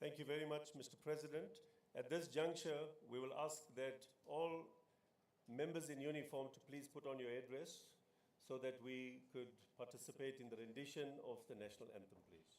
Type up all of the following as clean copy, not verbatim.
Thank you very much, Mr. President. At this juncture, we will ask that all members in uniform to please put on your headdress so that we could participate in the rendition of the national anthem, please.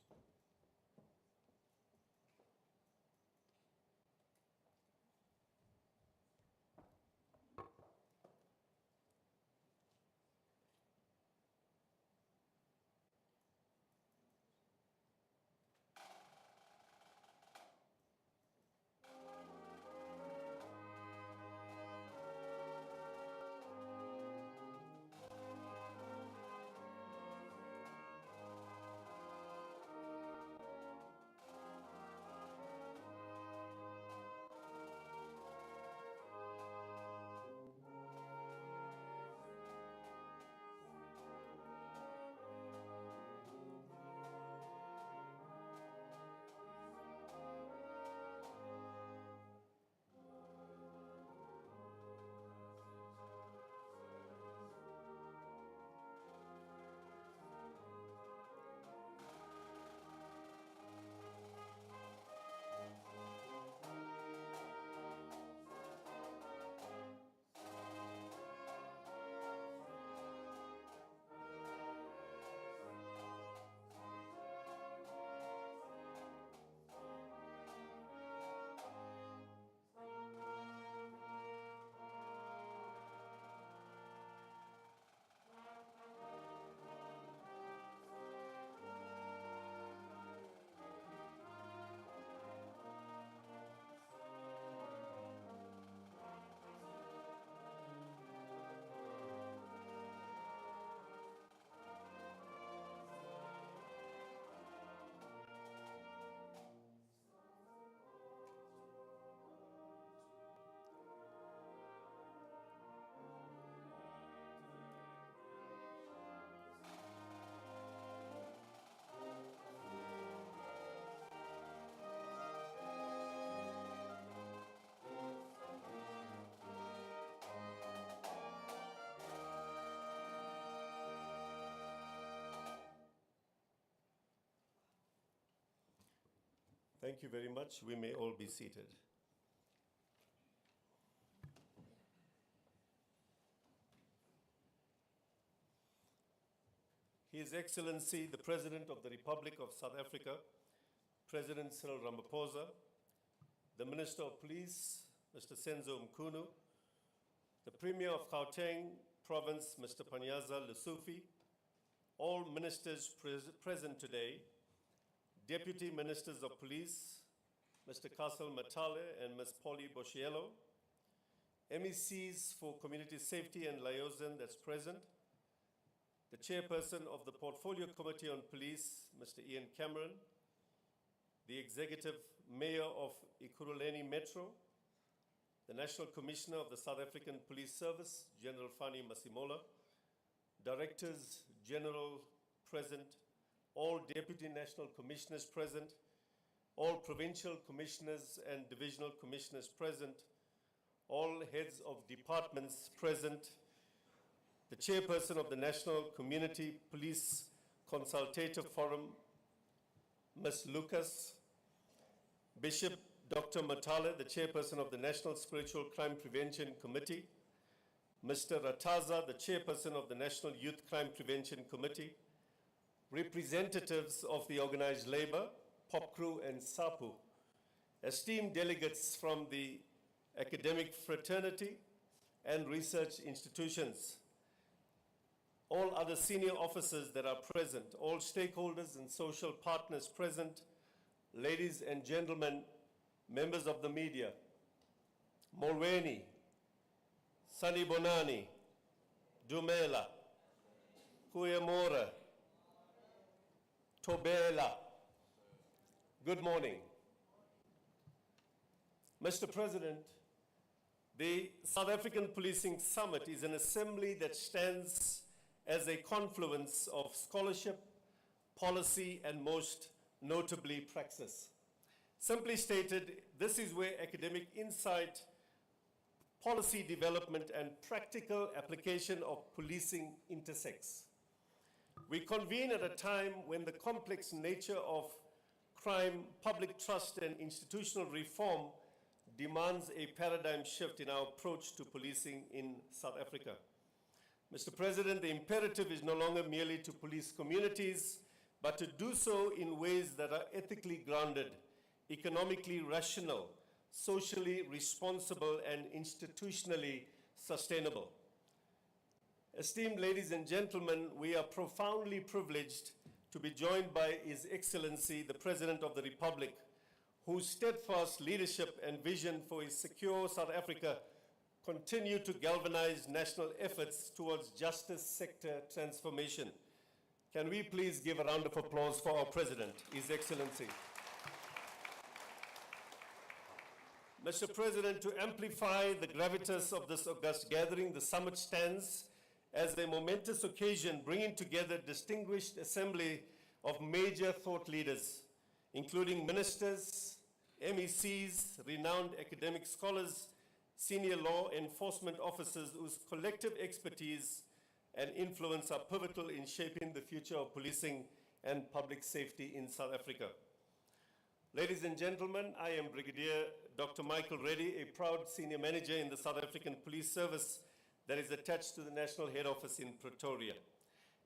Thank you very much. We may all be seated. His Excellency, the President of the Republic of South Africa, President Cyril Ramaphosa, the Minister of Police, Mr. Senzo Mkhunu, the Premier of Gauteng Province, Mr. Panyaza Lesufi, all ministers present today, Deputy Ministers of Police, Mr. Castle Matale and Ms. Polly Boshiello, MECs for Community Safety and Liaison that's present, the Chairperson of the Portfolio Committee on Police, Mr. Ian Cameron, the Executive Mayor of Ekurhuleni Metro, the National Commissioner of the South African Police Service, General Fani Masimola, Directors General present, all Deputy National Commissioners present, all Provincial Commissioners and Divisional Commissioners present, all Heads of Departments present, the Chairperson of the National Community Police Consultative Forum, Ms. Lucas, Bishop Dr. Matale, the Chairperson of the National Spiritual Crime Prevention Committee, Mr. Rataza, the Chairperson of the National Youth Crime Prevention Committee, representatives of the organized labor, POPCRU and SAPU, esteemed delegates from the academic fraternity and research institutions, all other senior officers that are present, all stakeholders and social partners present, ladies and gentlemen, members of the media, Molweni, Sanibonani, Dumela, Kuyamora, Tobela. Good morning. Mr. President, the South African Policing Summit is an assembly that stands as a confluence of scholarship, policy, and most notably praxis. Simply stated, this is where academic insight, policy development, and practical application of policing intersects. We convene at a time when the complex nature of crime, public trust, and institutional reform demands a paradigm shift in our approach to policing in South Africa. Mr. President, the imperative is no longer merely to police communities, but to do so in ways that are ethically grounded, economically rational, socially responsible, and institutionally sustainable. Esteemed ladies and gentlemen, we are profoundly privileged to be joined by His Excellency, the President of the Republic, whose steadfast leadership and vision for a secure South Africa continue to galvanize national efforts towards justice sector transformation. Can we please give a round of applause for our President, His Excellency? Mr. President, to amplify the gravitas of this august gathering, the summit stands as a momentous occasion bringing together a distinguished assembly of major thought leaders, including ministers, MECs, renowned academic scholars, senior law enforcement officers whose collective expertise and influence are pivotal in shaping the future of policing and public safety in South Africa. Ladies and gentlemen, I am Brigadier Dr. Michael Reddy, a proud senior manager in the South African Police Service that is attached to the National Head Office in Pretoria.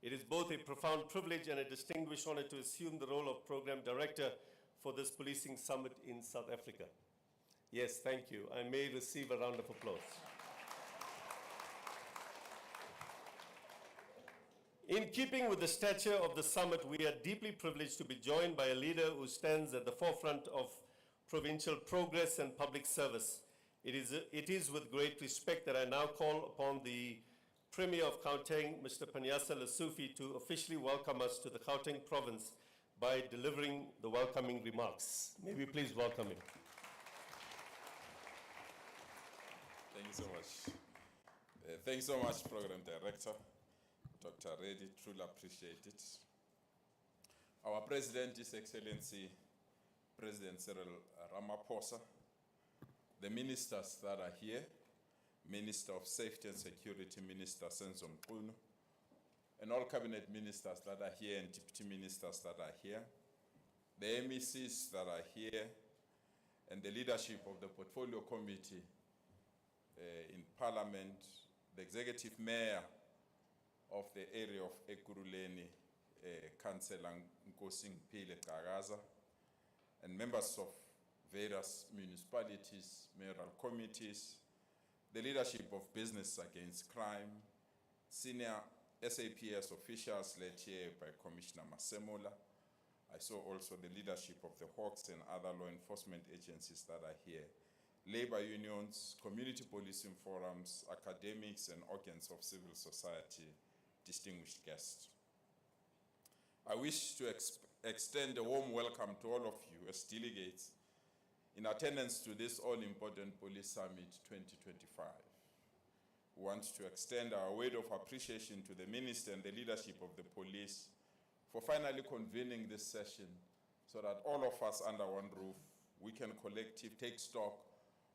It is both a profound privilege and a distinguished honor to assume the role of Program Director for this policing summit in South Africa. Yes, thank you. I may receive a round of applause. In keeping with the stature of the summit, we are deeply privileged to be joined by a leader who stands at the forefront of provincial progress and public service. It is with great respect that I now call upon the Premier of Gauteng, Mr. Panyasa Lesufi, to officially welcome us to the Gauteng province by delivering the welcoming remarks. May we please welcome him. Thank you so much. Thank you so much, Program Director, Dr. Reddy, truly appreciate it. Our President, His Excellency, President Cyril Ramaphosa, the ministers that are here, Minister of Safety and Security, Minister Senzo Mkunu, and all cabinet ministers that are here and deputy ministers that are here, the MECs that are here, and the leadership of the Portfolio Committee in Parliament, the Executive Mayor of the area of Ekurhuleni, Councillor Nkosi Mpile Kagaza, and members of various municipalities, mayoral committees, the leadership of Business Against Crime, senior SAPS officials led here by Commissioner Masemola. I saw also the leadership of the Hawks and other law enforcement agencies that are here, labor unions, community policing forums, academics, and organs of civil society, distinguished guests. I wish to extend a warm welcome to all of you as delegates in attendance to this all-important Police Summit 2025. We want to extend our word of appreciation to the Minister and the leadership of the police for finally convening this session so that all of us under one roof, we can collectively take stock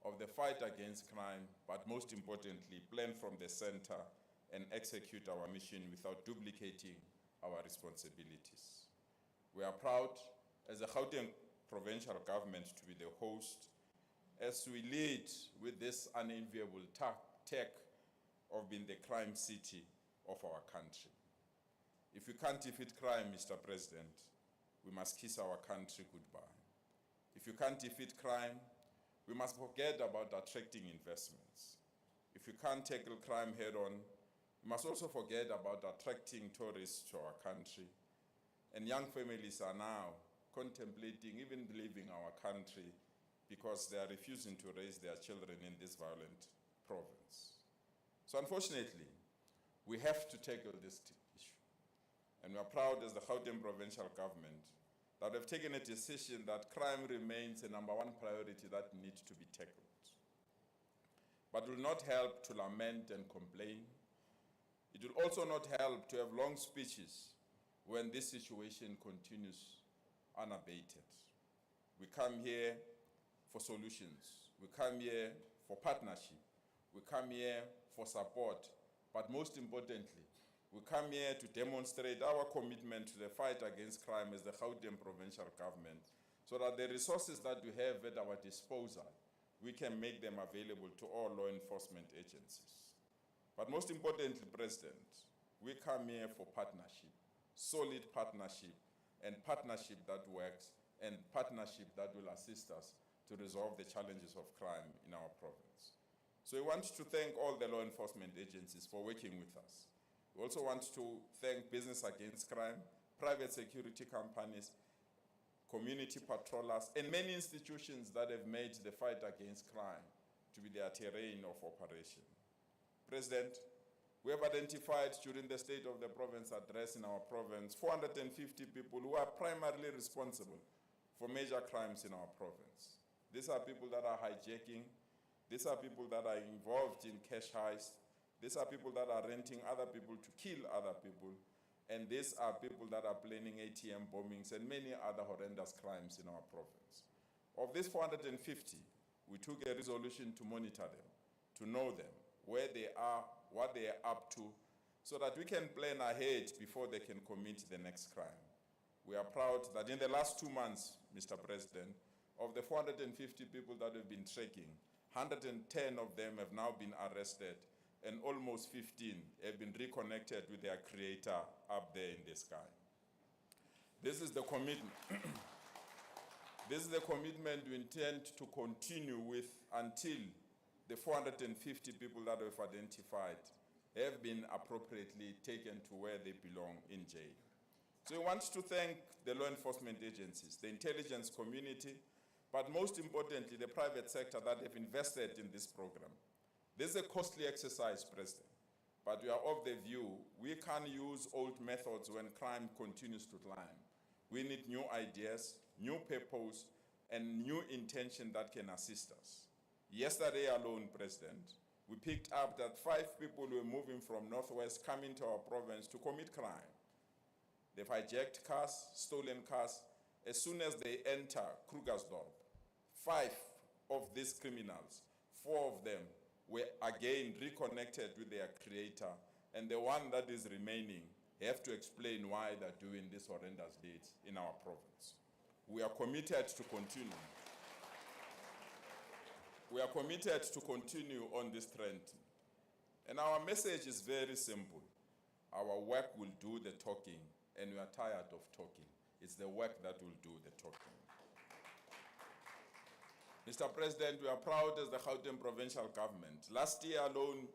of the fight against crime, but most importantly, plan from the center and execute our mission without duplicating our responsibilities. We are proud as a Gauteng provincial government to be the host as we lead with this unenviable task of being the crime city of our country. If we can't defeat crime, Mr. President, we must kiss our country goodbye. If you can't defeat crime, we must forget about attracting investments. If you can't tackle crime head on, we must also forget about attracting tourists to our country. And young families are now contemplating even leaving our country because they are refusing to raise their children in this violent province. So unfortunately, we have to tackle this issue. And we are proud as the Gauteng provincial government that we have taken a decision that crime remains the #1 priority that needs to be tackled. But it will not help to lament and complain. It will also not help to have long speeches when this situation continues unabated. We come here for solutions. We come here for partnership. We come here for support. But most importantly, we come here to demonstrate our commitment to the fight against crime as the Gauteng provincial government so that the resources that we have at our disposal, we can make them available to all law enforcement agencies. But most importantly, President, we come here for partnership, solid partnership, and partnership that works, and partnership that will assist us to resolve the challenges of crime in our province. So we want to thank all the law enforcement agencies for working with us. We also want to thank Business Against Crime, private security companies, community patrollers, and many institutions that have made the fight against crime to be their terrain of operation. President, we have identified during the State of the Province address in our province 450 people who are primarily responsible for major crimes in our province. These are people that are hijacking. These are people that are involved in cash heist. These are people that are renting other people to kill other people. And these are people that are planning ATM bombings and many other horrendous crimes in our province. Of these 450, we took a resolution to monitor them, to know them, where they are, what they are up to, so that we can plan ahead before they can commit the next crime. We are proud that in the last 2 months, Mr. President, of the 450 people that we've been tracking, 110 of them have now been arrested, and almost 15 have been reconnected with their creator up there in the sky. This is the commitment. This is the commitment we intend to continue with until the 450 people that we've identified have been appropriately taken to where they belong in jail. So we want to thank the law enforcement agencies, the intelligence community, but most importantly, the private sector that have invested in this program. This is a costly exercise, President, but we are of the view we can't use old methods when crime continues to climb. We need new ideas, new purpose, and new intention that can assist us. Yesterday alone, President, we picked up that 5 people were moving from Northwest coming to our province to commit crime. They've hijacked cars, stolen cars. As soon as they enter Krugersdorp, 5 of these criminals, 4 of them were again reconnected with their creator, and the one that is remaining have to explain why they're doing these horrendous deeds in our province. We are committed to continue. We are committed to continue on this trend. And our message is very simple. Our work will do the talking, and we are tired of talking. It's the work that will do the talking. Mr. President, we are proud as the Gauteng provincial government. Last year alone,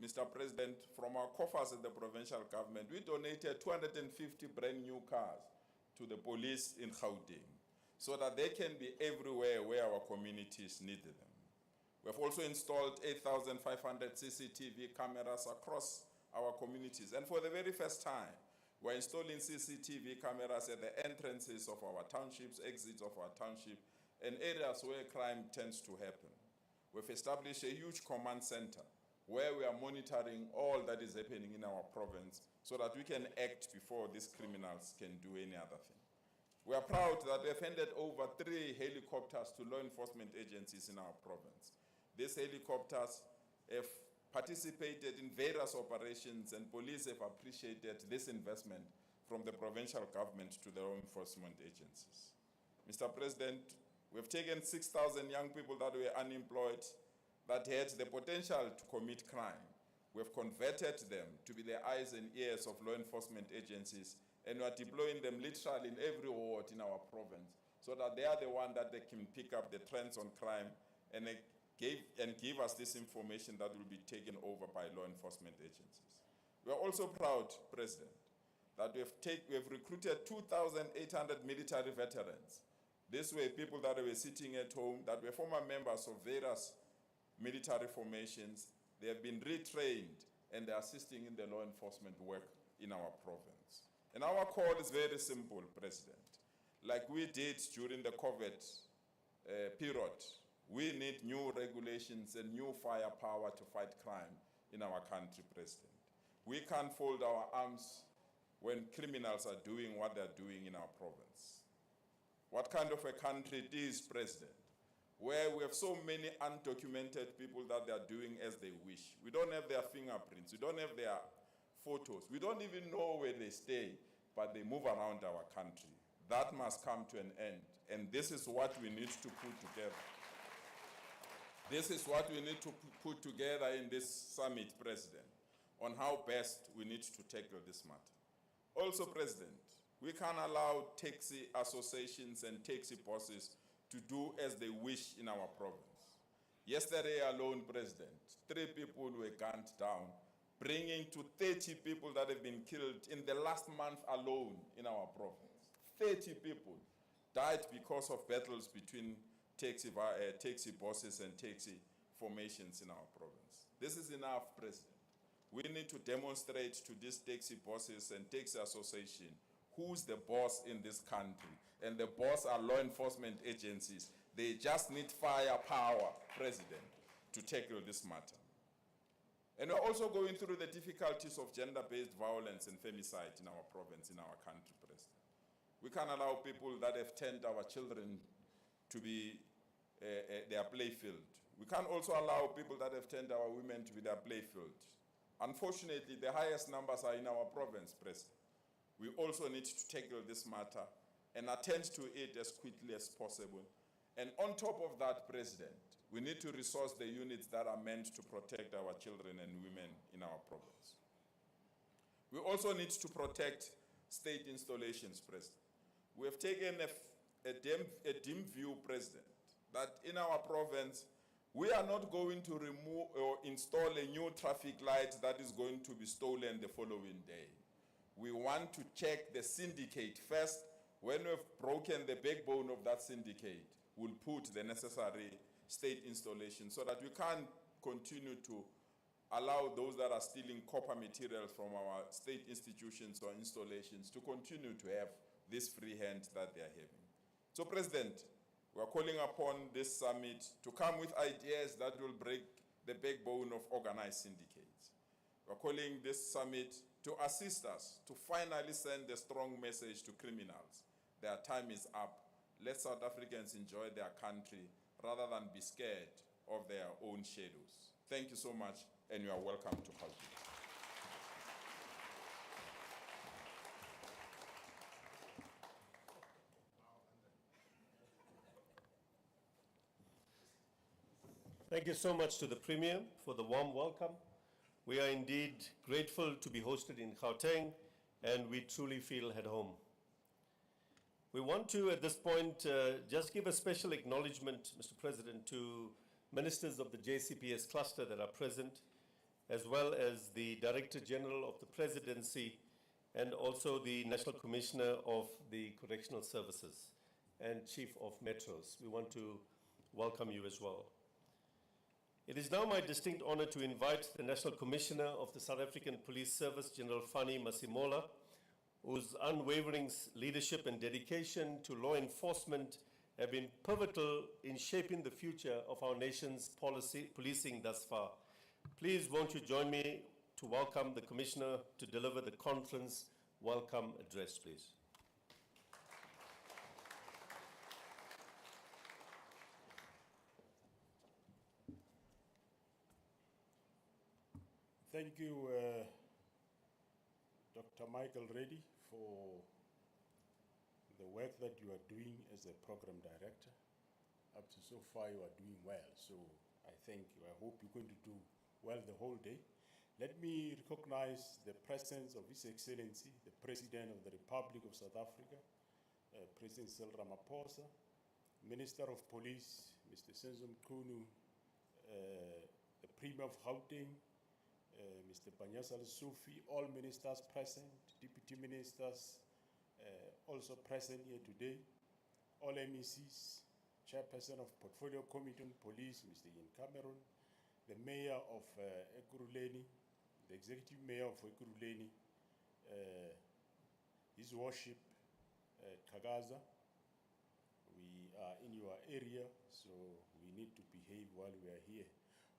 Mr. President, from our coffers at the provincial government, we donated 250 brand new cars to the police in Gauteng so that they can be everywhere where our communities need them. We have also installed 8,500 CCTV cameras across our communities. And for the very first time, we're installing CCTV cameras at the entrances of our townships, exits of our township, and areas where crime tends to happen. We've established a huge command center where we are monitoring all that is happening in our province so that we can act before these criminals can do any other thing. We are proud that we have handed over 3 helicopters to law enforcement agencies in our province. These helicopters have participated in various operations, and police have appreciated this investment from the provincial government to the law enforcement agencies. Mr. President, we have taken 6,000 young people that were unemployed, that had the potential to commit crime. We have converted them to be the eyes and ears of law enforcement agencies, and we are deploying them literally in every ward in our province so that they are the one that they can pick up the trends on crime and give us this information that will be taken over by law enforcement agencies. We are also proud, President, that we have recruited 2,800 military veterans. These were people that were sitting at home, that were former members of various military formations. They have been retrained, and they're assisting in the law enforcement work in our province. And our call is very simple, President. Like we did during the COVID period, we need new regulations and new firepower to fight crime in our country, President. We can't fold our arms when criminals are doing what they're doing in our province. What kind of a country it is, President, where we have so many undocumented people that they are doing as they wish. We don't have their fingerprints. We don't have their photos. We don't even know where they stay, but they move around our country. That must come to an end, And this is what we need to put together. This is what we need to put together in this summit, President, on how best we need to tackle this matter. Also, President, we can't allow taxi associations and taxi bosses to do as they wish in our province. Yesterday alone, President, 3 people were gunned down, bringing to 30 people that have been killed in the last month alone in our province. 30 people died because of battles between taxi bosses and taxi formations in our province. This is enough, President. We need to demonstrate to these taxi bosses and taxi association who's the boss in this country. And the boss are law enforcement agencies. They just need firepower, President, to tackle this matter. And we're also going through the difficulties of gender-based violence and femicide in our province, in our country, President. We can't allow people that have turned our children to be their playfield. We can't also allow people that have turned our women to be their playfield. Unfortunately, the highest numbers are in our province, President. We also need to tackle this matter and attend to it as quickly as possible. And on top of that, President, we need to resource the units that are meant to protect our children and women in our province. We also need to protect state installations, President. We have taken a dim view, President, that in our province, we are not going to remove or install a new traffic light that is going to be stolen the following day. We want to check the syndicate first. When we've broken the backbone of that syndicate, we'll put the necessary state installation so that we can't continue to allow those that are stealing copper materials from our state institutions or installations to continue to have this free hand that they are having. So, President, we are calling upon this summit to come with ideas that will break the backbone of organized syndicates. We are calling this summit to assist us to finally send a strong message to criminals. Their time is up. Let South Africans enjoy their country rather than be scared of their own shadows. Thank you so much, and you are welcome to Gauteng. Thank you so much to the Premier for the warm welcome. We are indeed grateful to be hosted in Gauteng, and we truly feel at home. We want to, at this point, just give a special acknowledgement, Mr. President, to ministers of the JCPS cluster that are present, as well as the Director General of the Presidency, and also the National Commissioner of the Correctional Services and Chief of Metros. We want to welcome you as well. It is now my distinct honor to invite the National Commissioner of the South African Police Service, General Fani Masimola, whose unwavering leadership and dedication to law enforcement have been pivotal in shaping the future of our nation's policing thus far. Please, won't you join me to welcome the Commissioner to deliver the conference welcome address, please. Thank you, Dr. Michael Reddy, for the work that you are doing as a program director. Up to so far, you are doing well. So I hope you're going to do well the whole day. Let me recognize the presence of His Excellency, the President of the Republic of South Africa, President Cyril Ramaphosa, Minister of Police, Mr. Senzo Mkhunu, the Premier of Gauteng, Mr. Panyasal Sufi, all ministers present, deputy ministers also present here today, all MECs, Chairperson of Portfolio Committee on Police, Mr. Ian Cameron, the Mayor of Ekurhuleni, the Executive Mayor of Ekurhuleni, His Worship Kagaza. We are in your area, so we need to behave while we are here.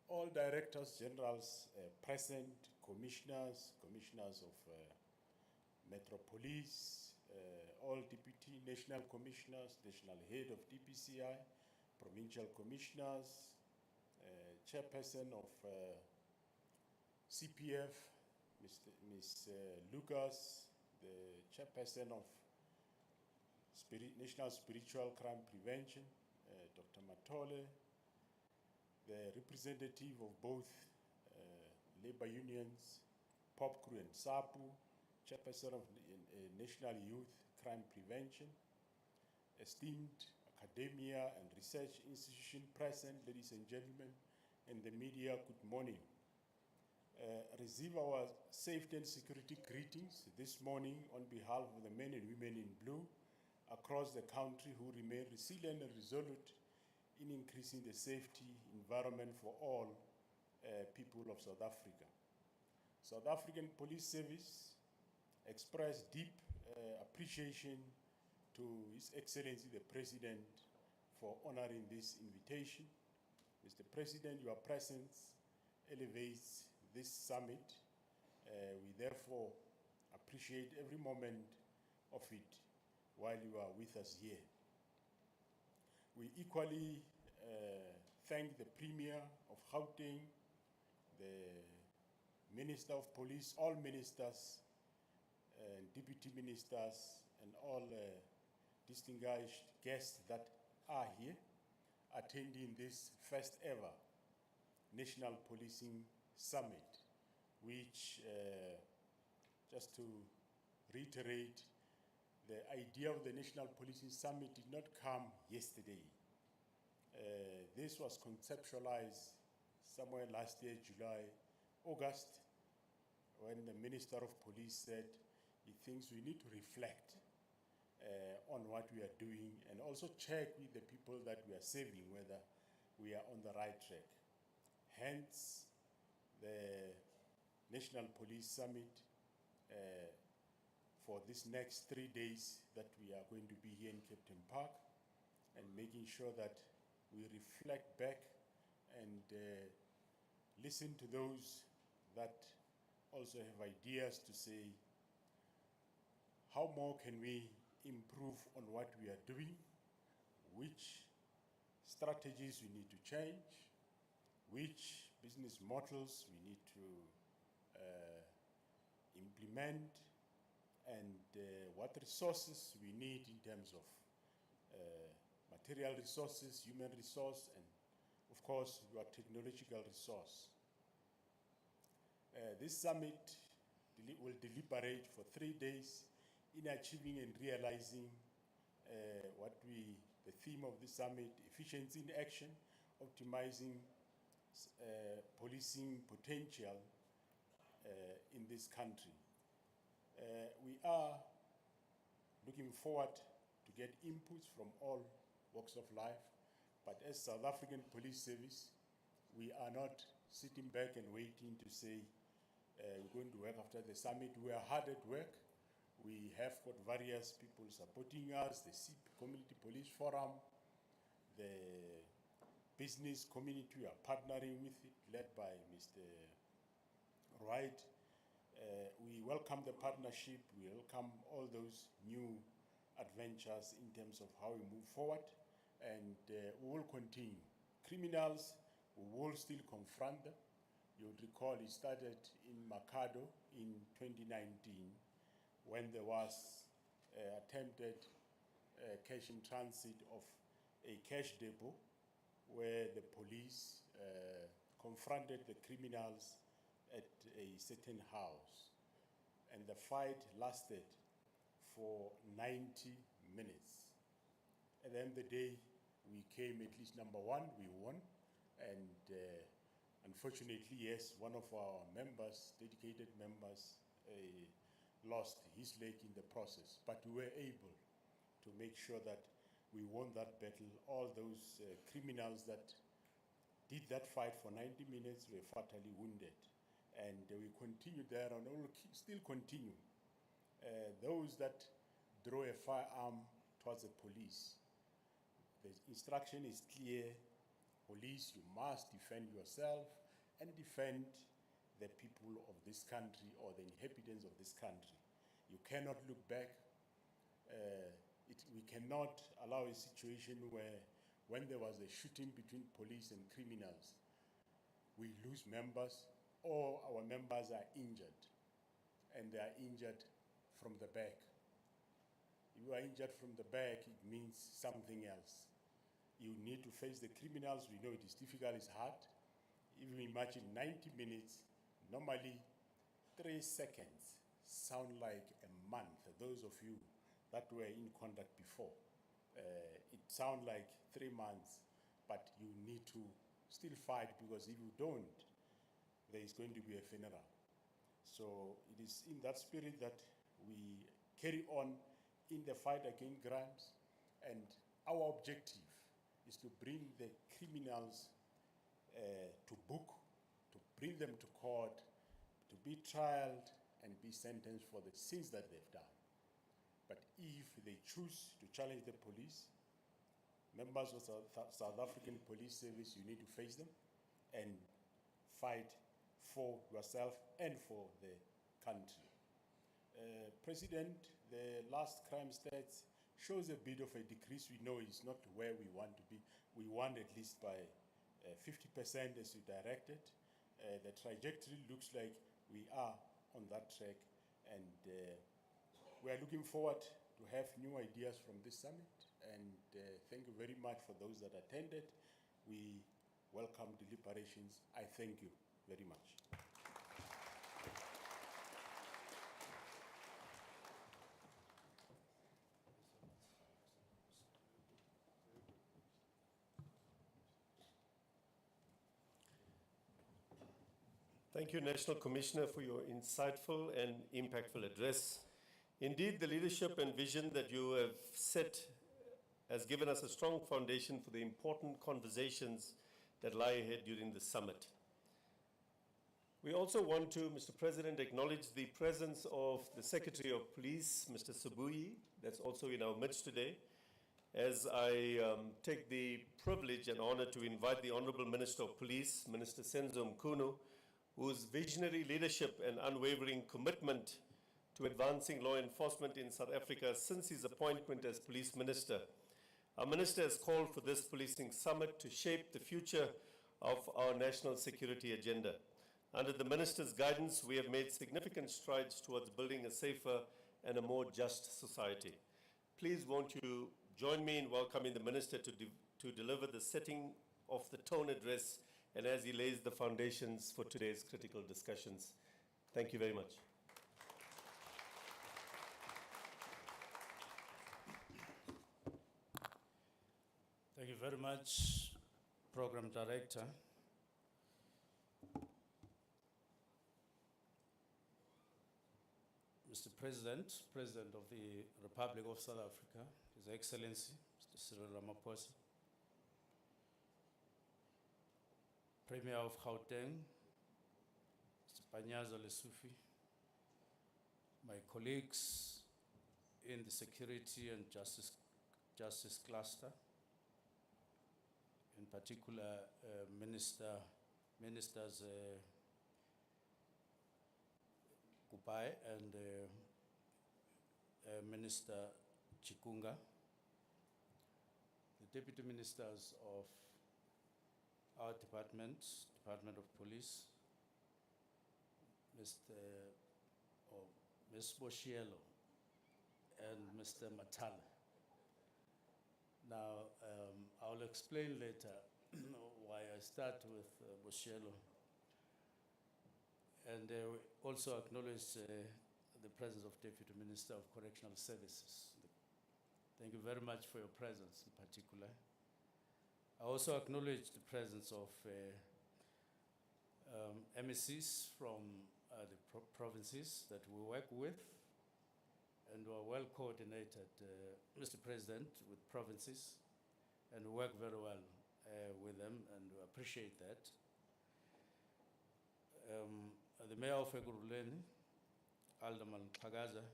All directors, generals present, commissioners of Metro Police, all deputy national commissioners, national head of DPCI, provincial commissioners, chairperson of CPF, Ms. Lucas, the chairperson of National Spiritual Crime Prevention, Dr. Matole, the representative of both labor unions, POPCRU and SAPU, chairperson of National Youth Crime Prevention, esteemed academia and research institution present, ladies and gentlemen, and the media, good morning. Receive our safety and security greetings this morning on behalf of the men and women in blue across the country who remain resilient and resolute in increasing the safety environment for all people of South Africa. South African Police Service express deep appreciation to His Excellency the President for honoring this invitation. Mr. President, your presence elevates this summit. We therefore appreciate every moment of it while you are with us here. We equally thank the Premier of Gauteng, the Minister of Police, all ministers, deputy ministers, and all distinguished guests that are here attending this first ever National Policing Summit, which, just to reiterate, the idea of the National Policing Summit did not come yesterday. This was conceptualized somewhere last year, July, August, when the Minister of Police said he thinks we need to reflect on what we are doing and also check with the people that we are serving whether we are on the right track. Hence, the National Police Summit for this next 3 days that we are going to be here in Captain Park, and making sure that we reflect back and listen to those that also have ideas to say, how more can we improve on what we are doing, which strategies we need to change, which business models we need to implement, and what resources we need in terms of material resources, human resource, and of course your technological resource. This summit will deliberate for 3 days in achieving and realizing the theme of the summit, efficiency in action, optimizing policing potential in this country. We are looking forward to get inputs from all walks of life, but as South African Police Service, we are not sitting back and waiting to say we're going to work after the summit. We are hard at work. We have got various people supporting us, the SIP Community Police Forum, the business community, we are partnering with it, led by Mr. Wright. We welcome the partnership, we welcome all those new adventures in terms of how we move forward, and we will continue. Criminals, we will still confront them. You would recall it started in Makado in 2019 when there was attempted cash in transit of a cash depot where the police confronted the criminals at a certain house. And the fight lasted for 90 minutes. At the end of the day, we came at least number one, we won. And unfortunately, yes, one of our members, dedicated members, lost his leg in the process. But we were able to make sure that we won that battle. All those criminals that did that fight for 90 minutes were fatally wounded. And we continue there and will still continue. Those that draw a firearm towards the police, the instruction is clear. Police, you must defend yourself and defend the people of this country or the inhabitants of this country. You cannot look back. We cannot allow a situation where when there was a shooting between police and criminals, we lose members or our members are injured, and they are injured from the back. If you are injured from the back, it means something else. You need to face the criminals. We know it is difficult, it's hard. If you imagine 90 minutes, normally 3 seconds sound like a month. Those of you that were in contact before, it sounds like 3 months, but you need to still fight, because if you don't, there is going to be a funeral. So it is in that spirit that we carry on in the fight against crimes, and our objective is to bring the criminals to book, to bring them to court, to be trialed and be sentenced for the sins that they've done. But if they choose to challenge the police, members of the South African Police Service, you need to face them and fight for yourself and for the country. President, the last crime stats shows a bit of a decrease. We know it's not where we want to be. We want at least by 50% as you directed. The trajectory looks like we are on that track, and we are looking forward to have new ideas from this summit, and thank you very much for those that attended. We welcome deliberations. I thank you very much. Thank you, National Commissioner, for your insightful and impactful address. Indeed, the leadership and vision that you have set has given us a strong foundation for the important conversations that lie ahead during the summit. We also want to, Mr. President, acknowledge the presence of the Secretary of Police, Mr. Sabuyi, that's also in our midst today, as I take the privilege and honor to invite the Honorable Minister of Police, Minister Senzo Mkhunu, whose visionary leadership and unwavering commitment to advancing law enforcement in South Africa since his appointment as Police Minister. Our Minister has called for this policing summit to shape the future of our national security agenda. Under the Minister's guidance, we have made significant strides towards building a safer and a more just society. Please won't you join me in welcoming the Minister to deliver the setting of the tone address, and as he lays the foundations for today's critical discussions. Thank you very much. Thank you very much, Program Director. Mr. President, President of the Republic of South Africa, His Excellency, Mr. Cyril Ramaphosa, Premier of Gauteng, Mr. Panyaza Lesufi, my colleagues in the Security and Justice Cluster, in particular Ministers Kupai and Minister Chikunga, the Deputy Ministers of our Department of Police, Ms. Boshielo and Mr. Matala. Now, I'll explain later why I start with Boshielo. And also acknowledge the presence of Deputy Minister of Correctional Services. Thank you very much for your presence in particular. I also acknowledge the presence of MECs from the provinces that we work with, and we are well coordinated, Mr. President, with provinces, and we work very well with them, and we appreciate that. The Mayor of Ekurhuleni, Alderman Kagaza,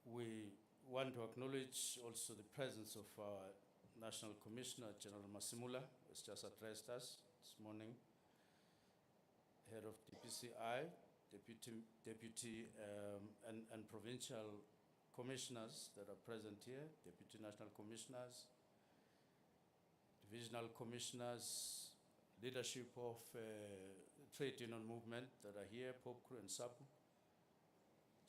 we want to acknowledge also the presence of our National Commissioner, General Masimula, who has just addressed us this morning, Head of DPCI, Deputy and Provincial Commissioners that are present here, Deputy National Commissioners, Divisional Commissioners, leadership of Trade Union Movement that are here, Popcru and SAPU,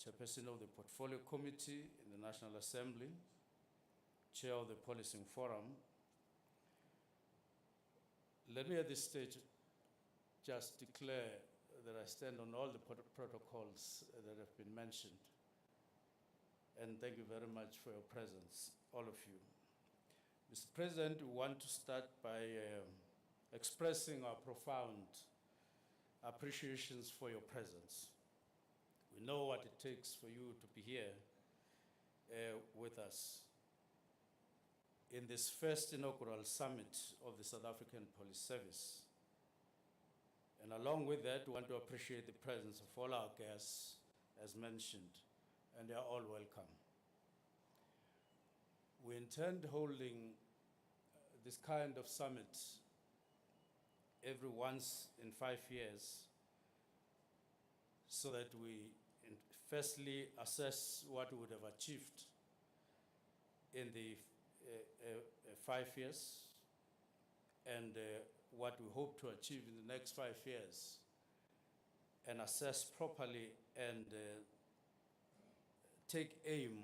Chairperson of the Portfolio Committee in the National Assembly, Chair of the Policing Forum. Let me at this stage just declare that I stand on all the protocols that have been mentioned. And thank you very much for your presence, all of you. Mr. President, we want to start by expressing our profound appreciations for your presence. We know what it takes for you to be here with us in this first inaugural summit of the South African Police Service. And along with that, we want to appreciate the presence of all our guests, as mentioned, and they are all welcome. We intend holding this kind of summit every once in 5 years so that we firstly assess what we would have achieved in the 5 years and what we hope to achieve in the next 5 years, and assess properly and take aim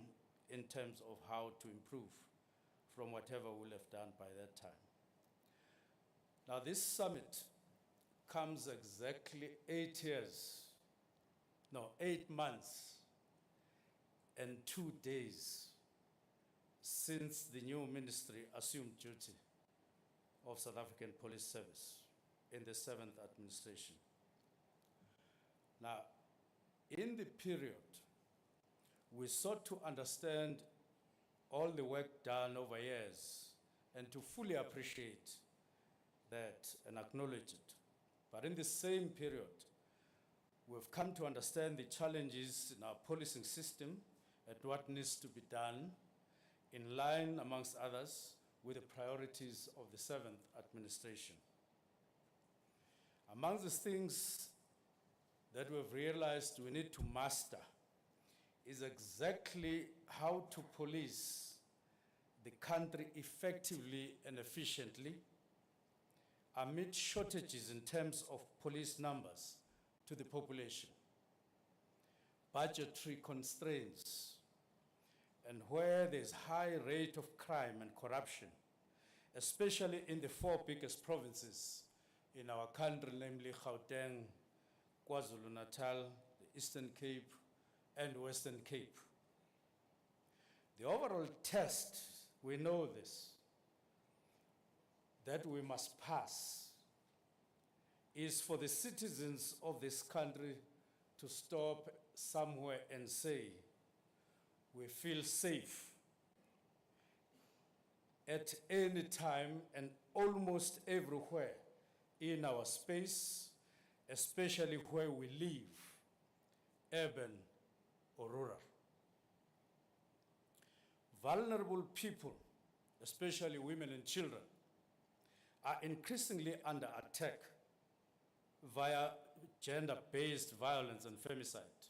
in terms of how to improve from whatever we'll have done by that time. Now, this summit comes exactly 8 months and 2 days since the new ministry assumed duty of South African Police Service in the 7th administration. Now, in the period, we sought to understand all the work done over years and to fully appreciate that and acknowledge it. But in the same period, we've come to understand the challenges in our policing system and what needs to be done in line, amongst others, with the priorities of the 7th administration. Among the things that we've realized we need to master is exactly how to police the country effectively and efficiently amid shortages in terms of police numbers to the population, budgetary constraints, and where there's high rate of crime and corruption, especially in the 4 biggest provinces in our country, namely Gauteng, KwaZulu-Natal, the Eastern Cape, and Western Cape. The overall test, we know this, that we must pass is for the citizens of this country to stop somewhere and say, we feel safe at any time and almost everywhere in our space, especially where we live, urban or rural. Vulnerable people, especially women and children, are increasingly under attack via gender-based violence and femicide.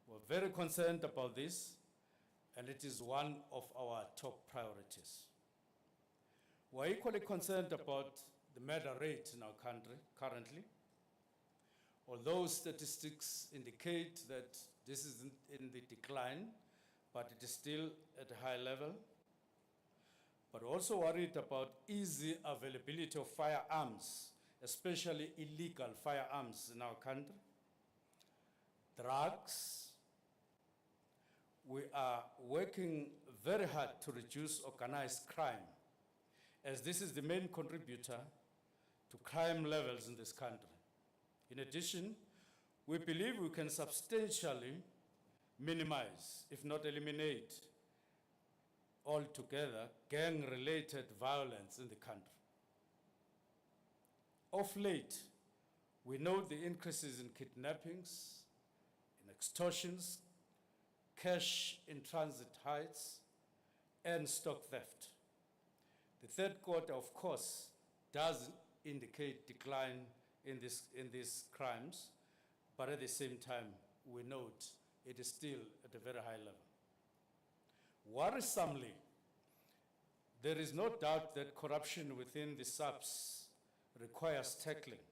We're very concerned about this, and it is one of our top priorities. We're equally concerned about the murder rate in our country currently. Although statistics indicate that this is in the decline, but it is still at a high level. But also worried about easy availability of firearms, especially illegal firearms in our country. Drugs. We are working very hard to reduce organized crime, as this is the main contributor to crime levels in this country. In addition, we believe we can substantially minimize, if not eliminate, altogether gang-related violence in the country. Of late, we note the increases in kidnappings, in extortions, cash in transit heights, and stock theft. The third quarter, of course, does indicate decline in these crimes, but at the same time, we note it is still at a very high level. Worrisomely, there is no doubt that corruption within the SAPS requires tackling.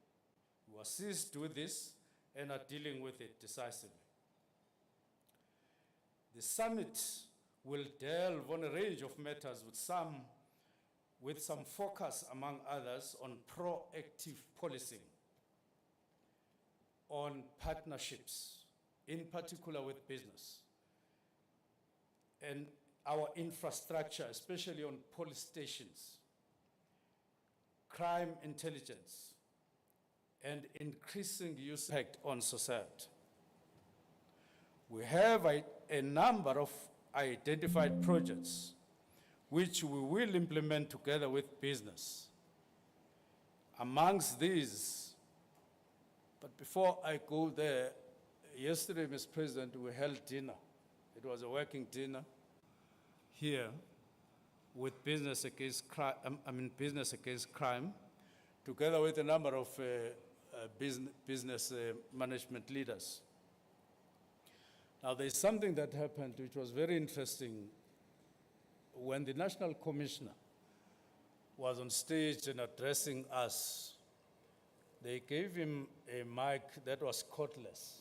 We assist with this and are dealing with it decisively. The summit will delve on a range of matters with some focus, among others, on proactive policing, on partnerships, in particular with business, and our infrastructure, especially on police stations, crime intelligence, and increasing use impact on society. We have a number of identified projects which we will implement together with business. Amongst these, but before I go there, yesterday, Mr. President, we held dinner. It was a working dinner here with Business Against Crime, together with a number of business management leaders. Now, there's something that happened which was very interesting. When the National Commissioner was on stage and addressing us, they gave him a mic that was cordless.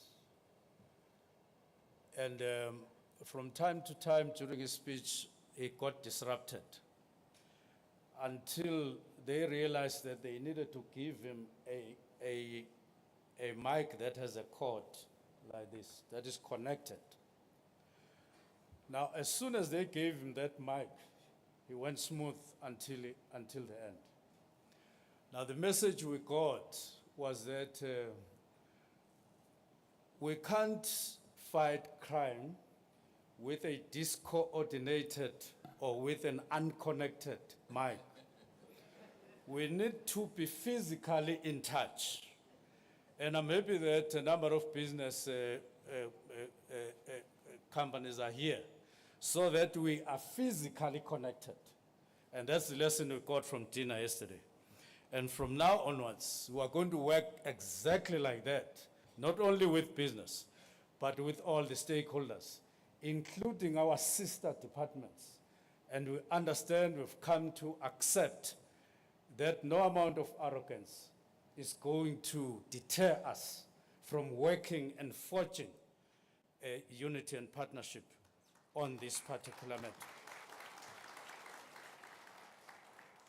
And from time to time during his speech, it got disrupted until they realized that they needed to give him a mic that has a cord like this, that is connected. Now, as soon as they gave him that mic, he went smooth until the end. Now, the message we got was that we can't fight crime with a discoordinated or with an unconnected mic. We need to be physically in touch. And I'm happy that a number of business companies are here so that we are physically connected. And that's the lesson we got from dinner yesterday. And from now onwards, we are going to work exactly like that, not only with business, but with all the stakeholders, including our sister departments. And we understand, we've come to accept that no amount of arrogance is going to deter us from working and forging a unity and partnership on this particular matter.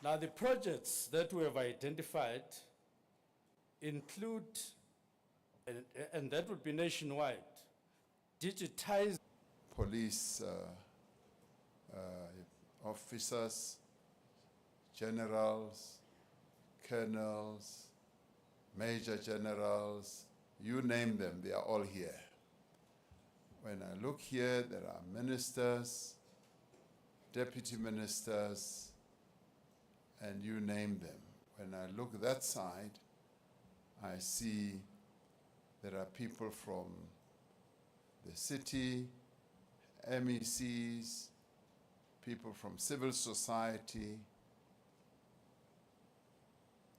Now, the projects that we have identified include, and that would be nationwide, digitize police officers, generals, colonels, major generals, you name them, they are all here. When I look here, there are ministers, deputy ministers, and you name them. When I look that side, I see there are people from the city, MECs, people from civil society,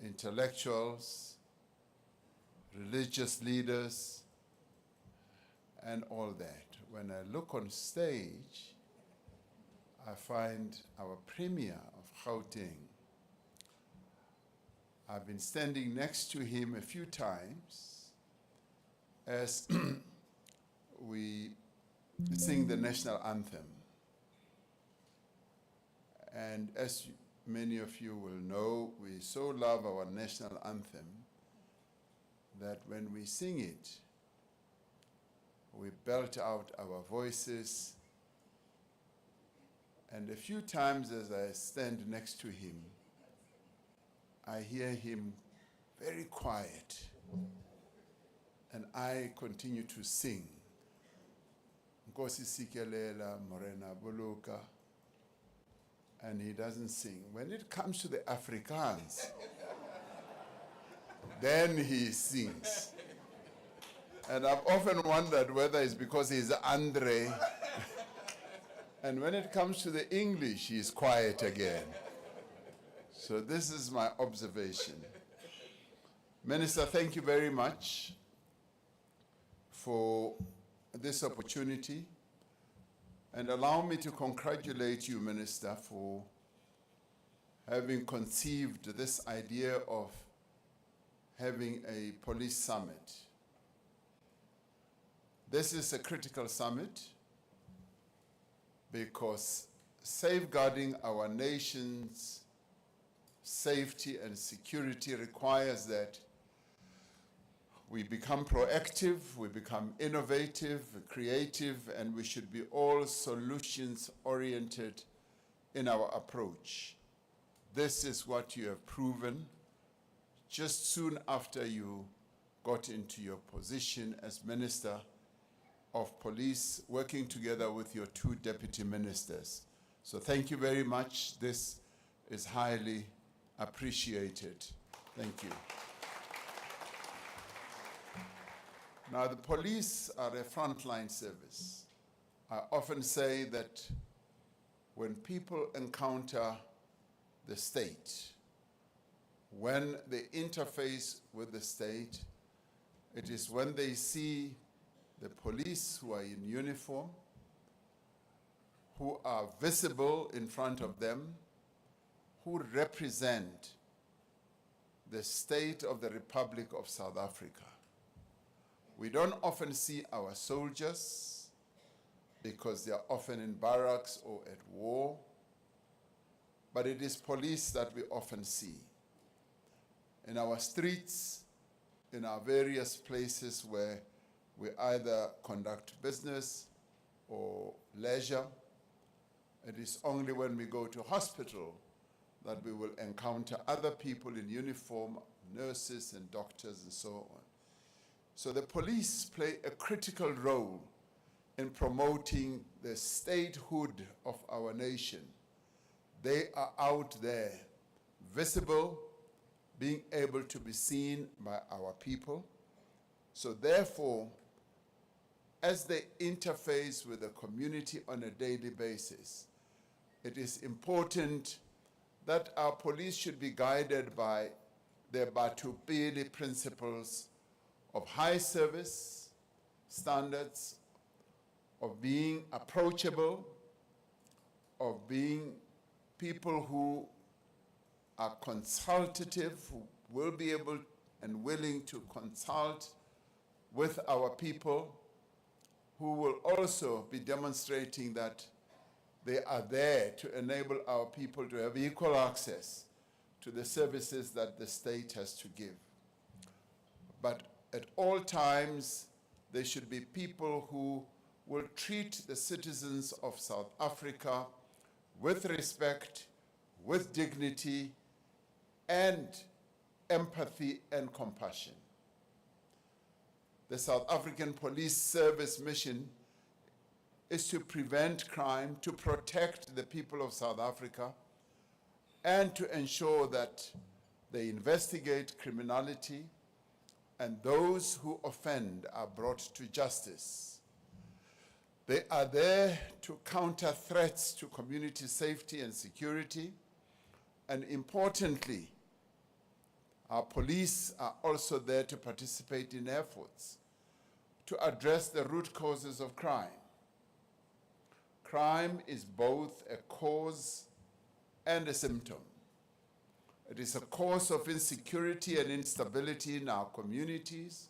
intellectuals, religious leaders, and all that. When I look on stage, I find our Premier of Gauteng. I've been standing next to him a few times as we sing the national anthem. And as many of you will know, we so love our national anthem that when we sing it, we belt out our voices. And a few times as I stand next to him, I hear him very quiet, and I continue to sing. Nkosi Sikelela Morena Buluka, and he doesn't sing. When it comes to the Afrikaans, then he sings. And I've often wondered whether it's because he's Andre. And when it comes to the English, he's quiet again. So this is my observation. Minister, thank you very much for this opportunity. And allow me to congratulate you, Minister, for having conceived this idea of having a police summit. This is a critical summit because safeguarding our nation's safety and security requires that we become proactive, we become innovative, creative, and we should be all solutions-oriented in our approach. This is what you have proven just soon after you got into your position as Minister of Police, working together with your two deputy ministers. So thank you very much. This is highly appreciated. Thank you. Now, the police are a frontline service. I often say that when people encounter the state, when they interface with the state, it is when they see the police who are in uniform, who are visible in front of them, who represent the state of the Republic of South Africa. We don't often see our soldiers because they are often in barracks or at war, but it is police that we often see. In our streets, in our various places where we either conduct business or leisure, it is only when we go to hospital that we will encounter other people in uniform, nurses and doctors and so on. So the police play a critical role in promoting the statehood of our nation. They are out there, visible, being able to be seen by our people. So therefore, as they interface with the community on a daily basis, it is important that our police should be guided by the Batupili principles of high service standards, of being approachable, of being people who are consultative, who will be able and willing to consult with our people, who will also be demonstrating that they are there to enable our people to have equal access to the services that the state has to give. But at all times, there should be people who will treat the citizens of South Africa with respect, with dignity, and empathy and compassion. The South African Police Service mission is to prevent crime, to protect the people of South Africa, and to ensure that they investigate criminality and those who offend are brought to justice. They are there to counter threats to community safety and security, and importantly, our police are also there to participate in efforts to address the root causes of crime. Crime is both a cause and a symptom. It is a cause of insecurity and instability in our communities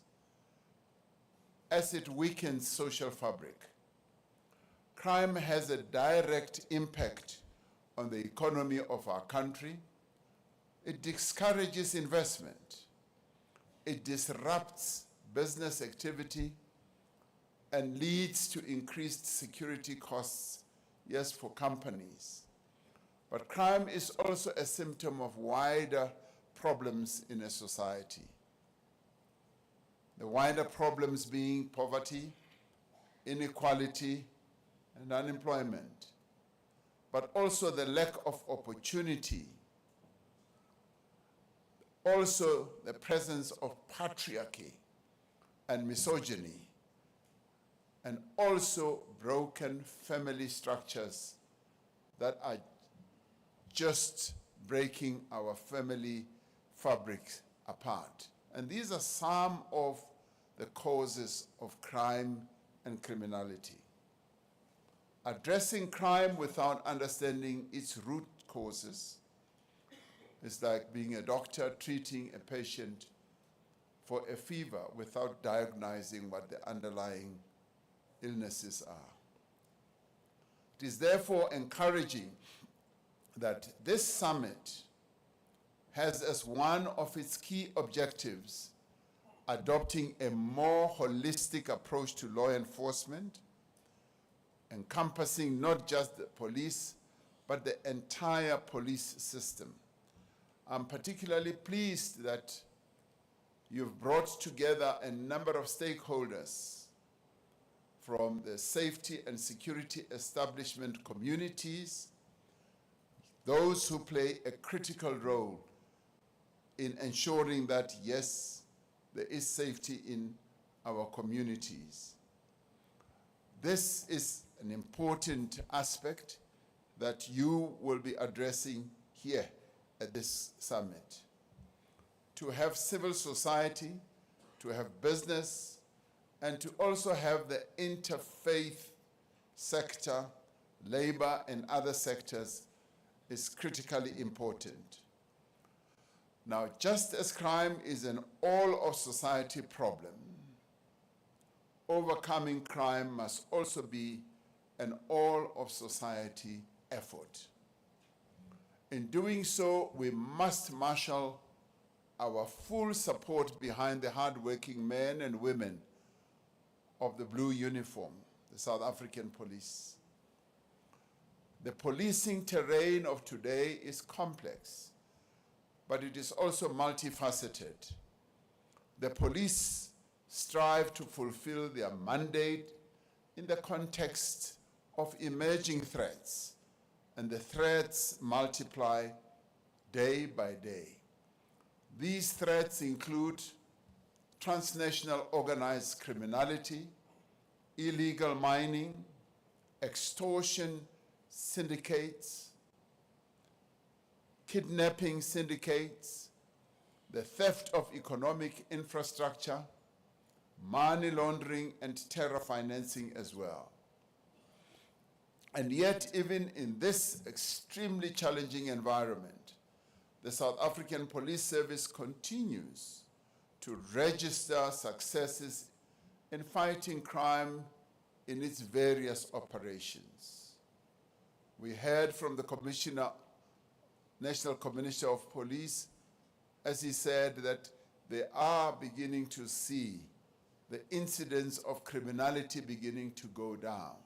as it weakens social fabric. Crime has a direct impact on the economy of our country. It discourages investment. It disrupts business activity and leads to increased security costs, yes, for companies. But crime is also a symptom of wider problems in a society. The wider problems being poverty, inequality, and unemployment, but also the lack of opportunity, also the presence of patriarchy and misogyny, and also broken family structures that are just breaking our family fabric apart. And these are some of the causes of crime and criminality. Addressing crime without understanding its root causes is like being a doctor treating a patient for a fever without diagnosing what the underlying illnesses are. It is therefore encouraging that this summit has as one of its key objectives adopting a more holistic approach to law enforcement, encompassing not just the police, but the entire police system. I'm particularly pleased that you've brought together a number of stakeholders from the safety and security establishment communities, those who play a critical role in ensuring that, yes, there is safety in our communities. This is an important aspect that you will be addressing here at this summit. To have civil society, to have business, and to also have the interfaith sector, labor, and other sectors is critically important. Now, just as crime is an all-of-society problem, overcoming crime must also be an all-of-society effort. In doing so, we must marshal our full support behind the hard-working men and women of the blue uniform, the South African police. The policing terrain of today is complex, but it is also multifaceted. The police strive to fulfill their mandate in the context of emerging threats, and the threats multiply day by day. These threats include transnational organized criminality, illegal mining, extortion syndicates, kidnapping syndicates, the theft of economic infrastructure, money laundering, and terror financing as well. And yet, even in this extremely challenging environment, the South African Police Service continues to register successes in fighting crime in its various operations. We heard from the Commissioner, National Commissioner of Police, as he said that they are beginning to see the incidence of criminality beginning to go down.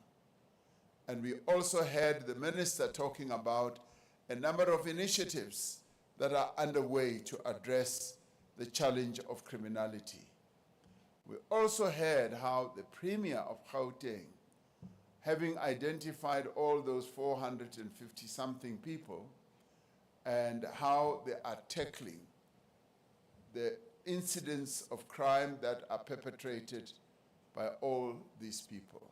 And we also heard the Minister talking about a number of initiatives that are underway to address the challenge of criminality. We also heard how the Premier of Gauteng, having identified all those 450-something people, and how they are tackling the incidents of crime that are perpetrated by all these people.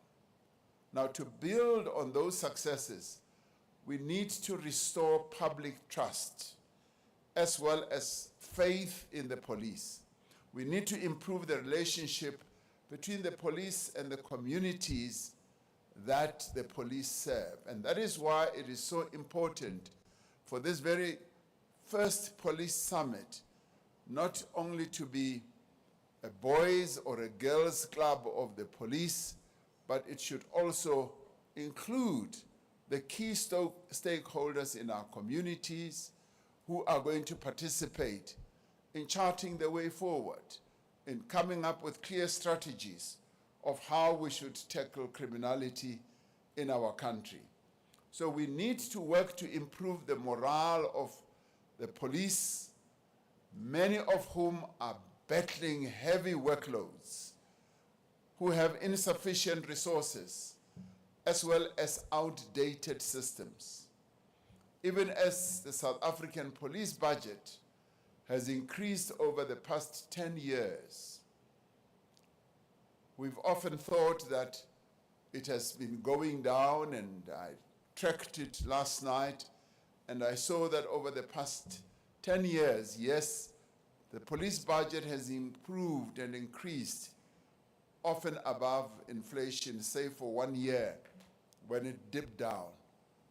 Now, to build on those successes, we need to restore public trust as well as faith in the police. We need to improve the relationship between the police and the communities that the police serve. And that is why it is so important for this very first police summit not only to be a boys or a girls club of the police, but it should also include the key stakeholders in our communities who are going to participate in charting the way forward, in coming up with clear strategies of how we should tackle criminality in our country. So we need to work to improve the morale of the police, many of whom are battling heavy workloads, who have insufficient resources, as well as outdated systems. Even as the South African police budget has increased over the past 10 years, we've often thought that it has been going down, and I tracked it last night, and I saw that over the past 10 years, yes, the police budget has improved and increased, often above inflation, save for 1 year when it dipped down.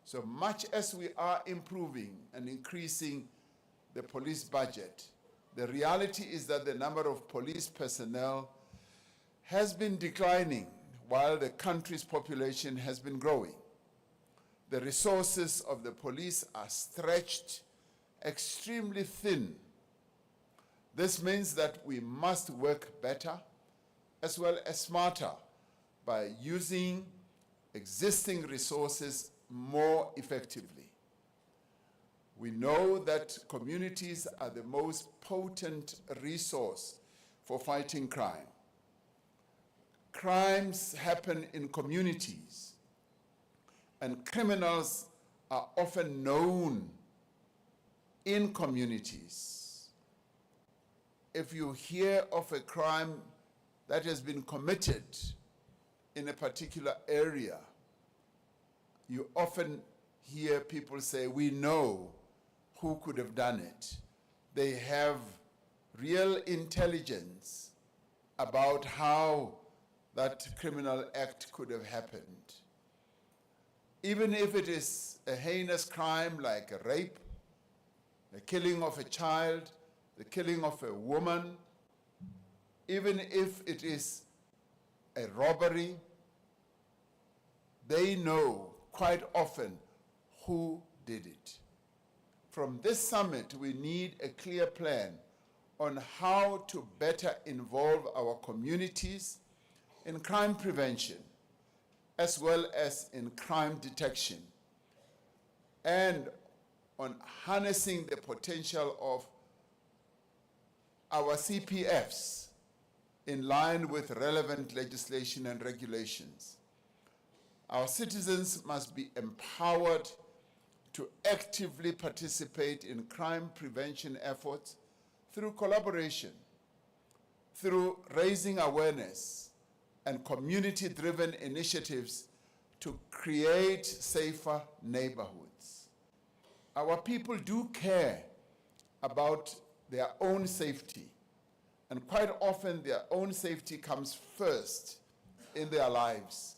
So much as we are improving and increasing the police budget, the reality is that the number of police personnel has been declining while the country's population has been growing. the resources of the police are stretched extremely thin. This means that we must work better as well as smarter by using existing resources more effectively. We know that communities are the most potent resource for fighting crime. Crimes happen in communities, and criminals are often known in communities. If you hear of a crime that has been committed in a particular area, you often hear people say, we know who could have done it. They have real intelligence about how that criminal act could have happened. Even if it is a heinous crime like a rape, the killing of a child, the killing of a woman, even if it is a robbery, they know quite often who did it. From this summit, we need a clear plan on how to better involve our communities in crime prevention, as well as in crime detection, and on harnessing the potential of our CPFs in line with relevant legislation and regulations. Our citizens must be empowered to actively participate in crime prevention efforts through collaboration, through raising awareness and community-driven initiatives to create safer neighborhoods. Our people do care about their own safety, and quite often their own safety comes first in their lives.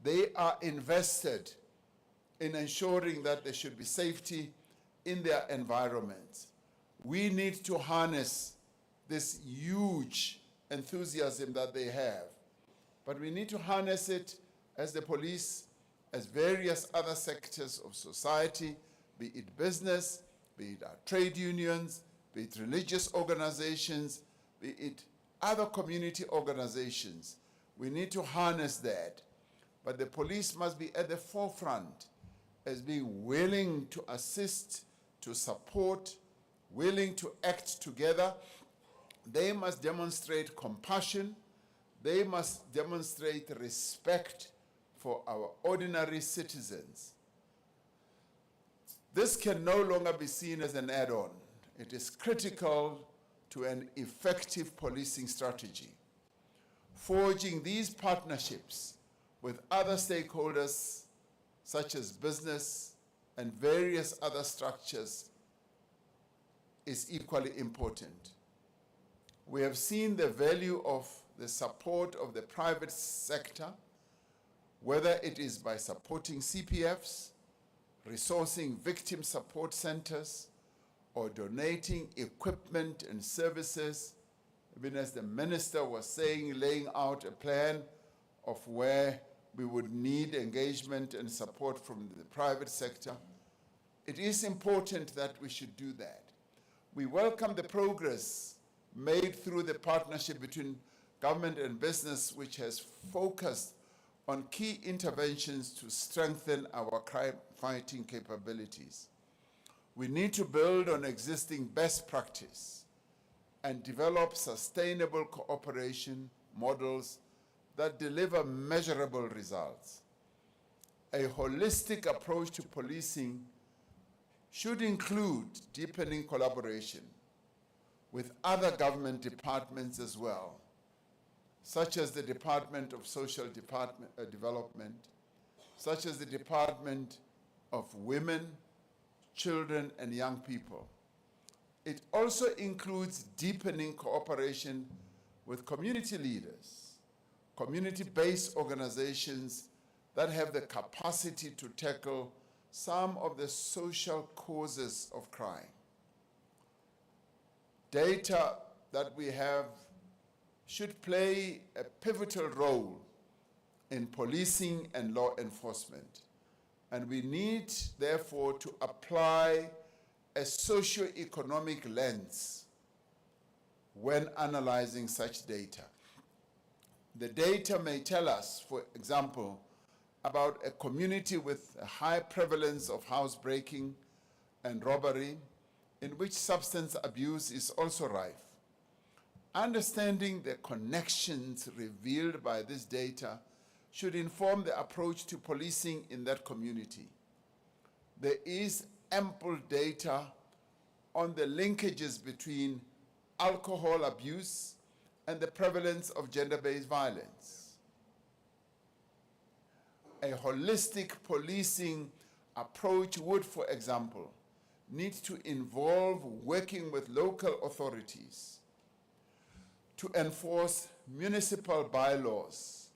They are invested in ensuring that there should be safety in their environment. We need to harness this huge enthusiasm that they have, but we need to harness it as the police, as various other sectors of society, be it business, be it our trade unions, be it religious organizations, be it other community organizations. We need to harness that. But the police must be at the forefront as being willing to assist, to support, willing to act together. They must demonstrate compassion. They must demonstrate respect for our ordinary citizens. This can no longer be seen as an add-on. It is critical to an effective policing strategy. Forging these partnerships with other stakeholders, such as business and various other structures, is equally important. We have seen the value of the support of the private sector, whether it is by supporting CPFs, resourcing victim support centers, or donating equipment and services. Even as the minister was saying, laying out a plan of where we would need engagement and support from the private sector. It is important that we should do that. We welcome the progress made through the partnership between government and business, which has focused on key interventions to strengthen our crime-fighting capabilities. We need to build on existing best practice and develop sustainable cooperation models that deliver measurable results. A holistic approach to policing should include deepening collaboration with other government departments as well, such as the Department of Social Development, such as the Department of Women, Children, and Young People. It also includes deepening cooperation with community leaders, community-based organizations that have the capacity to tackle some of the social causes of crime. Data that we have should play a pivotal role in policing and law enforcement. And we need, therefore, to apply a socio-economic lens when analyzing such data. The data may tell us, for example, about a community with a high prevalence of housebreaking and robbery, in which substance abuse is also rife. Understanding the connections revealed by this data should inform the approach to policing in that community. There is ample data on the linkages between alcohol abuse and the prevalence of gender-based violence. A holistic policing approach would, for example, need to involve working with local authorities to enforce municipal bylaws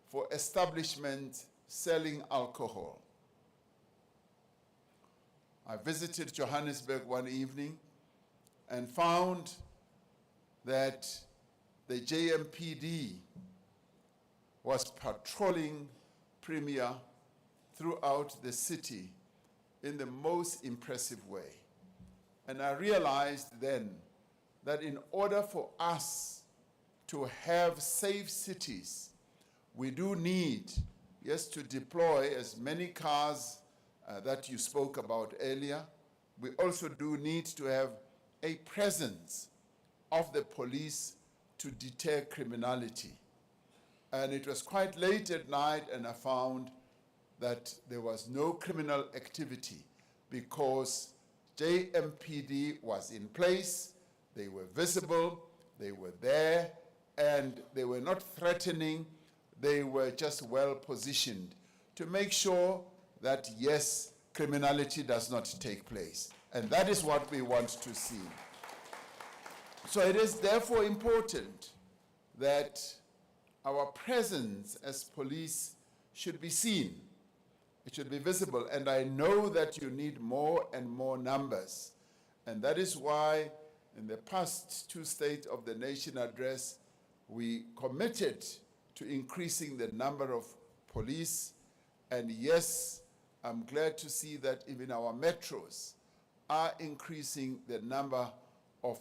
for establishments selling alcohol. I visited Johannesburg one evening and found that the JMPD was patrolling Premier throughout the city in the most impressive way. And I realized then that in order for us to have safe cities, we do need, yes, to deploy as many cars that you spoke about earlier. We also do need to have a presence of the police to deter criminality. And it was quite late at night, and I found that there was no criminal activity because JMPD was in place, they were visible, they were there, and they were not threatening, they were just well positioned to make sure that, yes, criminality does not take place. And that is what we want to see. So it is therefore important that our presence as police should be seen. It should be visible. And I know that you need more and more numbers. And that is why in the past two State of the Nation address, we committed to increasing the number of police. And yes, I'm glad to see that even our metros are increasing the number of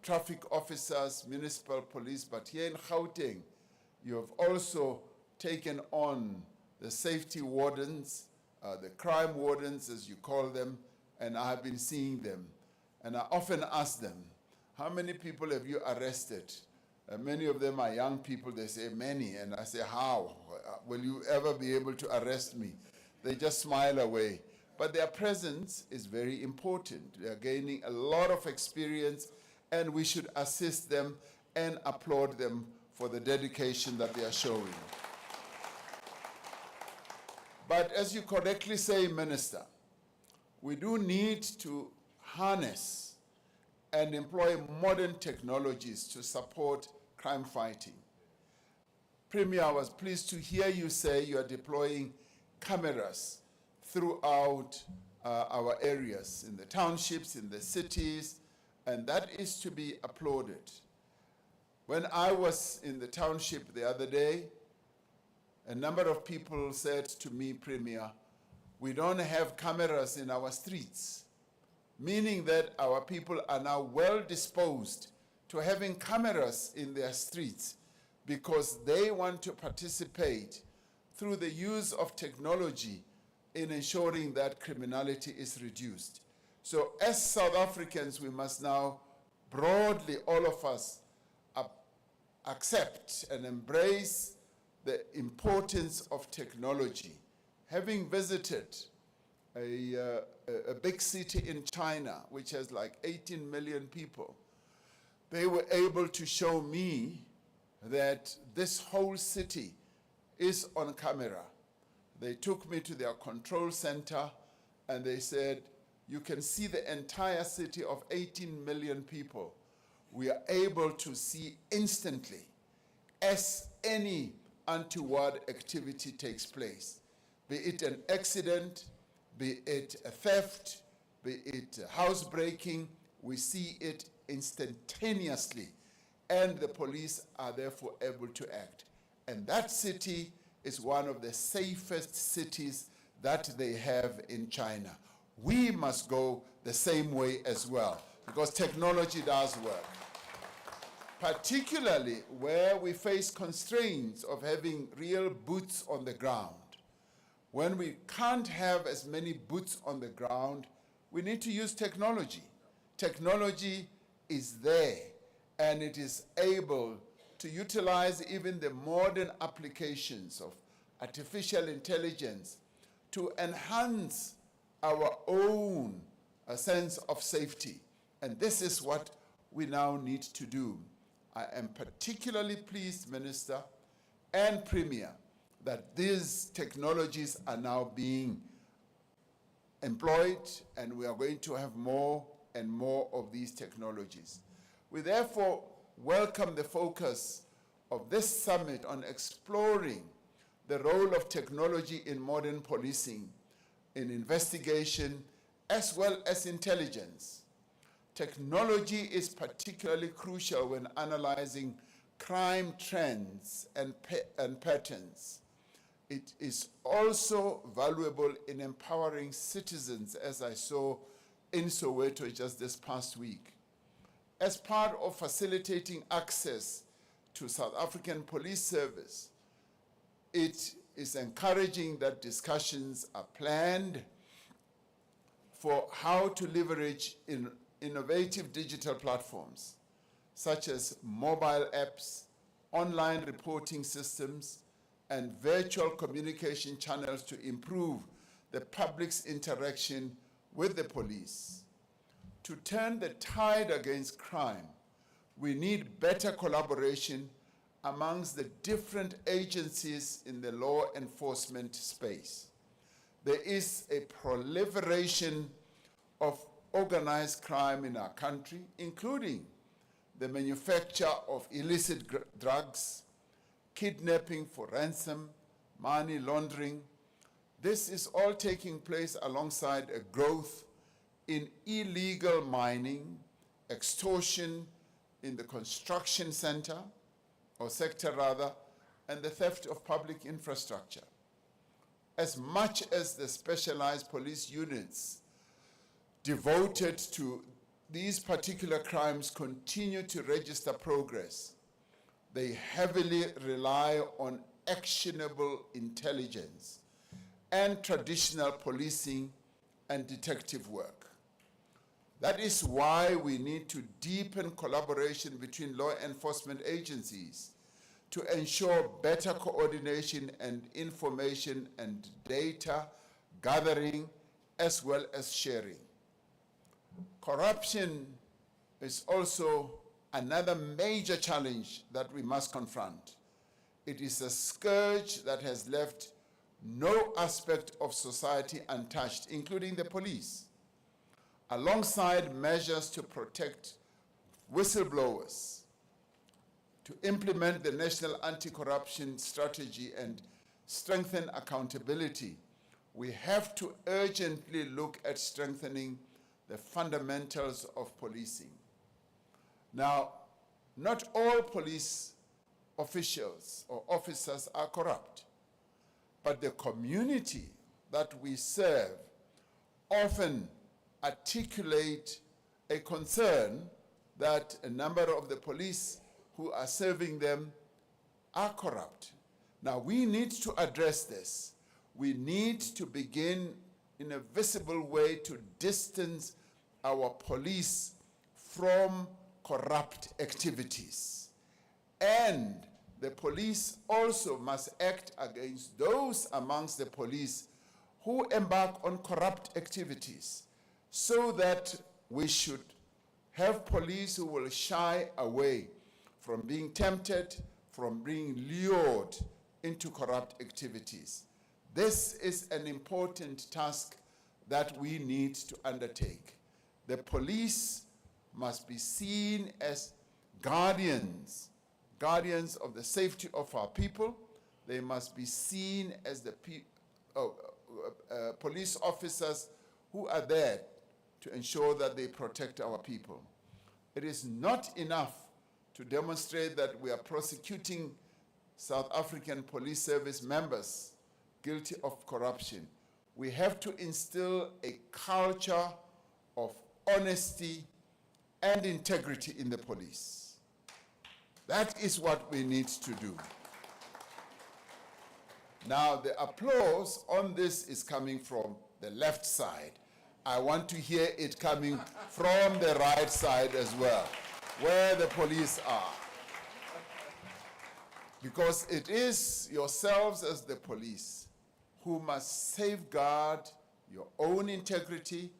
traffic officers, municipal police. But here in Gauteng, you have also taken on the safety wardens, the crime wardens, as you call them, and I have been seeing them. And I often ask them, how many people have you arrested? Many of them are young people. They say, many. And I say, how? Will you ever be able to arrest me? They just smile away. But their presence is very important. They are gaining a lot of experience, and we should assist them and applaud them for the dedication that they are showing. But as you correctly say, Minister, we do need to harness and employ modern technologies to support crime fighting. Premier, I was pleased to hear you say you are deploying cameras throughout our areas, in the townships, in the cities, and that is to be applauded. When I was in the township the other day, a number of people said to me, Premier, we don't have cameras in our streets, meaning that our people are now well disposed to having cameras in their streets because they want to participate through the use of technology in ensuring that criminality is reduced. So as South Africans, we must now broadly, all of us, accept and embrace the importance of technology. Having visited a big city in China, which has like 18 million people, they were able to show me that this whole city is on camera. They took me to their control center and they said, you can see the entire city of 18 million people. We are able to see instantly as any untoward activity takes place, be it an accident, be it a theft, be it a housebreaking, we see it instantaneously, and the police are therefore able to act. And that city is one of the safest cities that they have in China. We must go the same way as well, because technology does work. Particularly where we face constraints of having real boots on the ground. When we can't have as many boots on the ground, we need to use technology. Technology is there, and it is able to utilize even the modern applications of artificial intelligence to enhance our own sense of safety. And this is what we now need to do. I am particularly pleased, Minister and Premier, that these technologies are now being employed, and we are going to have more and more of these technologies. We therefore welcome the focus of this summit on exploring the role of technology in modern policing, in investigation, as well as intelligence. Technology is particularly crucial when analyzing crime trends and patterns. It is also valuable in empowering citizens, as I saw in Soweto just this past week. As part of facilitating access to South African police service, it is encouraging that discussions are planned for how to leverage innovative digital platforms, such as mobile apps, online reporting systems, and virtual communication channels to improve the public's interaction with the police. To turn the tide against crime, we need better collaboration amongst the different agencies in the law enforcement space. There is a proliferation of organized crime in our country, including the manufacture of illicit drugs, kidnapping for ransom, money laundering. This is all taking place alongside a growth in illegal mining, extortion in the construction sector, and the theft of public infrastructure. As much as the specialized police units devoted to these particular crimes continue to register progress, they heavily rely on actionable intelligence and traditional policing and detective work. That is why we need to deepen collaboration between law enforcement agencies to ensure better coordination and information and data gathering as well as sharing. Corruption is also another major challenge that we must confront. It is a scourge that has left no aspect of society untouched, including the police. Alongside measures to protect whistleblowers, to implement the National Anti-Corruption Strategy and strengthen accountability, we have to urgently look at strengthening the fundamentals of policing. Now, not all police officials or officers are corrupt, but the community that we serve often articulate a concern that a number of the police who are serving them are corrupt. Now, we need to address this. We need to begin in a visible way to distance our police from corrupt activities. And the police also must act against those amongst the police who embark on corrupt activities, so that we should have police who will shy away from being tempted, from being lured into corrupt activities. This is an important task that we need to undertake. The police must be seen as guardians of the safety of our people. They must be seen as the police officers who are there to ensure that they protect our people. It is not enough to demonstrate that we are prosecuting South African Police Service members guilty of corruption. we have to instill a culture of honesty and integrity in the police. That is what we need to do. Now, the applause on this is coming from the left side. I want to hear it coming from the right side as well, where the police are. Because it is yourselves as the police who must safeguard your own integrity,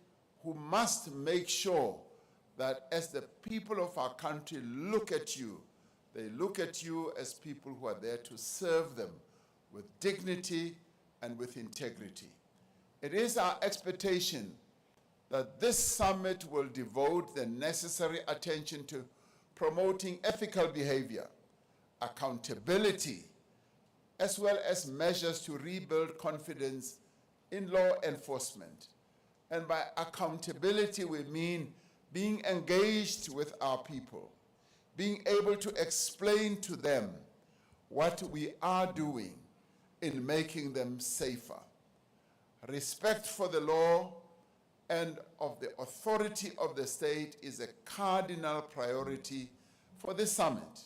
who must make sure that as the people of our country look at you, they look at you as people who are there to serve them with dignity and with integrity. It is our expectation that this summit will devote the necessary attention to promoting ethical behavior, accountability, as well as measures to rebuild confidence in law enforcement. And by accountability, we mean being engaged with our people, being able to explain to them what we are doing in making them safer. Respect for the law and of the authority of the state is a cardinal priority for this summit.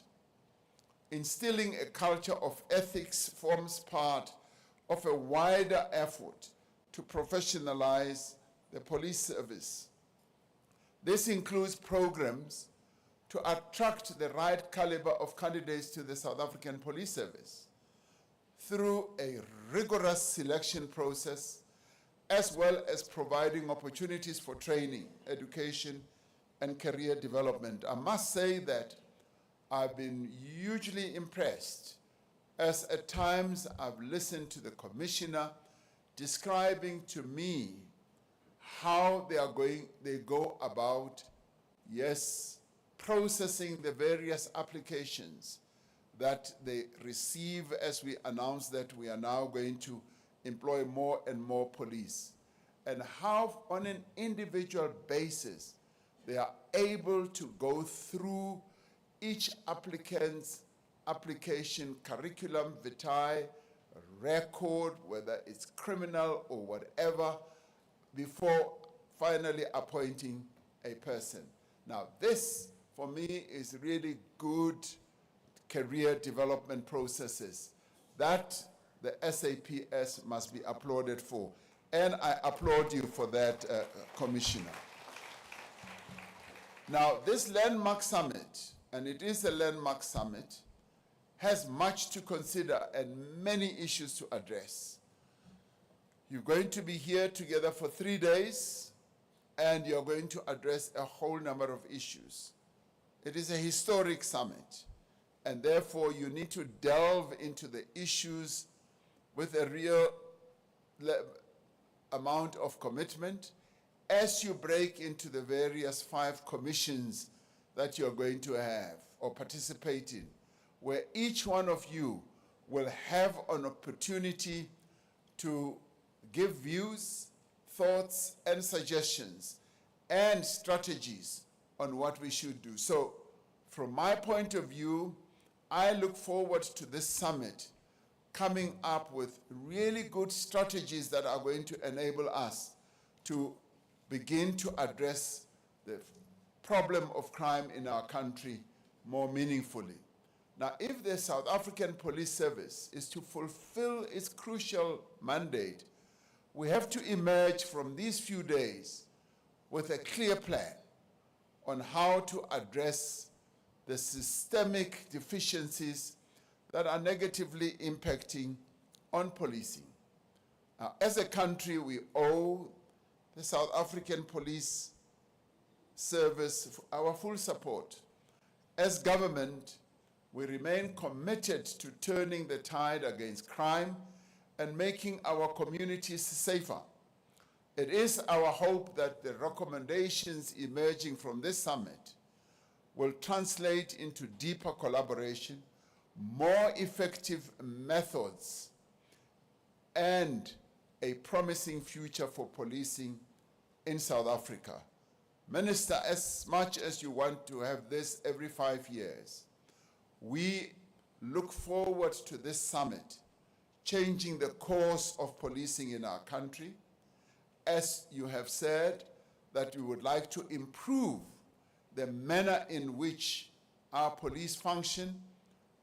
Instilling a culture of ethics forms part of a wider effort to professionalize the police service. This includes programs to attract the right caliber of candidates to the South African Police Service through a rigorous selection process, as well as providing opportunities for training, education, and career development. I must say that I've been hugely impressed as at times I've listened to the commissioner describing to me how they go about, yes, processing the various applications that they receive as we announce that we are now going to employ more and more police, and how on an individual basis they are able to go through each applicant's application, curriculum vitae, record, whether it's criminal or whatever, before finally appointing a person. Now this, for me, is really good career development processes that the SAPS must be applauded for. And I applaud you for that, Commissioner. Now, this landmark summit, and it is a landmark summit, has much to consider and many issues to address. You're going to be here together for 3 days, and you're going to address a whole number of issues. It is a historic summit, and therefore you need to delve into the issues with a real amount of commitment as you break into the various 5 commissions that you're going to have or participate in, where each one of you will have an opportunity to give views, thoughts, and suggestions and strategies on what we should do. So, from my point of view, I look forward to this summit coming up with really good strategies that are going to enable us to begin to address the problem of crime in our country more meaningfully. Now, if the South African Police Service is to fulfill its crucial mandate, we have to emerge from these few days with a clear plan on how to address the systemic deficiencies that are negatively impacting on policing. Now, as a country, we owe the South African Police Service our full support. As government, we remain committed to turning the tide against crime and making our communities safer. It is our hope that the recommendations emerging from this summit will translate into deeper collaboration, more effective methods, and a promising future for policing in South Africa. Minister, as much as you want to have this every 5 years, we look forward to this summit changing the course of policing in our country. As you have said, that we would like to improve the manner in which our police function,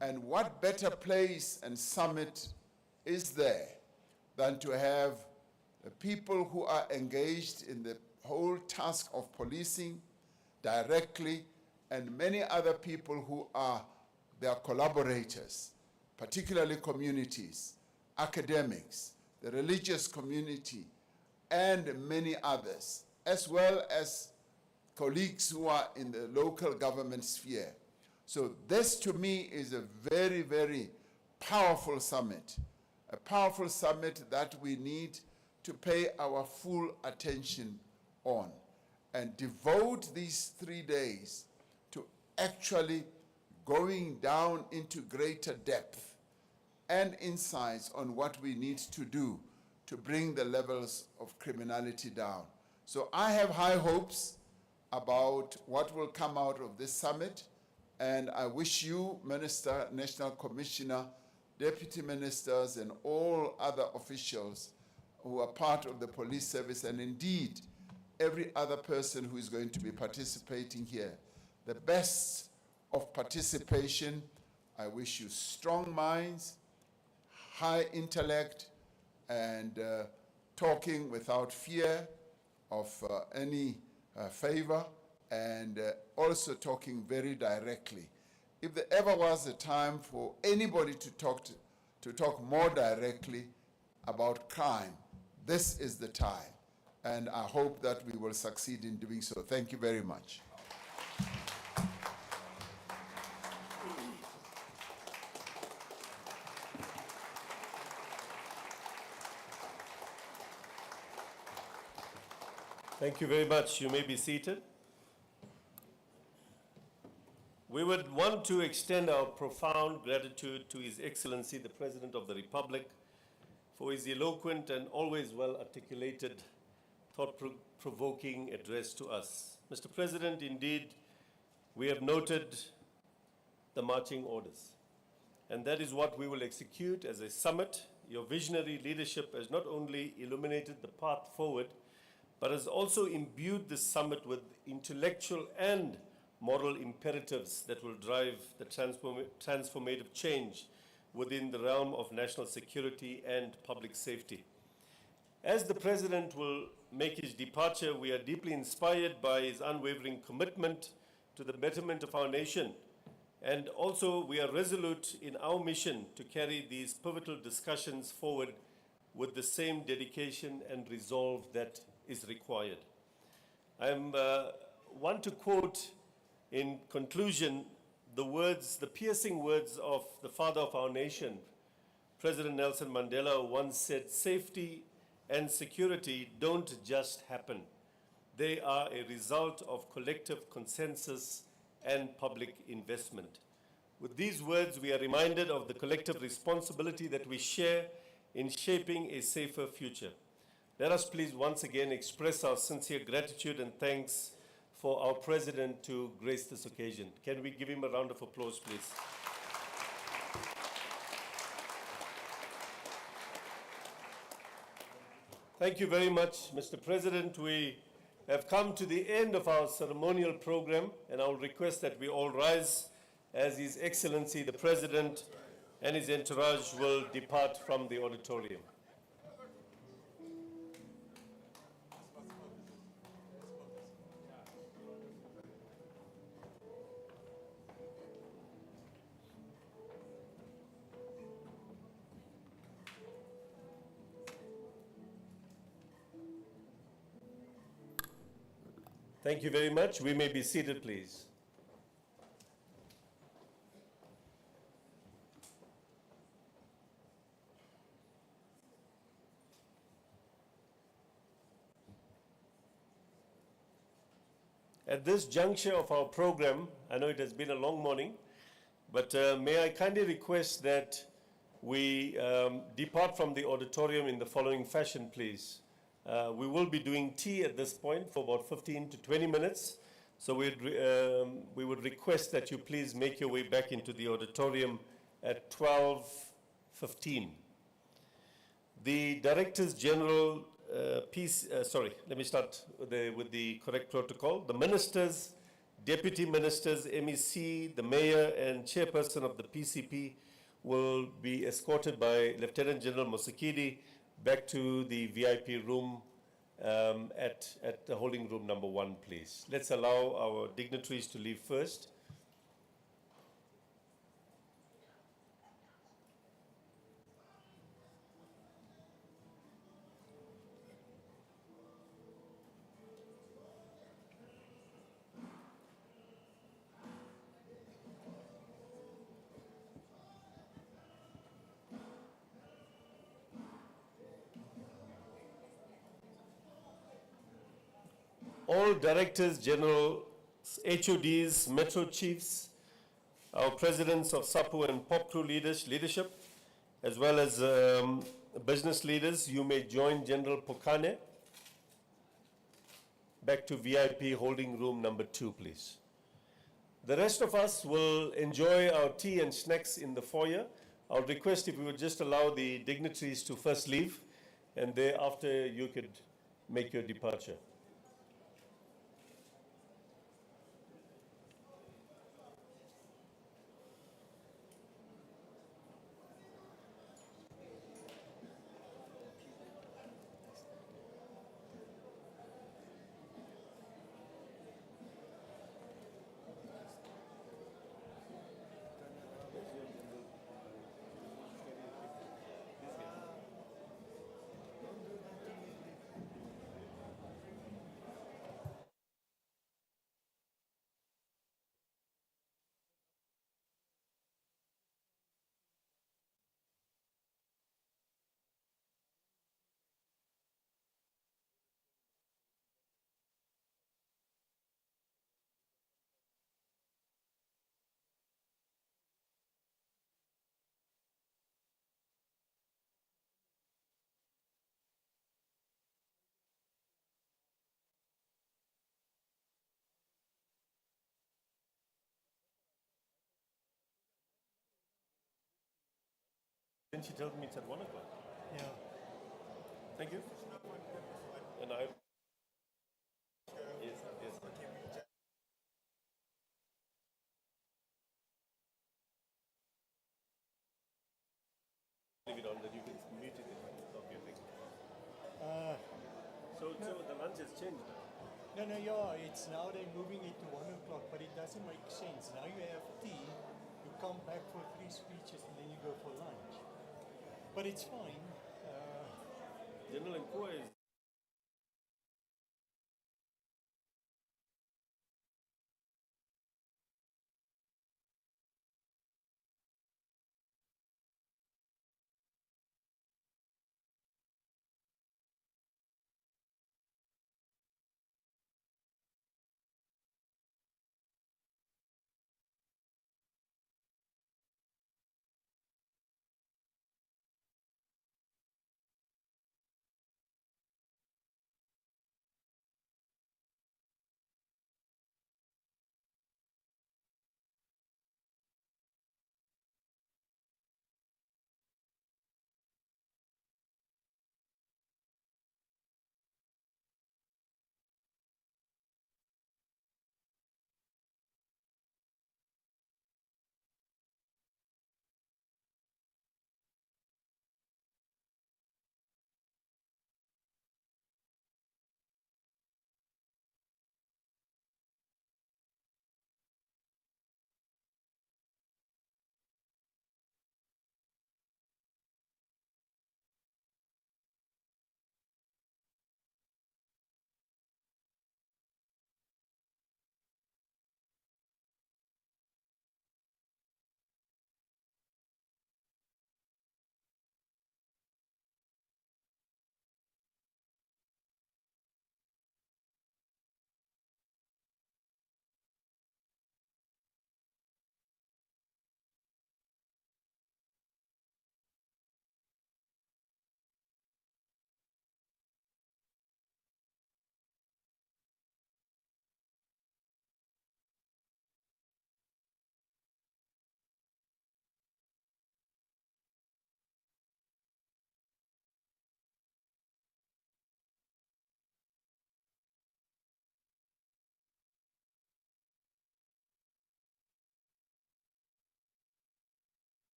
and what better place and summit is there than to have the people who are engaged in the whole task of policing directly, and many other people who are their collaborators, particularly communities, academics, the religious community, and many others, as well as colleagues who are in the local government sphere. So this to me is a very, very powerful summit, a powerful summit that we need to pay our full attention on and devote these 3 days to actually going down into greater depth and insights on what we need to do to bring the levels of criminality down. So I have high hopes about what will come out of this summit, and I wish you, Minister, National Commissioner, Deputy Ministers, and all other officials who are part of the police service, and indeed every other person who is going to be participating here, the best of participation. I wish you strong minds, high intellect, and talking without fear of any favor, and also talking very directly. If there ever was a time for anybody to talk more directly about crime, this is the time. And I hope that we will succeed in doing so. Thank you very much. Thank you very much. You may be seated. We would want to extend our profound gratitude to His Excellency, the President of the Republic, for his eloquent and always well-articulated, thought-provoking address to us. Mr. President, indeed, we have noted the marching orders, and that is what we will execute as a summit. Your visionary leadership has not only illuminated the path forward, but has also imbued this summit with intellectual and moral imperatives that will drive the transformative change within the realm of national security and public safety. As the President will make his departure, we are deeply inspired by his unwavering commitment to the betterment of our nation, and also we are resolute in our mission to carry these pivotal discussions forward with the same dedication and resolve that is required. I want to quote in conclusion the piercing words of the father of our nation, President Nelson Mandela, who once said, "Safety and security don't just happen. They are a result of collective consensus and public investment." With these words, we are reminded of the collective responsibility that we share in shaping a safer future. Let us please once again express our sincere gratitude and thanks for our President to grace this occasion. Can we give him a round of applause, please? Thank you very much, Mr. President. We have come to the end of our ceremonial program, and I will request that we all rise as His Excellency the President and his entourage will depart from the auditorium. Thank you very much. We may be seated, please. At this juncture of our program, I know it has been a long morning, but may I kindly request that we depart from the auditorium in the following fashion, please. We will be doing tea at this point for about 15 to 20 minutes. So we would request that you please make your way back into the auditorium at 12:15. The Directors General, let me start with the correct protocol. The Ministers, Deputy Ministers, MEC, the Mayor and Chairperson of the PCP will be escorted by Lieutenant General Mosekedi back to the VIP room at the holding room number 1, please. Let's allow our dignitaries to leave first. All Directors General, HODs, Metro Chiefs, our Presidents of SAPU and POP crew leadership, as well as business leaders, you may join General Pokane back to VIP holding room number 2, please. The rest of us will enjoy our tea and snacks in the foyer. I'll request if we would just allow the dignitaries to first leave, and thereafter you could make your departure. Then she told me it's at 1 o'clock. Yeah. Thank you. And I. Yes, yes. Leave it on that you can mute it and stop your thing. So the lunch has changed now. No, yeah, it's now they're moving it to 1 o'clock, but it doesn't make sense. Now you have tea, you come back for 3 speeches, and then you go for lunch. But it's fine. General Inquiry is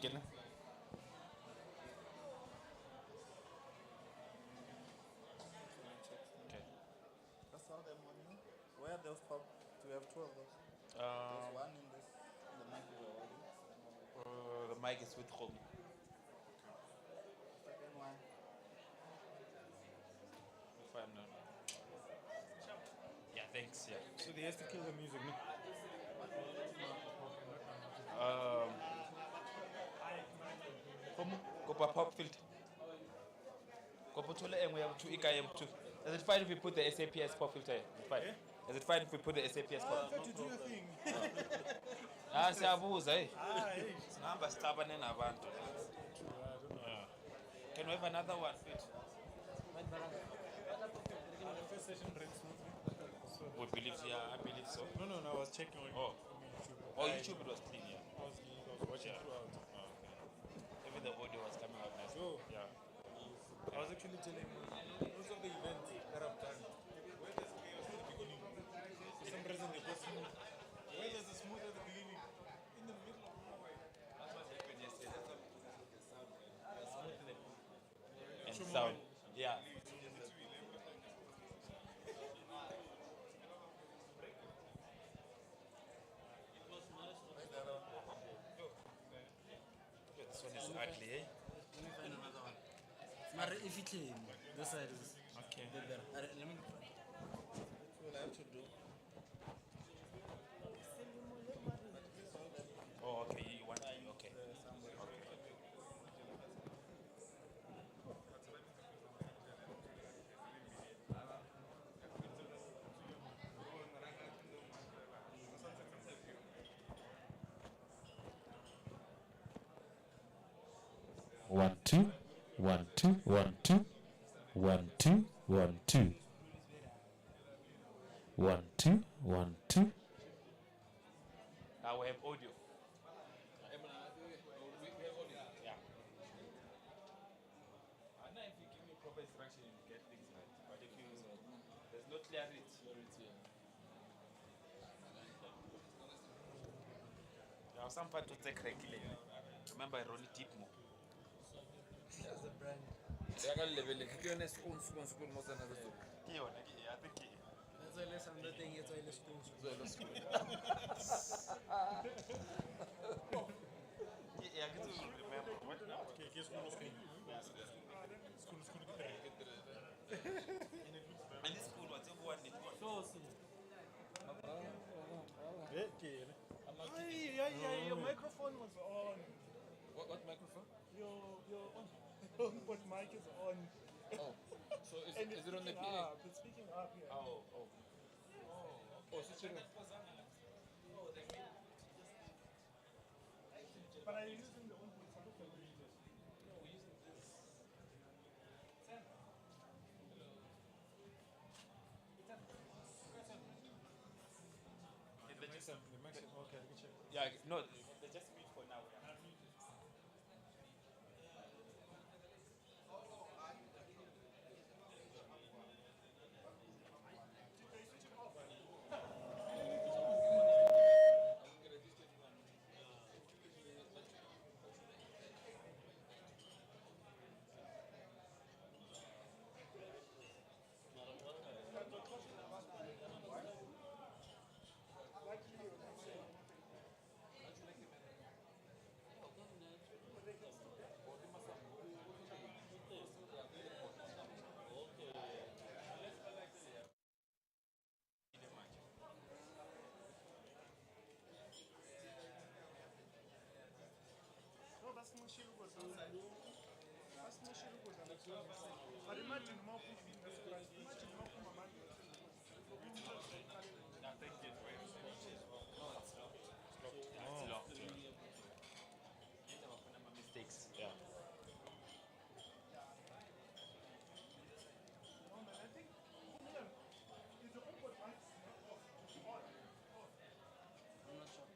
again. Okay. That's how them one. Where are those pop? Do we have two of those? There's one in this. The mic is already. The mic is with home. Second one. Fine. Yeah, thanks. Yeah. So they has to kill the music, no? Kopa pop filter. Kopa tole engwe ya mtu ika ya mtu. Is it fine if we put the SAPS pop filter? Is it fine? Is it fine if we put the SAPS pop? Try to do your thing. Ah, siyabuza eh. Hey. Singahamba sixabane nabantu. Can we have another one, please? The first session ran smoothly. So, We believe, yeah, I believe so. no, I was checking on Oh. YouTube. Oh, YouTube it was clean, yeah. I was watching throughout. Even the audio was coming out nice. So, Yeah. I was actually telling most of the events that I've done, where there's chaos at the beginning, for some reason they go smooth. Where there's a smooth at the beginning, in the middle of nowhere. That's what happened yesterday. That's what and Shumo sound. one. Yeah. This one is ugly, eh? Let me find another one. Mara, if you clean, this side is Okay. better. Let me. What will I have to do? Oh, okay. You want okay. Okay. One, two, one, two, one, two, one, two, one, two. 1, 2, 1, 2. Now we have audio. Yeah. Now if you give me proper instruction, you get things right. But if you there's no clarity. Yeah, some part to take regularly. Remember, I roll it deep more. That's the brand. I think That's why less under thing, it's why less schools. yeah, I can remember. What now? Okay, guess who was going? School, get there. And this school, whatever one it was. Yeah, your microphone was on. What microphone? Your but mic is on. Oh, so is And it on the speaking PA? up, it's speaking up here. Oh, switch it on. But are you using the old voice? I look at the Okay, let me check. Yeah, no, they just meet for now. No, that's not sure what that's not sure what but imagine more people in this class. Imagine more people man. I think it's very it's locked. Mistakes. Yeah. I think is the onboard mic on? I'm not sure.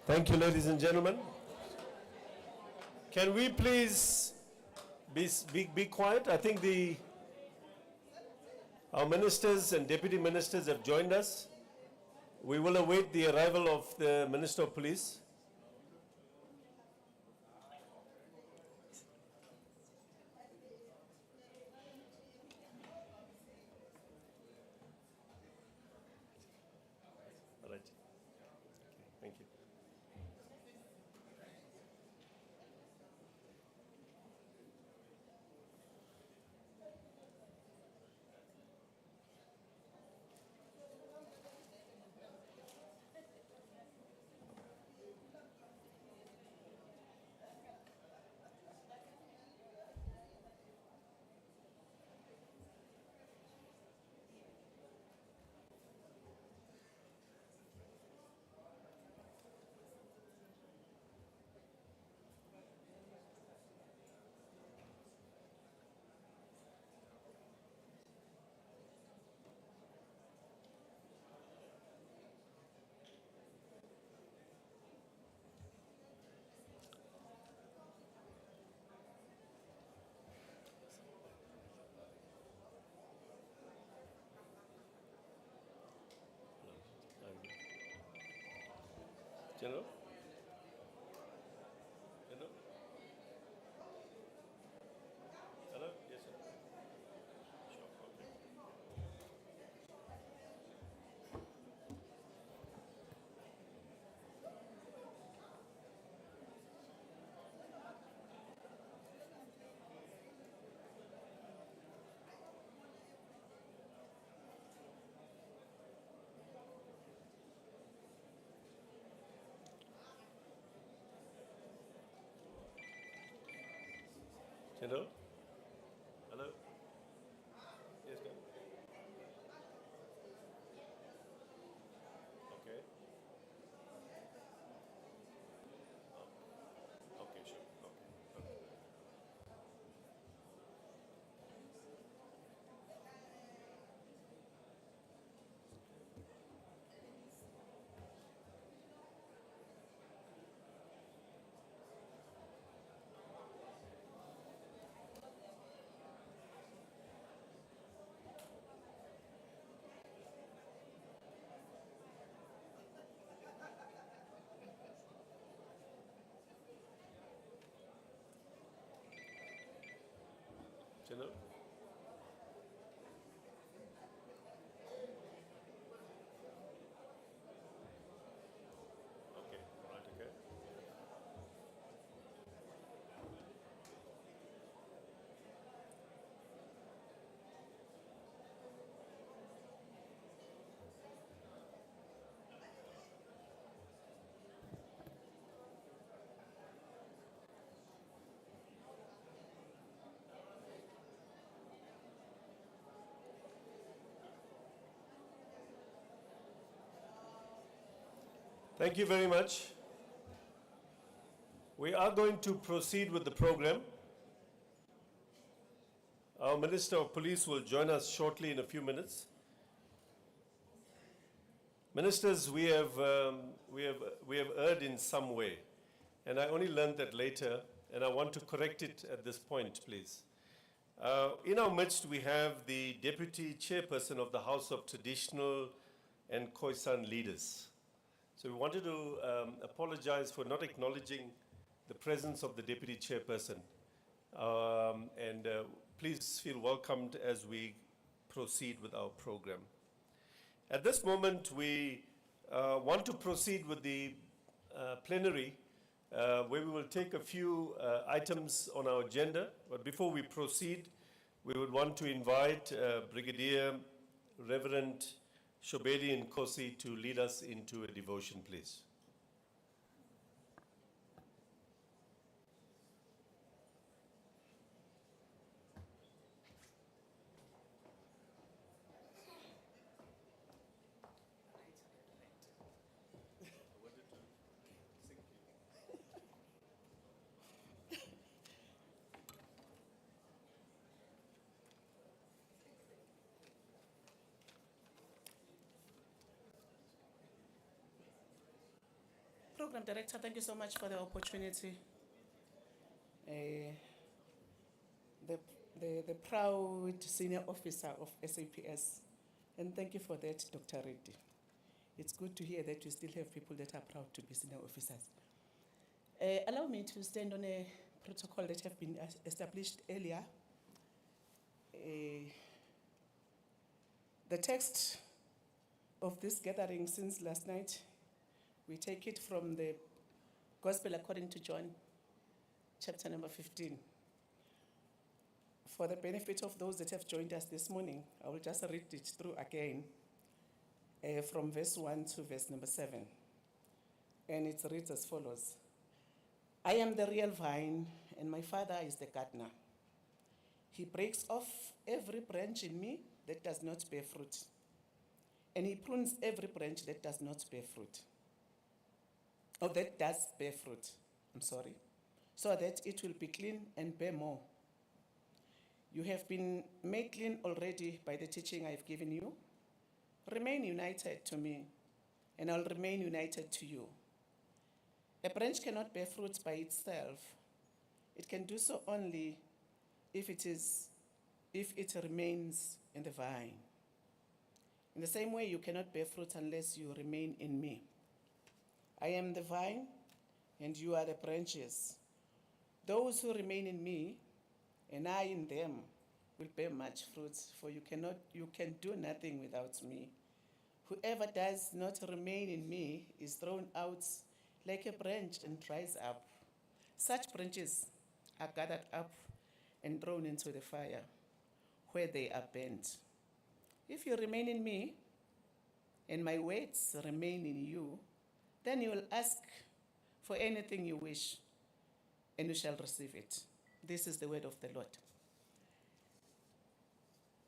Thank you, ladies and gentlemen. Can we please be quiet? I think our ministers and deputy ministers have joined us. We will await the arrival of the Minister of Police. All right. Thank you. General? General? Hello? Yes, sir. Sure, okay. General? Hello? Yes, ma'am. Okay. Okay, sure. Okay. General? Okay, right, okay. Thank you very much. We are going to proceed with the program. Our Minister of Police will join us shortly in a few minutes. Ministers, we have erred in some way, and I only learned that later, and I want to correct it at this point, please. In our midst, we have the Deputy Chairperson of the House of Traditional and Khoisan Leaders. So we wanted to apologize for not acknowledging the presence of the Deputy Chairperson. Please feel welcomed as we proceed with our program. At this moment, we want to proceed with the plenary, where we will take a few items on our agenda. But before we proceed, we would want to invite Brigadier Reverend Shobeli Nkosi to lead us into a devotion, please. Program Director, thank you so much for the opportunity. The proud senior officer of SAPS, and thank you for that, Dr. Reddy. It's good to hear that you still have people that are proud to be senior officers. Allow me to stand on a protocol that have been established earlier. The text of this gathering since last night, we take it from the Gospel according to John, chapter number 15. For the benefit of those that have joined us this morning, I will just read it through again from verse 1 to verse number 7. And it reads as follows. I am the real vine, and my Father is the gardener. He breaks off every branch in me that does not bear fruit, and he prunes every branch that does not bear fruit. Or that does bear fruit, so that it will be clean and bear more. You have been made clean already by the teaching I've given you. Remain united to me, and I'll remain united to you. A branch cannot bear fruit by itself. It can do so only if it remains in the vine. In the same way, you cannot bear fruit unless you remain in me. I am the vine, and you are the branches. Those who remain in me, and I in them, will bear much fruit, for you can do nothing without me. Whoever does not remain in me is thrown out like a branch and dries up. Such branches are gathered up and thrown into the fire, where they are burnt. If you remain in me, and my words remain in you, then you will ask for anything you wish, and you shall receive it. This is the word of the Lord.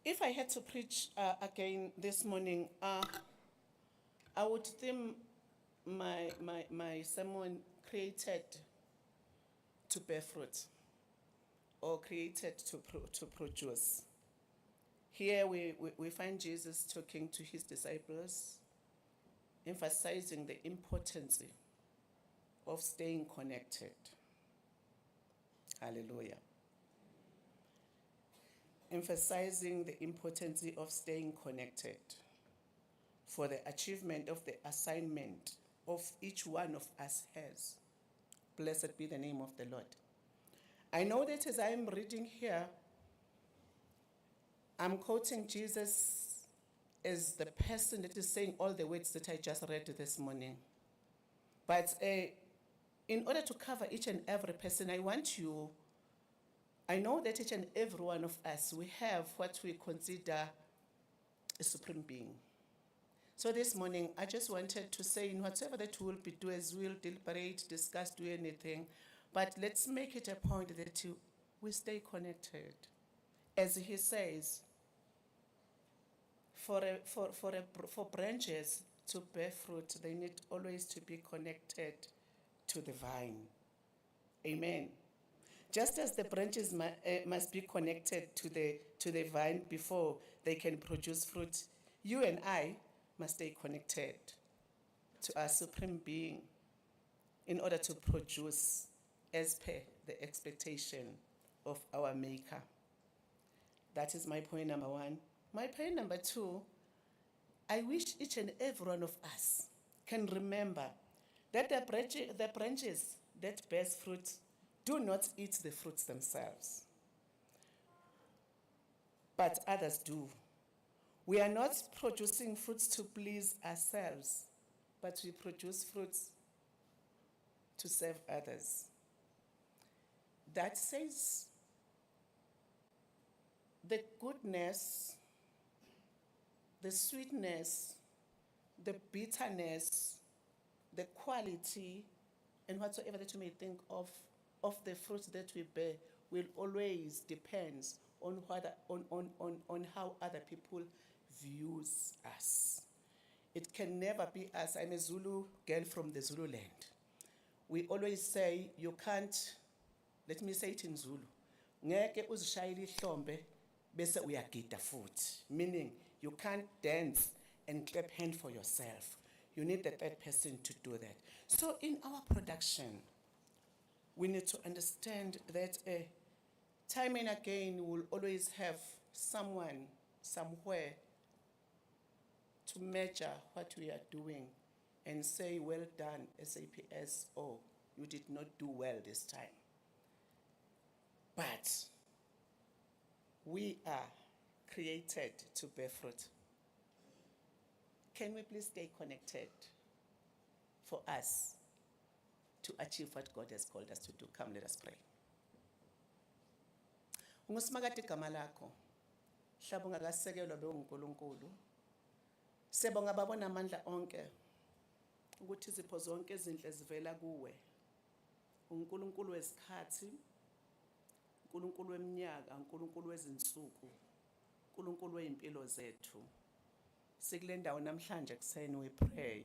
If I had to preach again this morning, I would theme my sermon created to bear fruit, or created to produce. Here we find Jesus talking to his disciples, emphasizing the importance of staying connected. Hallelujah. Emphasizing the importance of staying connected for the achievement of the assignment of each one of us has. Blessed be the name of the Lord. I know that as I am reading here, I'm quoting Jesus as the person that is saying all the words that I just read this morning. But in order to cover each and every person, I know that each and every one of us, we have what we consider a supreme being. So this morning, I just wanted to say in whatever that we'll be doing, as we'll deliberate, discuss, do anything, but let's make it a point that we stay connected. As he says, for branches to bear fruit, they need always to be connected to the vine. Amen. Just as the branches must be connected to the vine before they can produce fruit, you and I must stay connected to our supreme being in order to produce as per the expectation of our Maker. That is my point number one. My point number two, I wish each and every one of us can remember that the branches that bears fruit do not eat the fruits themselves, but others do. We are not producing fruits to please ourselves, but we produce fruits to serve others. That says the goodness, the sweetness, the bitterness, the quality, and whatsoever that you may think of the fruits that we bear will always depend on how other people views us. It can never be us. I'm a Zulu girl from the Zulu land. We always say, you can't, let me say it in Zulu, ngeke uzishayile ihlombe bese uyagida futhi, meaning you can't dance and clap hand for yourself. you need the third person to do that. So in our production, we need to understand that time and again we'll always have someone somewhere to measure what we are doing and say, well done, SAPS, or you did not do well this time. But we are created to bear fruit. Can we please stay connected for us to achieve what God has called us to do? Come, let us pray. Ungusimakade igama lakho. Hlaba ungakasekelwa bewuNkulunkulu. Siyabonga babona amandla onke ukuthi izipho zonke ezinhle zivela kuwe. uNkulunkulu wesikhathi, uNkulunkulu weminyaka, uNkulunkulu wezinsuku, uNkulunkulu weimpilo zethu. Sikule ndawo namhlanje kuseni we pray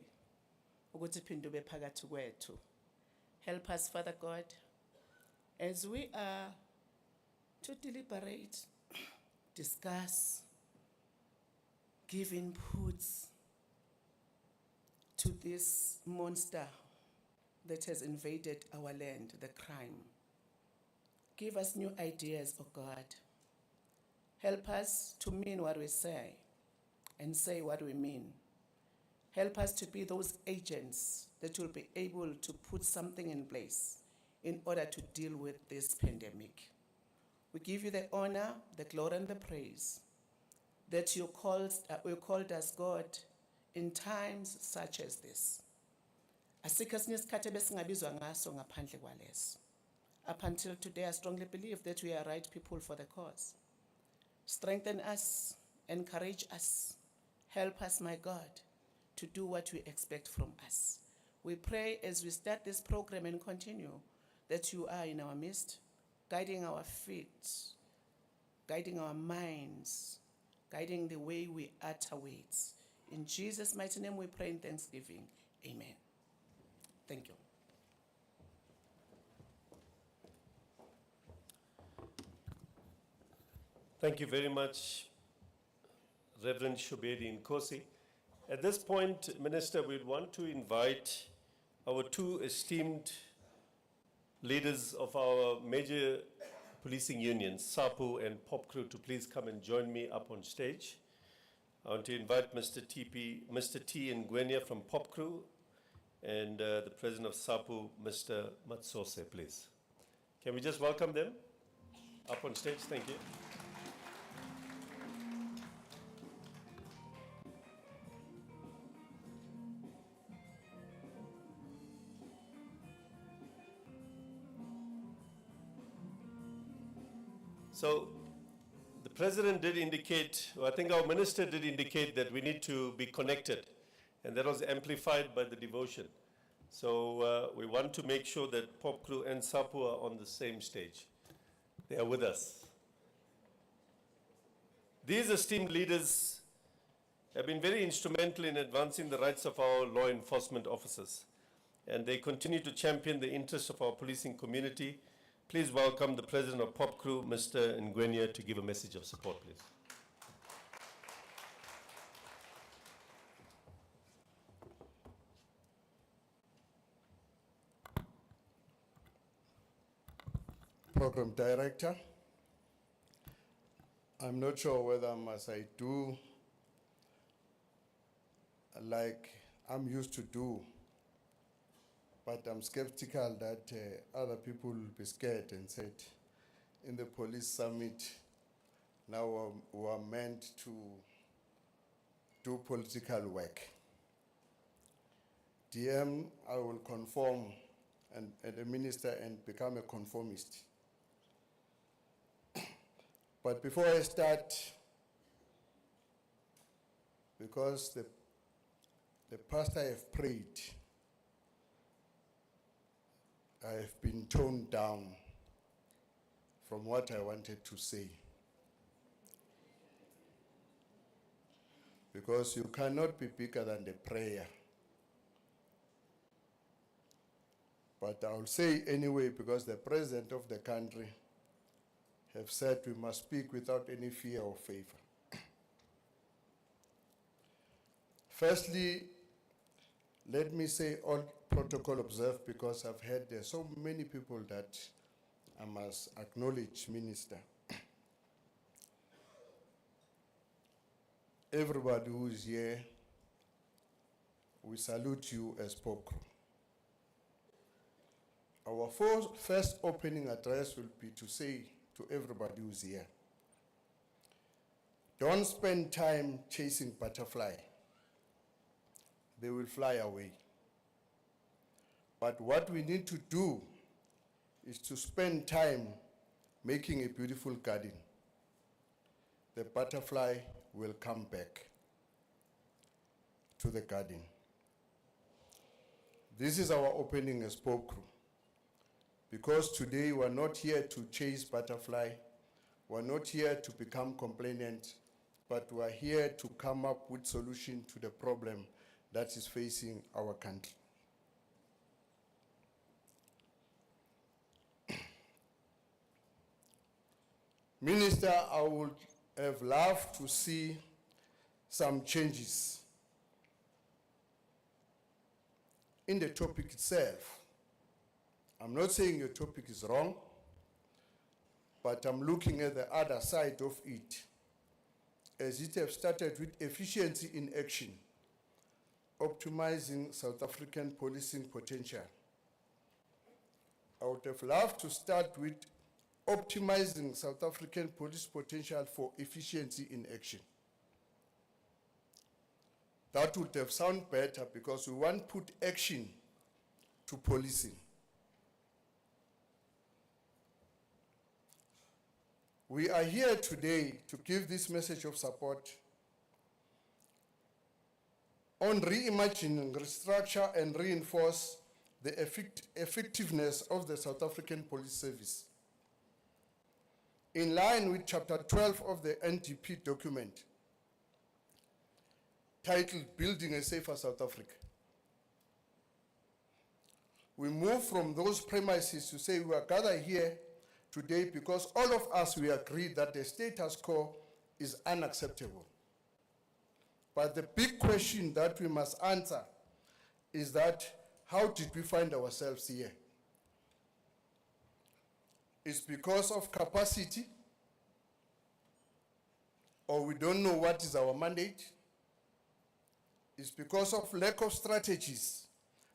ukuthi phinde ube phakathi kwethu. Help us, Father God, as we are to deliberate, discuss, give inputs to this monster that has invaded our land, the crime. Give us new ideas, oh God. Help us to mean what we say and say what we mean. Help us to be those agents that will be able to put something in place in order to deal with this pandemic. We give you the honor, the glory, and the praise that you called us, God, in times such as this. Asikho esinye isikhathi ebesingabizwa ngaso ngaphandle kwaleso. Up until today, I strongly believe that we are right people for the cause. Strengthen us, encourage us, help us, my God, to do what you expect from us. We pray as we start this program and continue that you are in our midst, guiding our feet, guiding our minds, guiding the way we utter words. In Jesus' mighty name we pray in thanksgiving. Amen. Thank you. Thank you very much, Reverend Shobedi Nkosi. At this point, Minister, we'd want to invite our two esteemed leaders of our major policing unions, SAPU and POPCRU, to please come and join me up on stage. I want to invite Mr. T. Ngwenya from POPCRU and the President of SAPU, Mr. Matsose, please. Can we just welcome them up on stage? Thank you. So the President did indicate, or I think our Minister did indicate that we need to be connected, and that was amplified by the devotion. So we want to make sure that POPCRU and SAPU are on the same stage. They are with us. These esteemed leaders have been very instrumental in advancing the rights of our law enforcement officers, and they continue to champion the interests of our policing community. Please welcome the President of POPCRU, Mr. Ngwenya, to give a message of support, please. Program Director, I'm not sure whether I do like I'm used to do, but I'm skeptical that other people will be scared and said, in the police summit, now we are meant to do political work. DM, I will conform and a minister and become a conformist. But before I start, because the pastor I have prayed, I have been toned down from what I wanted to say. Because you cannot be bigger than the prayer. But I'll say anyway, because the president of the country have said we must speak without any fear or favor. Firstly, let me say all protocol observed because I've heard there so many people that I must acknowledge, Minister. Everybody who is here, we salute you as POCRO. Our first opening address will be to say to everybody who's here, don't spend time chasing butterfly. They will fly away. But what we need to do is to spend time making a beautiful garden. The butterfly will come back to the garden. This is our opening as POCRO. Because today we're not here to chase butterfly, we're not here to become complainant, but we're here to come up with solution to the problem that is facing our country. Minister, I would have loved to see some changes in the topic itself. I'm not saying your topic is wrong, but I'm looking at the other side of it. As it have started with efficiency in action, optimizing South African policing potential. I would have loved to start with optimizing South African police potential for efficiency in action. That would have sounded better because we want to put action to policing. We are here today to give this message of support on reimagining, restructure, and reinforce the effectiveness of the South African Police Service. In line with Chapter 12 of the NDP document, titled Building a Safer South Africa. We move from those premises to say we are gathered here today because all of us, we agree that the status quo is unacceptable. But the big question that we must answer is that, how did we find ourselves here? It's because of capacity, or we don't know what is our mandate. It's because of lack of strategies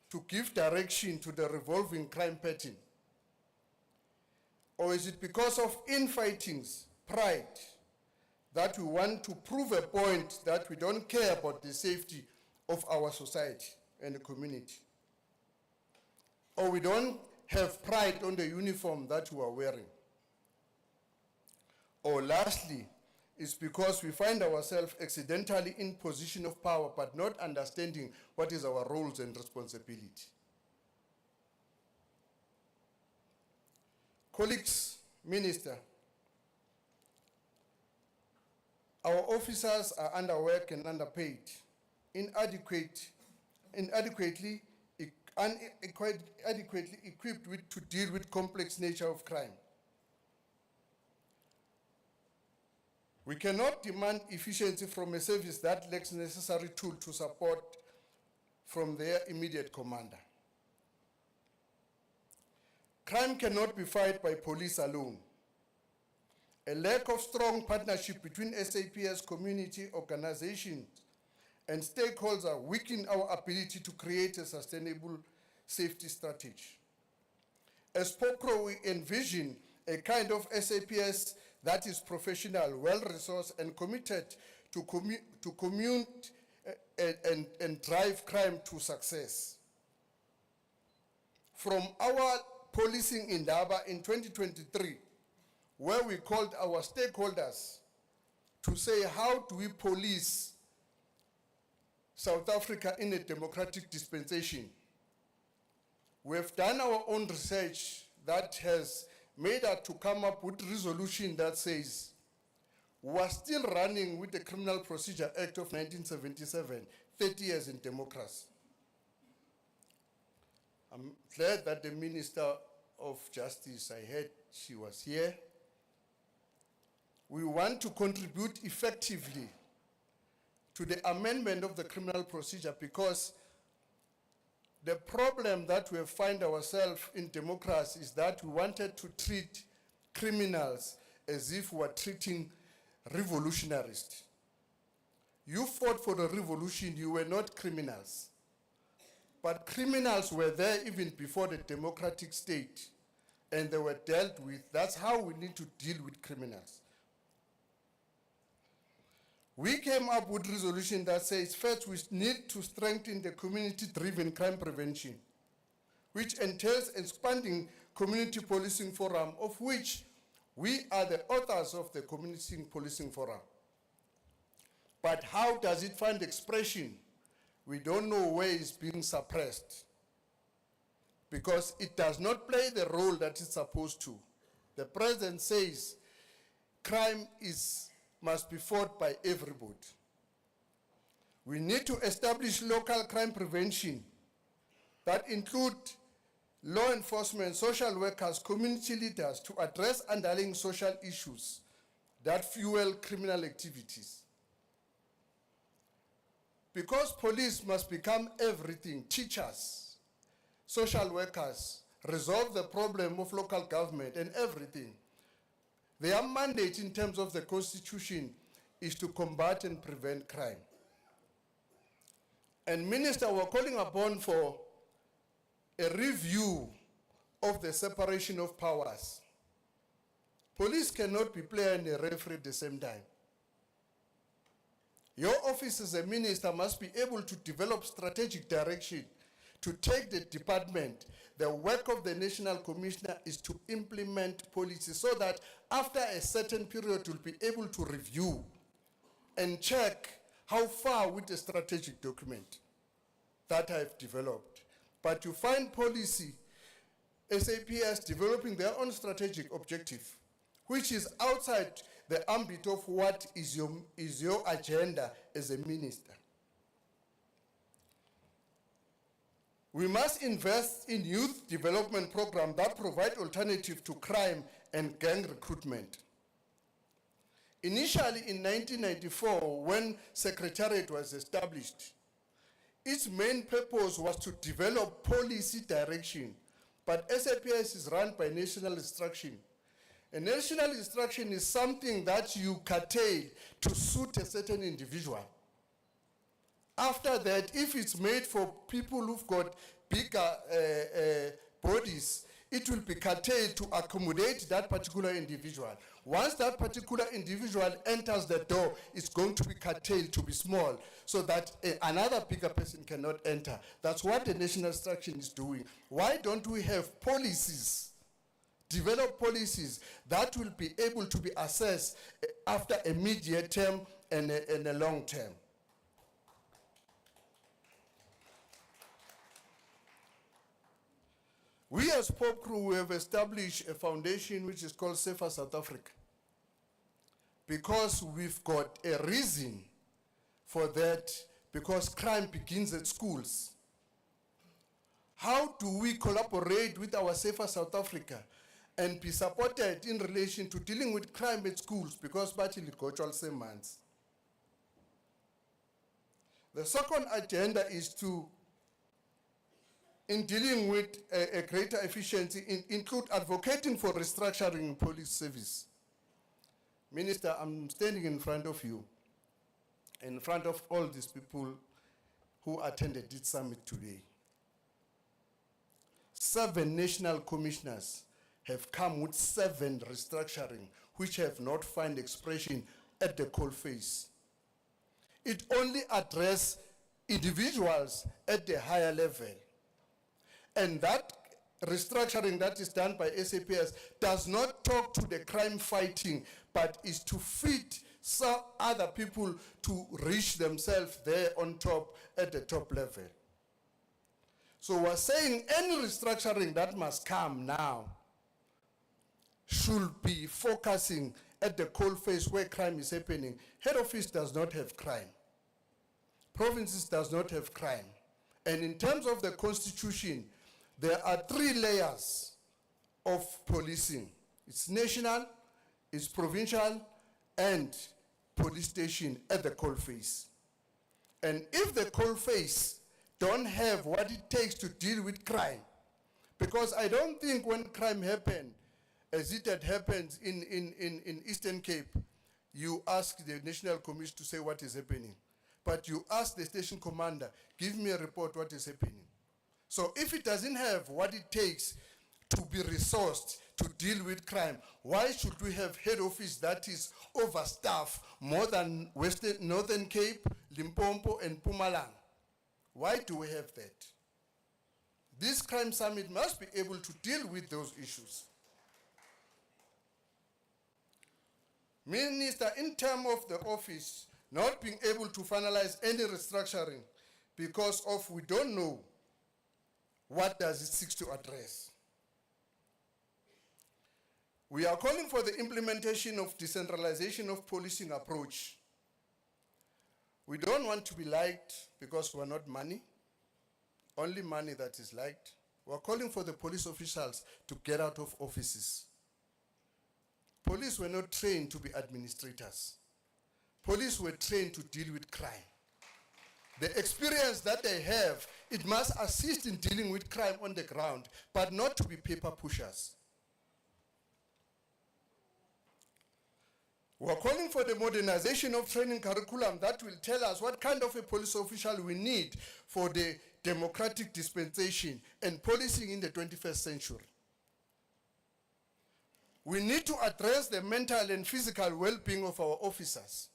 to give direction to the revolving crime pattern. Or is it because of infightings, pride, that we want to prove a point that we don't care about the safety of our society and the community? Or we don't have pride on the uniform that we are wearing? Or lastly, it's because we find ourselves accidentally in position of power but not understanding what is our roles and responsibility. Colleagues, Minister, our officers are underworked and underpaid, inadequately equipped to deal with complex nature of crime. We cannot demand efficiency from a service that lacks necessary tool to support from their immediate commander. Crime cannot be fought by police alone. A lack of strong partnership between SAPS community organizations and stakeholders weaken our ability to create a sustainable safety strategy. As POCRO, we envision a kind of SAPS that is professional, well-resourced, and committed to commute and drive crime to success. From our policing in Daba in 2023, where we called our stakeholders to say, how do we police South Africa in a democratic dispensation? We have done our own research that has made us to come up with a resolution that says, we are still running with the Criminal Procedure Act of 1977, 30 years in democracy. I'm glad that the Minister of Justice, I heard she was here. We want to contribute effectively to the amendment of the criminal procedure because The problem that we find ourselves in democracy is that we wanted to treat criminals as if we were treating revolutionaries. You fought for the revolution, you were not criminals. But criminals were there even before the democratic state, and they were dealt with. That's how we need to deal with criminals. We came up with a resolution that says, first, we need to strengthen the community-driven crime prevention, which entails expanding community policing forum, of which we are the authors of the community policing forum. But how does it find expression? We don't know where it's being suppressed, because it does not play the role that it's supposed to. The president says crime must be fought by everybody. We need to establish local crime prevention that include law enforcement, social workers, community leaders to address underlying social issues that fuel criminal activities. Because police must become everything, teachers, social workers, resolve the problem of local government and everything. Their mandate in terms of the Constitution is to combat and prevent crime. And Minister, we're calling upon for a review of the separation of powers. Police cannot be player and a referee at the same time. Your office as a minister must be able to develop strategic direction to take the department. The work of the National Commissioner is to implement policy so that after a certain period we'll be able to review and check how far with the strategic document that I've developed. But you find policy, SAPS developing their own strategic objective, which is outside the ambit of what is your agenda as a minister. We must invest in youth development programs that provide alternative to crime and gang recruitment. Initially in 1994, when Secretariat was established, its main purpose was to develop policy direction, but SAPS is run by national instruction. A national instruction is something that you curtail to suit a certain individual. After that, if it's made for people who've got bigger bodies, it will be curtailed to accommodate that particular individual. Once that particular individual enters the door, it's going to be curtailed to be small so that another bigger person cannot enter. That's what the national instruction is doing. Why don't we have policies? Develop policies that will be able to be assessed after a mid-year term and a long term. We as Pop Crew have established a foundation which is called Safer South Africa, because we've got a reason for that, because crime begins at schools. How do we collaborate with our Safer South Africa and be supported in relation to dealing with crime at schools, because battle got all same months. The second agenda is to, in dealing with a greater efficiency, include advocating for restructuring police service. Minister, I'm standing in front of you, in front of all these people who attended this summit today. 7 national commissioners have come with 7 restructuring, which have not found expression at the coalface. It only addresses individuals at the higher level. And that restructuring that is done by SAPS does not talk to the crime fighting, but is to feed some other people to reach themselves there on top, at the top level. So we're saying any restructuring that must come now should be focusing at the coalface where crime is happening. Head office does not have crime. Provinces does not have crime. And in terms of the Constitution, there are 3 layers of policing. It's national, it's provincial, and police station at the coalface. And if the coalface don't have what it takes to deal with crime. Because I don't think when crime happens, as it had happened in Eastern Cape, you ask the National Commission to say what is happening. But you ask the station commander, give me a report what is happening. So if it doesn't have what it takes to be resourced to deal with crime, why should we have head office that is overstaffed more than Northern Cape, Limpopo, and Mpumalanga? Why do we have that? This crime summit must be able to deal with those issues. Minister, in terms of the office not being able to finalize any restructuring because of we don't know what does it seek to address. We are calling for the implementation of decentralization of policing approach. We don't want to be liked because we're not money, only money that is liked. We're calling for the police officials to get out of offices. Police were not trained to be administrators. Police were trained to deal with crime. The experience that they have, it must assist in dealing with crime on the ground, but not to be paper pushers. We're calling for the modernization of training curriculum that will tell us what kind of a police official we need for the democratic dispensation and policing in the 21st century. We need to address the mental and physical well-being of our officers.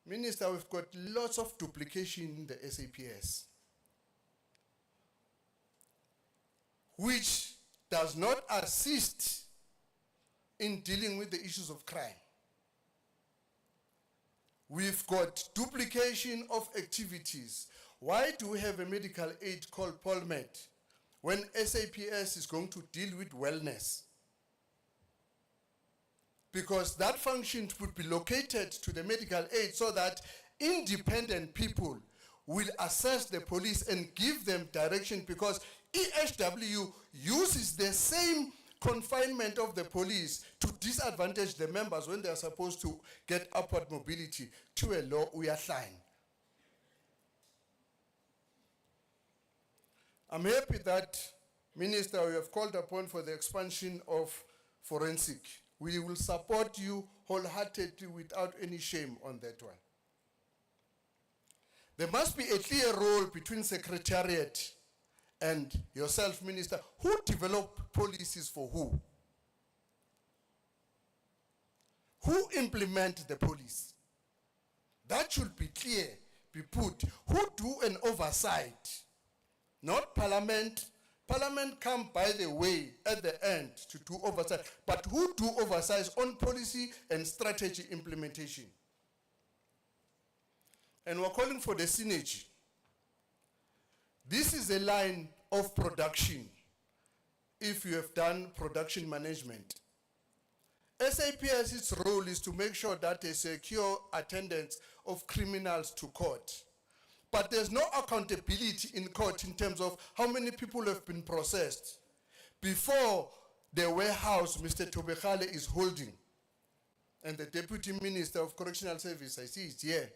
Minister, we've got lots of duplication in the SAPS, which does not assist in dealing with the issues of crime. We've got duplication of activities. Why do we have a medical aid called PolMed when SAPS is going to deal with wellness? Because that function would be located to the medical aid so that independent people will assess the police and give them direction, because EHW uses the same confinement of the police to disadvantage the members when they are supposed to get upward mobility to a law we are signed. I'm happy that, Minister, we have called upon for the expansion of forensic. We will support you wholeheartedly without any shame on that one. There must be a clear role between Secretariat and yourself, Minister. Who develop policies for who? Who implement the police? That should be clear, be put. Who do an oversight? Not Parliament. Parliament come by the way at the end to do oversight, but who do oversight on policy and strategy implementation? And we're calling for the synergy. This is a line of production if you have done production management. SAPS's role is to make sure that they secure attendance of criminals to court. But there's no accountability in court in terms of how many people have been processed before the warehouse Mr. Tobekale is holding. And the Deputy Minister of Correctional Service, I see it's here.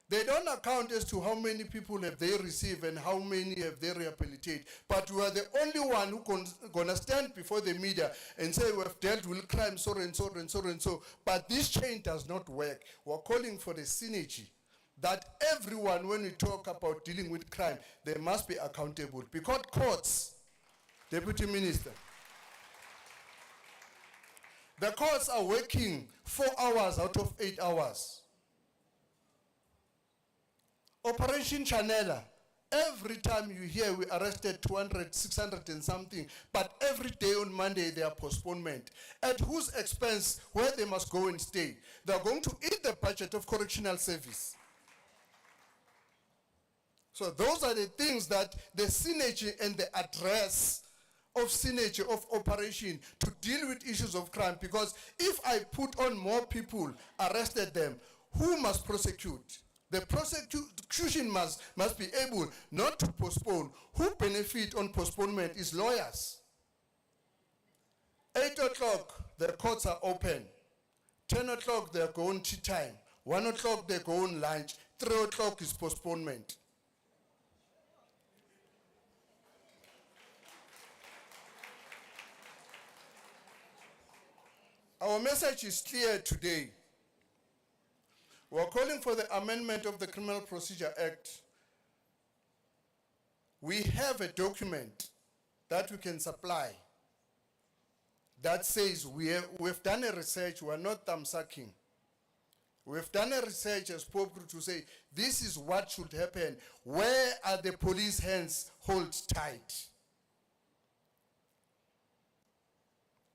They don't account as to how many people have they received and how many have they rehabilitated. But we are the only one who gonna stand before the media and say we have dealt with crime, so and so and so and so. But this chain does not work. We're calling for the synergy, that everyone, when we talk about dealing with crime, they must be accountable. Because courts, Deputy Minister, the courts are working 4 hours out of 8 hours. Operation Chanela, every time you hear we arrested 200, 600 and something, but every day on Monday they are postponement. At whose expense, where they must go and stay? They are going to eat the budget of correctional service. So those are the things that the synergy and the address of synergy of operation to deal with issues of crime. Because if I put on more people, arrested them, who must prosecute? The prosecution must be able not to postpone. Who benefit on postponement is lawyers. 8 o'clock, the courts are open. 10 o'clock, they're going tea time. 1 o'clock, they go on lunch. 3 o'clock is postponement. Our message is clear today. We are calling for the amendment of the Criminal Procedure Act. We have a document that we can supply that says we've done a research, we are not thumb-sucking. We've done a research as Pope to say, this is what should happen. Where are the police hands hold tight?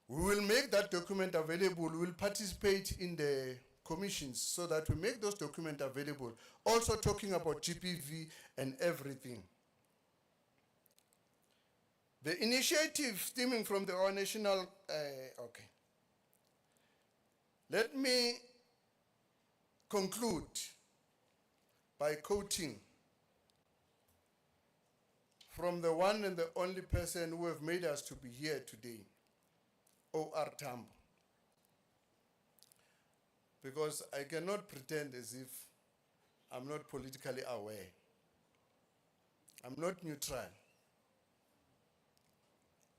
We will make that document available. We will participate in the commissions so that we make those documents available. Also talking about GPV and everything. The initiative stemming from our national, okay. Let me conclude by quoting from the one and the only person who have made us to be here today, O.R. Tambo. Because I cannot pretend as if I'm not politically aware. I'm not neutral.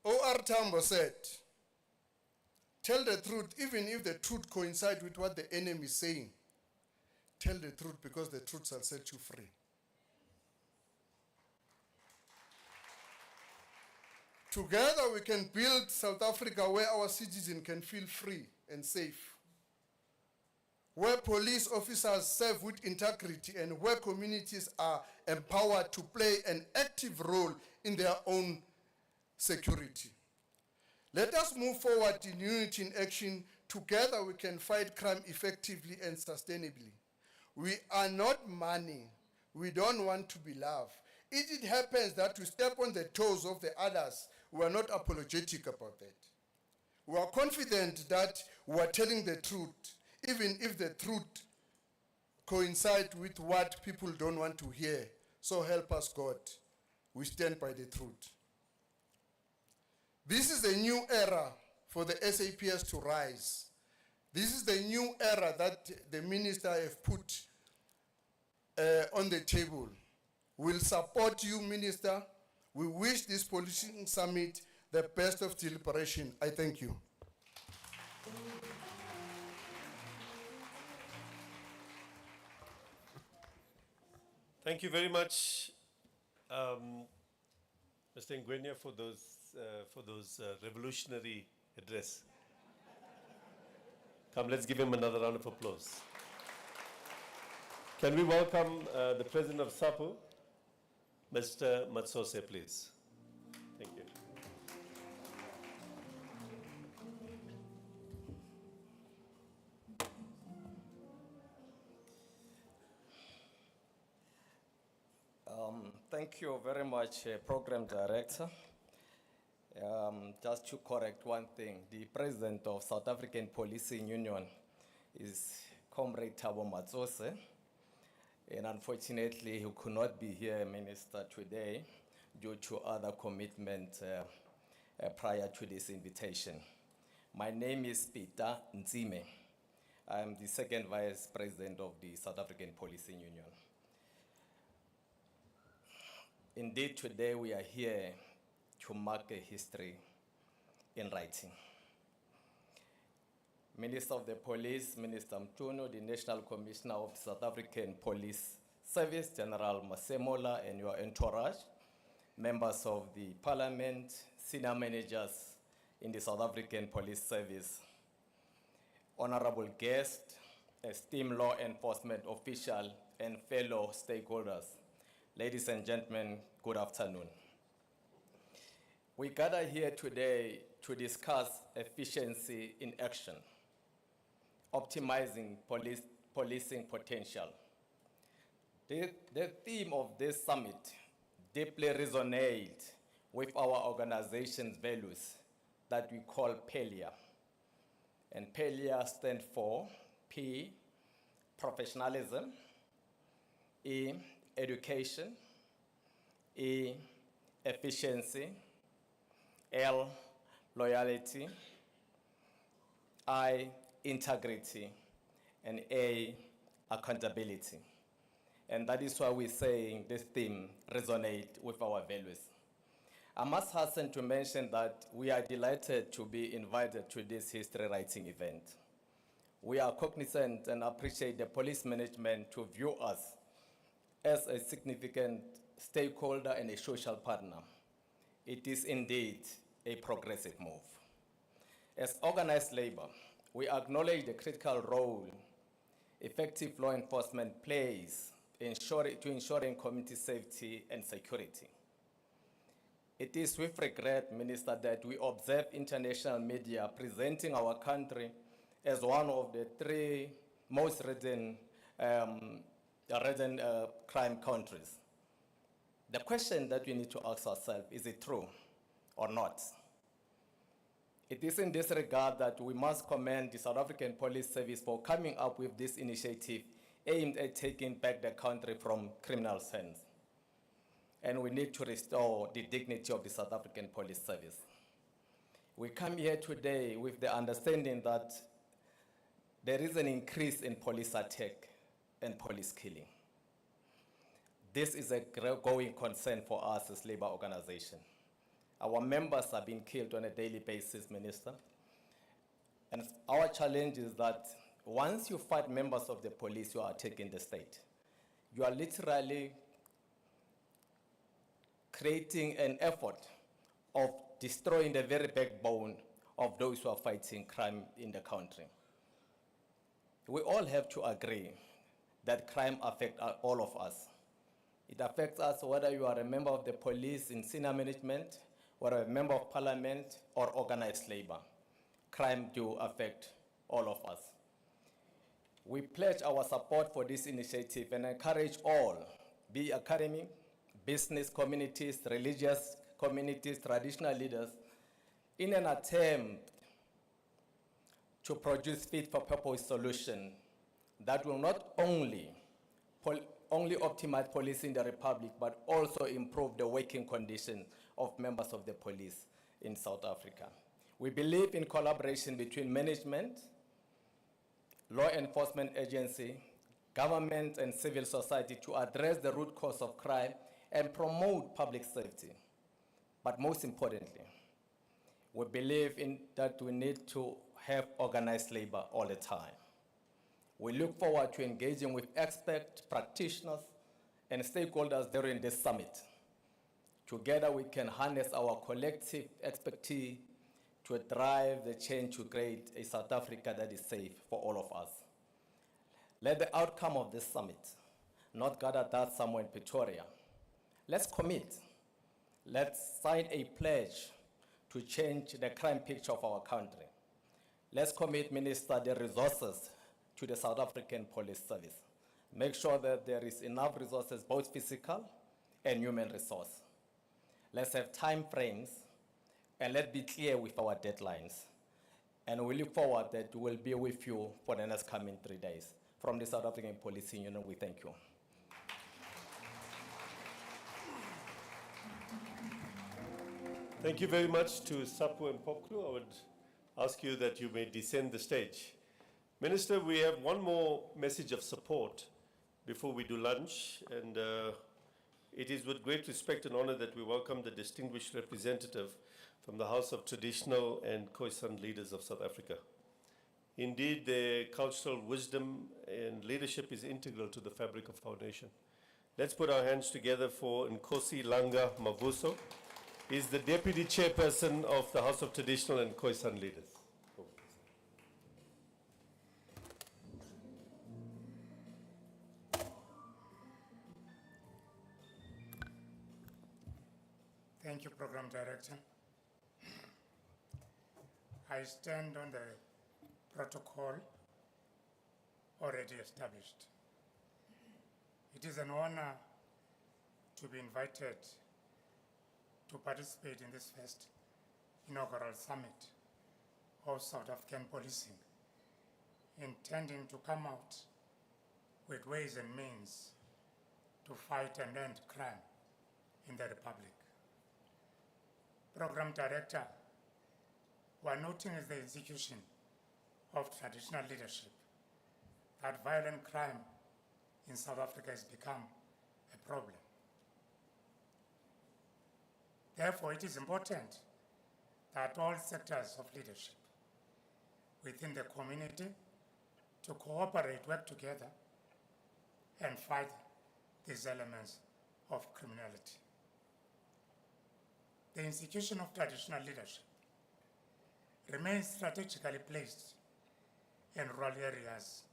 O.R. Tambo said, tell the truth, even if the truth coincides with what the enemy is saying. Tell the truth because the truth shall set you free. Together we can build South Africa where our citizens can feel free and safe. Where police officers serve with integrity and where communities are empowered to play an active role in their own security. Let us move forward in unity in action. Together we can fight crime effectively and sustainably. We are not money. We don't want to be loved. If it happens that we step on the toes of the others, we are not apologetic about that. We are confident that we are telling the truth, even if the truth coincides with what people don't want to hear. So help us, God. We stand by the truth. This is a new era for the SAPS to rise. This is the new era that the minister have put on the table. We'll support you, Minister. We wish this policing summit the best of deliberation. I thank you. Thank you very much, Mr. Ngwenya, for those revolutionary address. Come, let's give him another round of applause. Can we welcome the President of SAPU, Mr. Matsose, please. Thank you. Thank you very much, Program Director. Just to correct one thing, the President of South African Policing Union is Comrade Thabo Matsose, and unfortunately he could not be here, Minister, today due to other commitments prior to this invitation. My name is Peter Nzime. I am the second Vice President of the South African Policing Union. Indeed, today we are here to mark a history in writing. Minister of the Police, Minister Mtuno, the National Commissioner of South African Police Service, General Masemola, and your entourage, members of the Parliament, senior managers in the South African Police Service, honorable guests, esteemed law enforcement officials, and fellow stakeholders. Ladies and gentlemen, good afternoon. We gather here today to discuss efficiency in action, optimizing policing potential. The theme of this summit deeply resonates with our organization's values that we call PELIA. And PELIA stands for P, professionalism, E, education, E, efficiency, L, loyalty, I, integrity, and A, accountability. And that is why we're saying this theme resonates with our values. I must hasten to mention that we are delighted to be invited to this history writing event. We are cognizant and appreciate the police management to view us as a significant stakeholder and a social partner. It is indeed a progressive move. As organized labor, we acknowledge the critical role effective law enforcement plays to ensuring community safety and security. It is with regret, Minister, that we observe international media presenting our country as one of the 3 most ridden crime countries. The question that we need to ask ourselves, is it true or not? It is in this regard that we must commend the South African Police Service for coming up with this initiative aimed at taking back the country from criminal hands. And we need to restore the dignity of the South African Police Service. We come here today with the understanding that there is an increase in police attack and police killing. This is a growing concern for us as labor organization. Our members are being killed on a daily basis, Minister. And our challenge is that once you fight members of the police, you are attacking the state. You are literally creating an effort of destroying the very backbone of those who are fighting crime in the country. We all have to agree that crime affects all of us. It affects us whether you are a member of the police in senior management, whether a member of parliament or organized labor. Crime do affect all of us. We pledge our support for this initiative and encourage all, be it academic, business communities, religious communities, traditional leaders, in an attempt to produce fit-for-purpose solution that will not only optimize policing in the Republic, but also improve the working condition of members of the police in South Africa. We believe in collaboration between management, law enforcement agency, government and civil society to address the root cause of crime and promote public safety. But most importantly, we believe that we need to have organized labor all the time. We look forward to engaging with experts, practitioners, and stakeholders during this summit. Together we can harness our collective expertise to drive the change to create a South Africa that is safe for all of us. Let the outcome of this summit not gather dust somewhere in Pretoria. Let's commit. Let's sign a pledge to change the crime picture of our country. Let's commit, Minister, the resources to the South African Police Service. Make sure that there is enough resources, both physical and human resource. Let's have time frames, and let's be clear with our deadlines. And we look forward that we'll be with you for the next coming 3 days. From the South African Police Union, we thank you. Thank you very much to Sapu and Poklu. I would ask you that you may descend the stage. Minister, we have one more message of support before we do lunch, and it is with great respect and honor that we welcome the distinguished representative from the House of Traditional and Khoisan Leaders of South Africa. Indeed, their cultural wisdom and leadership is integral to the fabric of our nation. Let's put our hands together for Nkosi Langa Mavuso. He's the Deputy Chairperson of the House of Traditional and Khoisan Leaders. Thank you, Program Director. I stand on the protocol already established. It is an honor to be invited to participate in this first inaugural summit of South African policing, intending to come out with ways and means to fight and end crime in the Republic. Program Director, we're noting as the institution of traditional leadership that violent crime in South Africa has become a problem. Therefore, it is important that all sectors of leadership within the community to cooperate, work together, and fight these elements of criminality. The institution of traditional leadership remains strategically placed in rural areas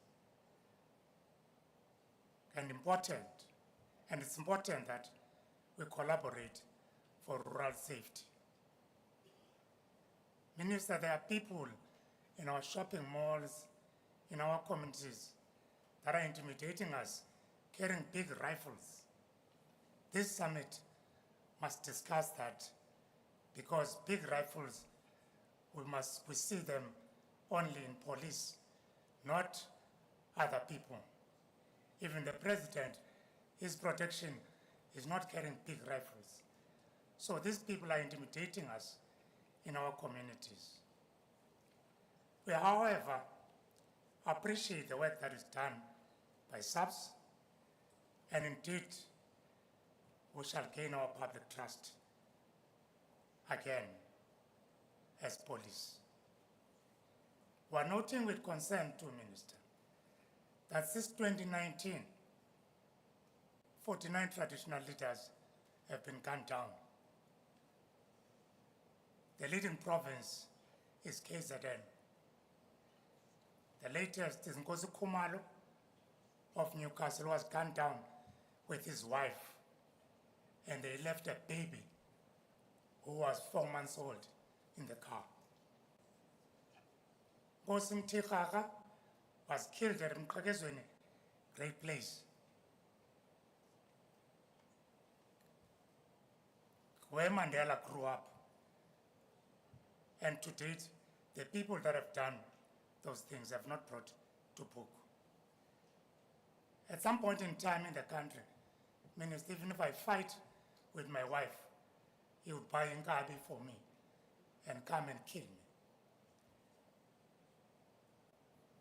and it's important that we collaborate for rural safety. Minister, there are people in our shopping malls, in our communities, that are intimidating us, carrying big rifles. This summit must discuss that, because big rifles, we see them only in police, not other people. Even the president, his protection is not carrying big rifles. So these people are intimidating us in our communities. We, however, appreciate the work that is done by SAPS, and indeed, we shall gain our public trust again as police. We are noting with concern too, Minister, that since 2019, 49 traditional leaders have been gunned down. The leading province is KZN. The latest is Nkosi Khumalo of Newcastle, was gunned down with his wife, and they left a baby who was 4 months old in the car. Nkosi Mthikhaga was killed at Mqhekezweni, great place, where Mandela grew up. And to date, the people that have done those things have not brought to book. At some point in time in the country, Minister, even if I fight with my wife, he would buy Nkabi for me and come and kill me.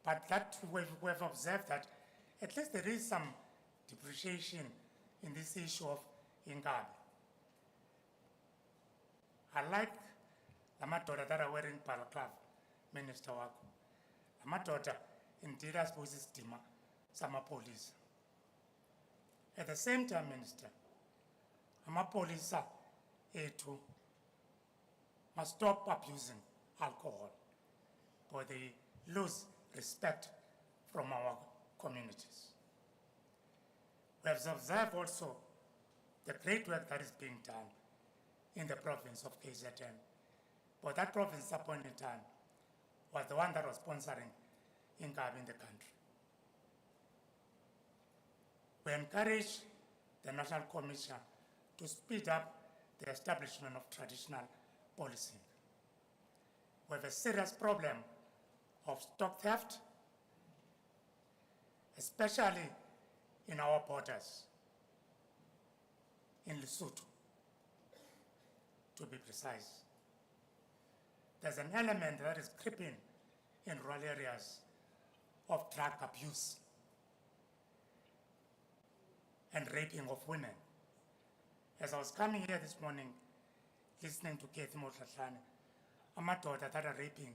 But that we've observed that at least there is some depreciation in this issue of Nkabi. I like the madoda that are wearing balaclava, Minister wako. The madoda indeed asposes stima sama police. At the same time, Minister, police too must stop abusing alcohol, or they lose respect from our communities. We have observed also the great work that is being done in the province of KZN. But that province at point in time was the one that was sponsoring Nkabi in the country. We encourage the National Commission to speed up the establishment of traditional policing. We have a serious problem of stock theft, especially in our borders, in Lesotho, to be precise. There's an element that is creeping in rural areas of drug abuse and raping of women. As I was coming here this morning, listening to Kathy Motlatlane, amadoda that are raping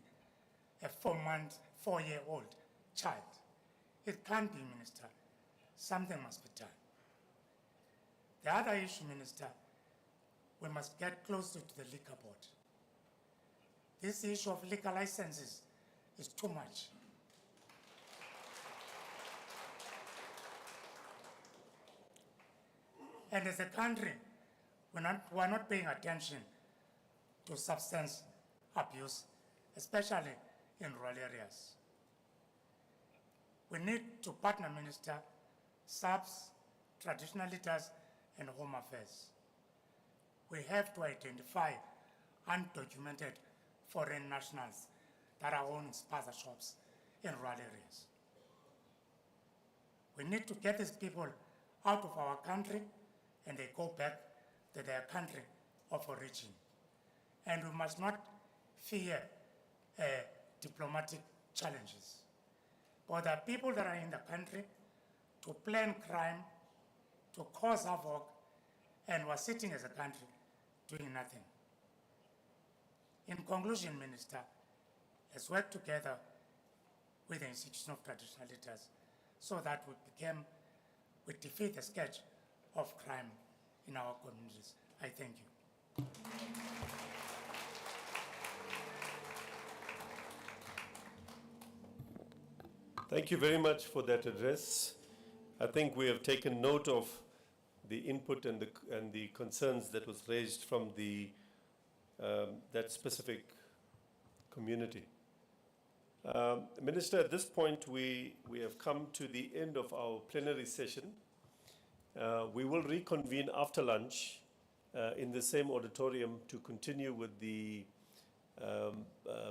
a 4-year-old child. It can't be, Minister. Something must be done. The other issue, Minister, we must get closer to the liquor board. This issue of liquor licenses is too much. And as a country, we're not paying attention to substance abuse, especially in rural areas. We need to partner, Minister, SAPS, traditional leaders, and Home Affairs. We have to identify undocumented foreign nationals that are owning spaza shops in rural areas. We need to get these people out of our country and they go back to their country of origin. And we must not fear diplomatic challenges. But there are people that are in the country to plan crime, to cause havoc, and we're sitting as a country doing nothing. In conclusion, Minister, let's work together with the institution of traditional leaders so that we defeat the scourge of crime in our communities. I thank you. Thank you very much for that address. I think we have taken note of the input and the concerns that was raised from that specific community. Minister, at this point, we have come to the end of our plenary session. We will reconvene after lunch in the same auditorium to continue with the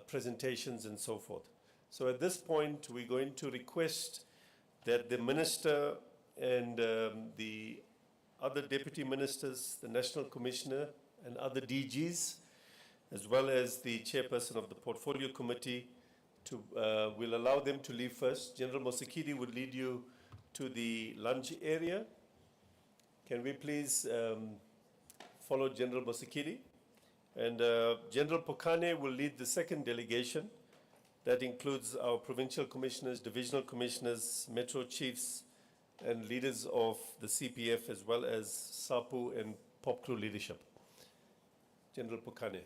presentations and so forth. So at this point, we're going to request that the minister and the other deputy ministers, the national commissioner and other DGs, as well as the chairperson of the portfolio committee, we'll allow them to leave first. General Mosekedi would lead you to the lunch area. Can we please follow General Mosekedi? And General Pokane will lead the second delegation. That includes our provincial commissioners, divisional commissioners, metro chiefs, and leaders of the CPF, as well as SAPU and POPCRU leadership. General Pokane.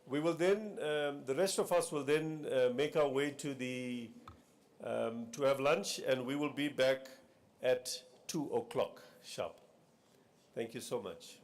We will then, the rest of us will then make our way to have lunch, and we will be back at 2 o'clock sharp. Thank you so much.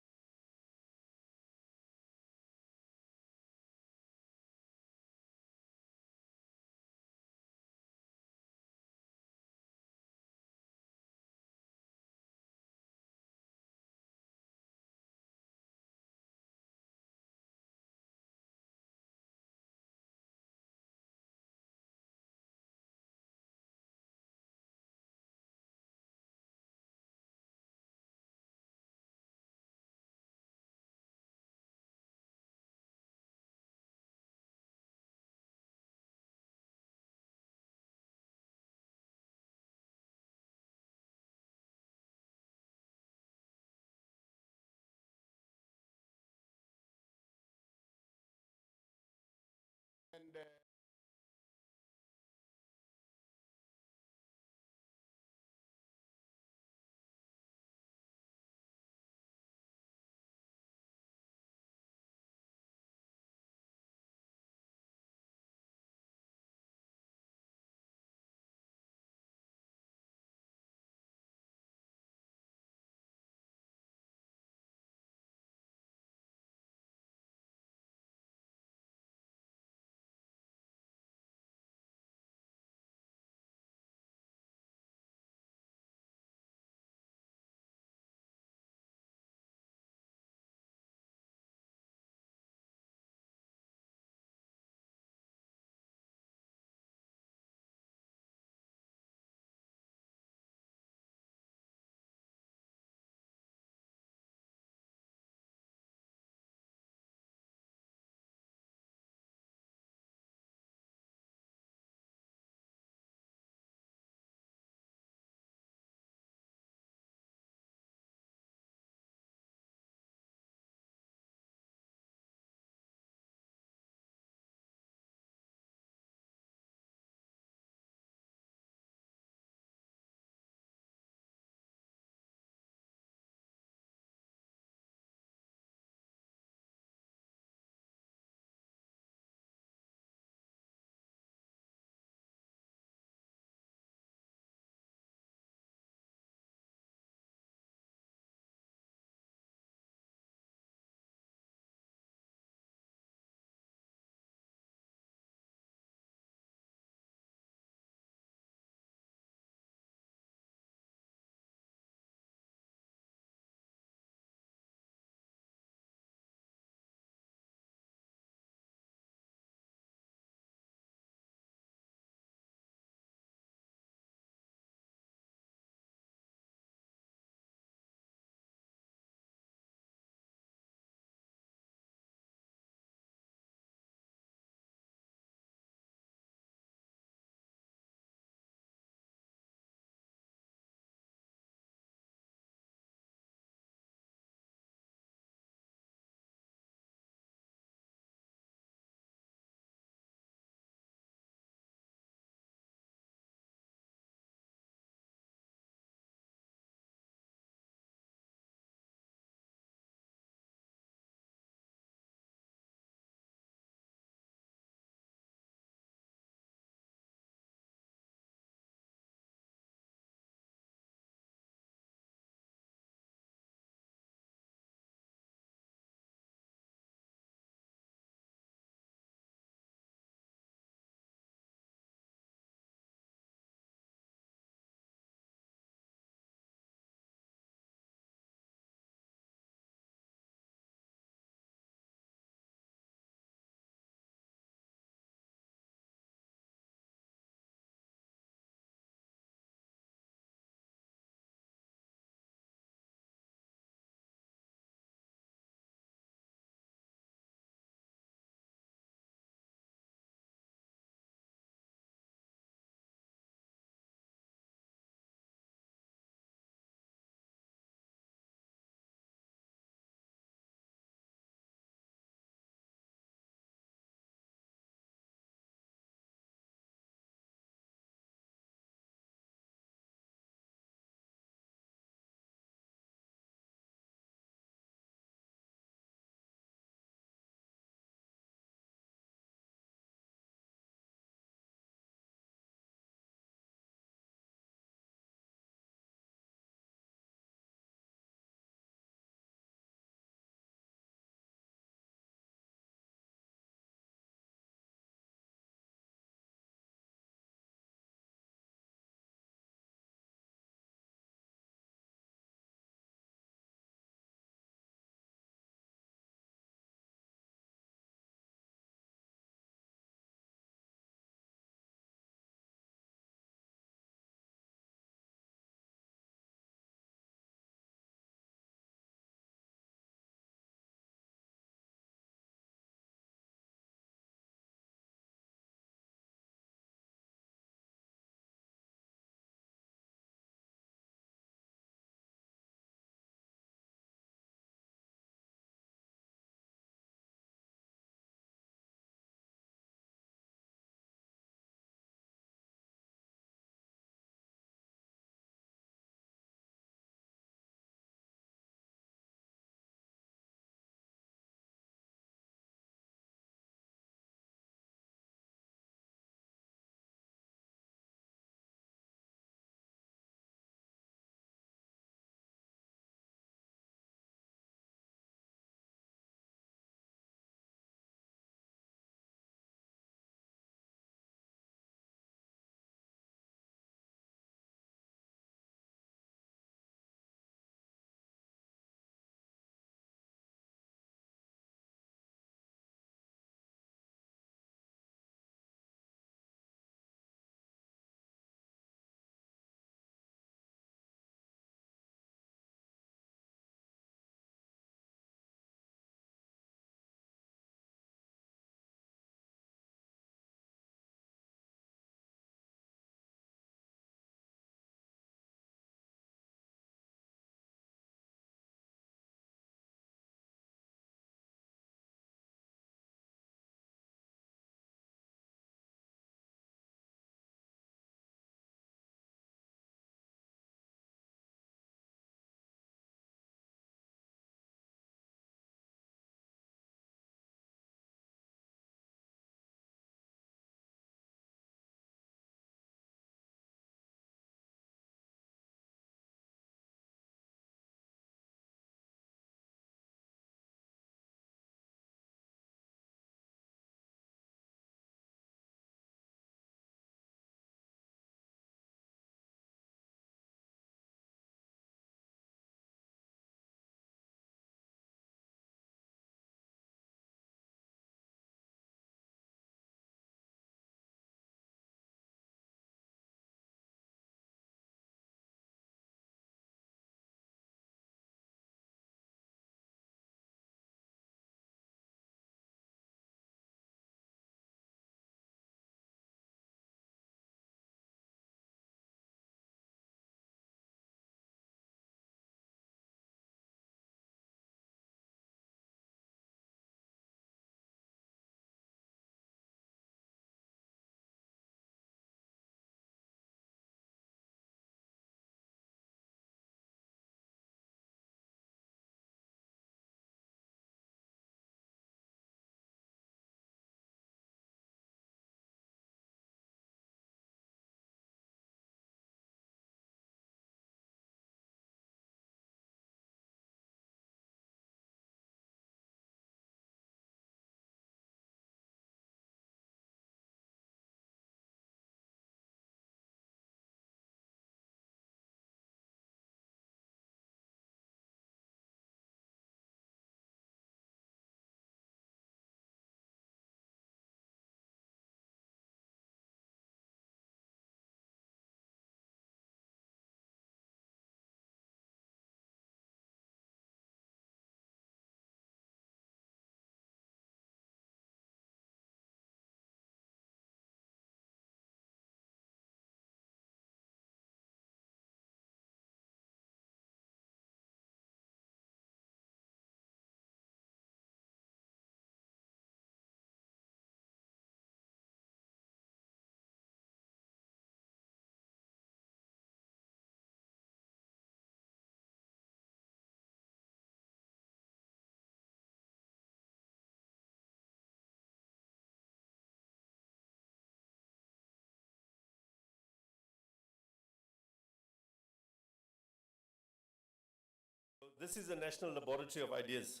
this is a national laboratory of ideas.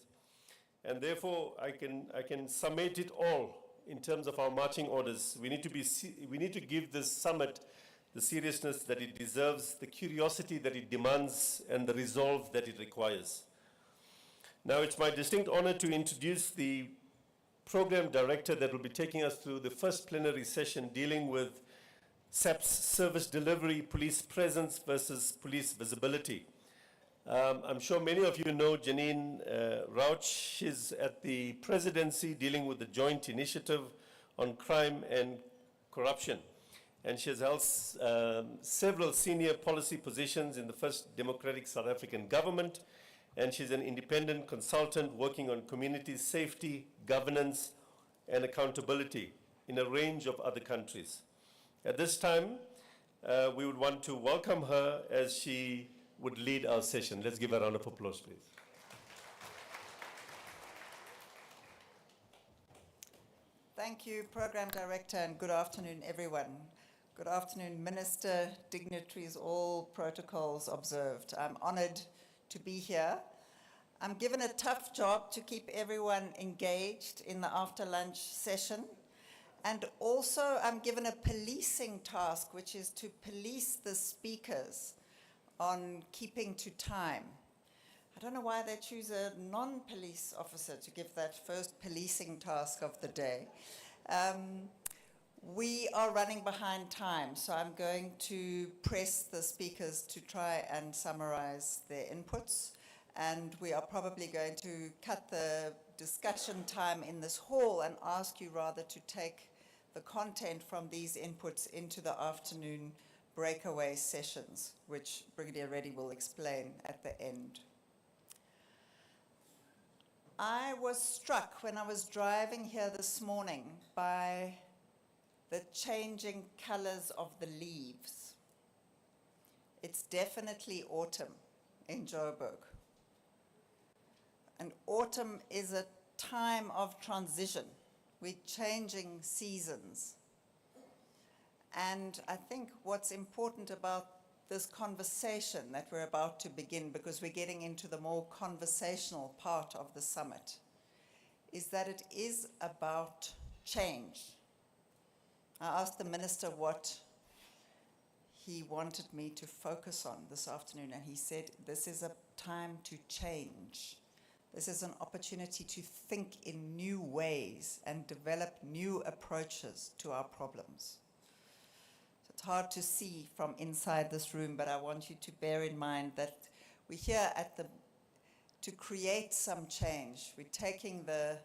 And therefore, I can summate it all in terms of our marching orders. We need to give this summit the seriousness that it deserves, the curiosity that it demands, and the resolve that it requires. Now, it's my distinct honor to introduce the program director that will be taking us through the first plenary session dealing with SAPS service delivery, police presence versus police visibility. I'm sure many of you know Janine Rauch. She's at the presidency dealing with the joint initiative on crime and corruption. And she has held several senior policy positions in the first democratic South African government. And she's an independent consultant working on community safety, governance, and accountability in a range of other countries. At this time, we would want to welcome her as she would lead our session. Let's give a round of applause, please. Thank you, Program Director, and good afternoon, everyone. Good afternoon, Minister, dignitaries, all protocols observed. I'm honored to be here. I'm given a tough job to keep everyone engaged in the after-lunch session. And also, I'm given a policing task, which is to police the speakers on keeping to time. I don't know why they choose a non-police officer to give that first policing task of the day. We are running behind time, so I'm going to press the speakers to try and summarize their inputs. And we are probably going to cut the discussion time in this hall and ask you rather to take the content from these inputs into the afternoon breakaway sessions, which Brigadier Reddy will explain at the end. I was struck when I was driving here this morning by the changing colors of the leaves. It's definitely autumn in Joburg. And autumn is a time of transition. We're changing seasons. And I think what's important about this conversation that we're about to begin, because we're getting into the more conversational part of the summit, is that it is about change. I asked the minister what he wanted me to focus on this afternoon, and he said, this is a time to change. This is an opportunity to think in new ways and develop new approaches to our problems. It's hard to see from inside this room, but I want you to bear in mind that we're here to create some change. We're taking the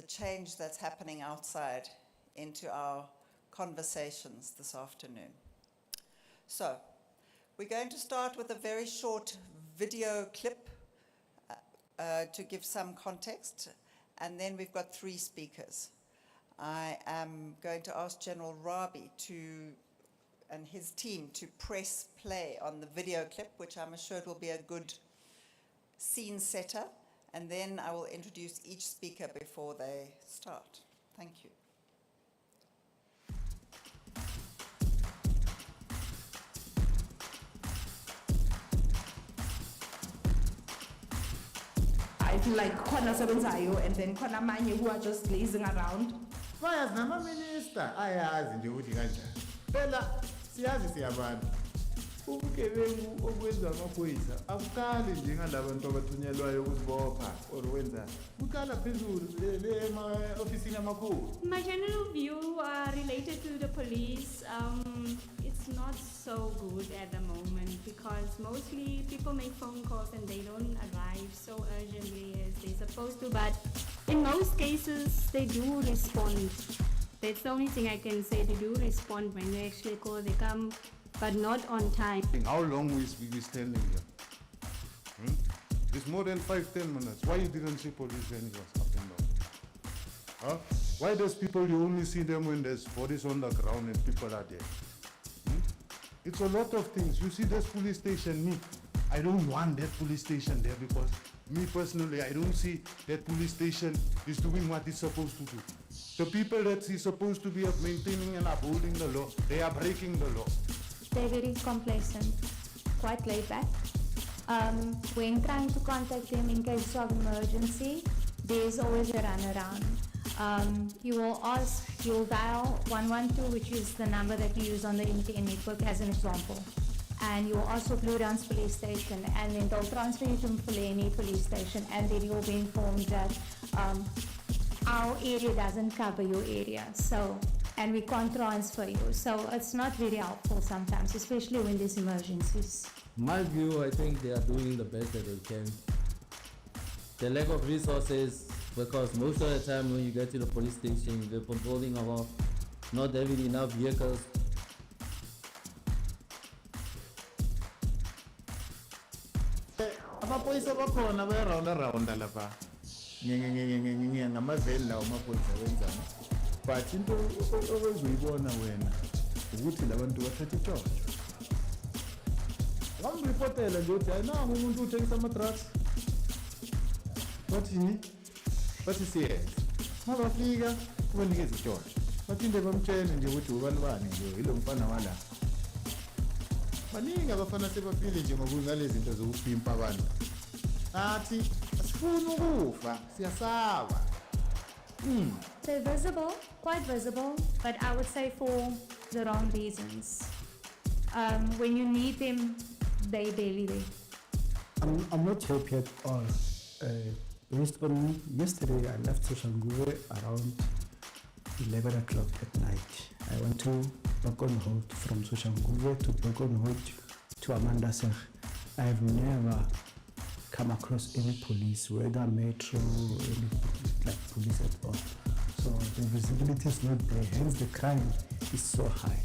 change that's happening outside into our conversations this afternoon. So, we're going to start with a very short video clip to give some context, and then we've got 3 speakers. I am going to ask General Rabi and his team to press play on the video clip, which I'm assured will be a good scene setter, and then I will introduce each speaker before they start. Thank you. I feel like khona sebenzayo and then khona manye who are just lazing around. Bayazi nama-minister ayazi nje ukuthi kanjani. Phela siyazi siyabantu. Ubugebengu obwenza amaphoyisa akukali nje ngalabantu abathunyelwayo ukuzibopha or wenzani. Kuqala phezulu ema-ofisini amakhulu. My general view related to the police, it's not so good at the moment because mostly people make phone calls and they don't arrive so urgently as they're supposed to, but in most cases they do respond. That's the only thing I can say. They do respond when you actually call, they come, but not on time. How long will we be standing here? It's more than 5-10 minutes. Why you didn't see police when it was up and down? Huh? Why does people, you only see them when there's bodies on the ground and people are dead? It's a lot of things. You see this police station, I don't want that police station there because me personally, I don't see that police station is doing what it's supposed to do. The people that is supposed to be maintaining and upholding the law, they are breaking the law. They're very complacent, quite laid back. When trying to contact them in case of emergency, there's always a runaround. You will dial 112, which is the number that you use on the MTN network as an example. And you will ask for Blue Dance police station, and then they'll transfer you to Plenary police station, and then you'll be informed that our area doesn't cover your area, so, and we can't transfer you. So it's not very helpful sometimes, especially when there's emergencies. My view, I think they are doing the best that they can. The lack of resources, because most of the time when you get to the police station, they're complaining about not having enough vehicles. Amaphoyisa bakhona bayarawunda lapha ngamaveli lawo amaphoyisa wenzani, but into ozoyibona wena ukuthi labantu bathatha itshotho. Ngamripotela nje uthi ayinanga umuntu uthengisa ama-drugs. Bathi siyenze mabafika ubanikeza itshotho, baphinde bamtshele nje ukuthi ubani bani nje yilo mfana wala. Baningi abafana sebafile nje ngokungalezi zinto zokuphimpa abantu. Athi asifuni ukufa, siyasaba. They're visible, quite visible, but I would say for the wrong reasons. When you need them, they barely there. I'm not happy at all. Based on yesterday, I left Soshanguve around 11 o'clock at night. I went to Breakout from Soshanguve to Breakout to Amanda Sech. I have never come across any police, whether metro or any like police at all. So the visibility is not there, hence the crime is so high.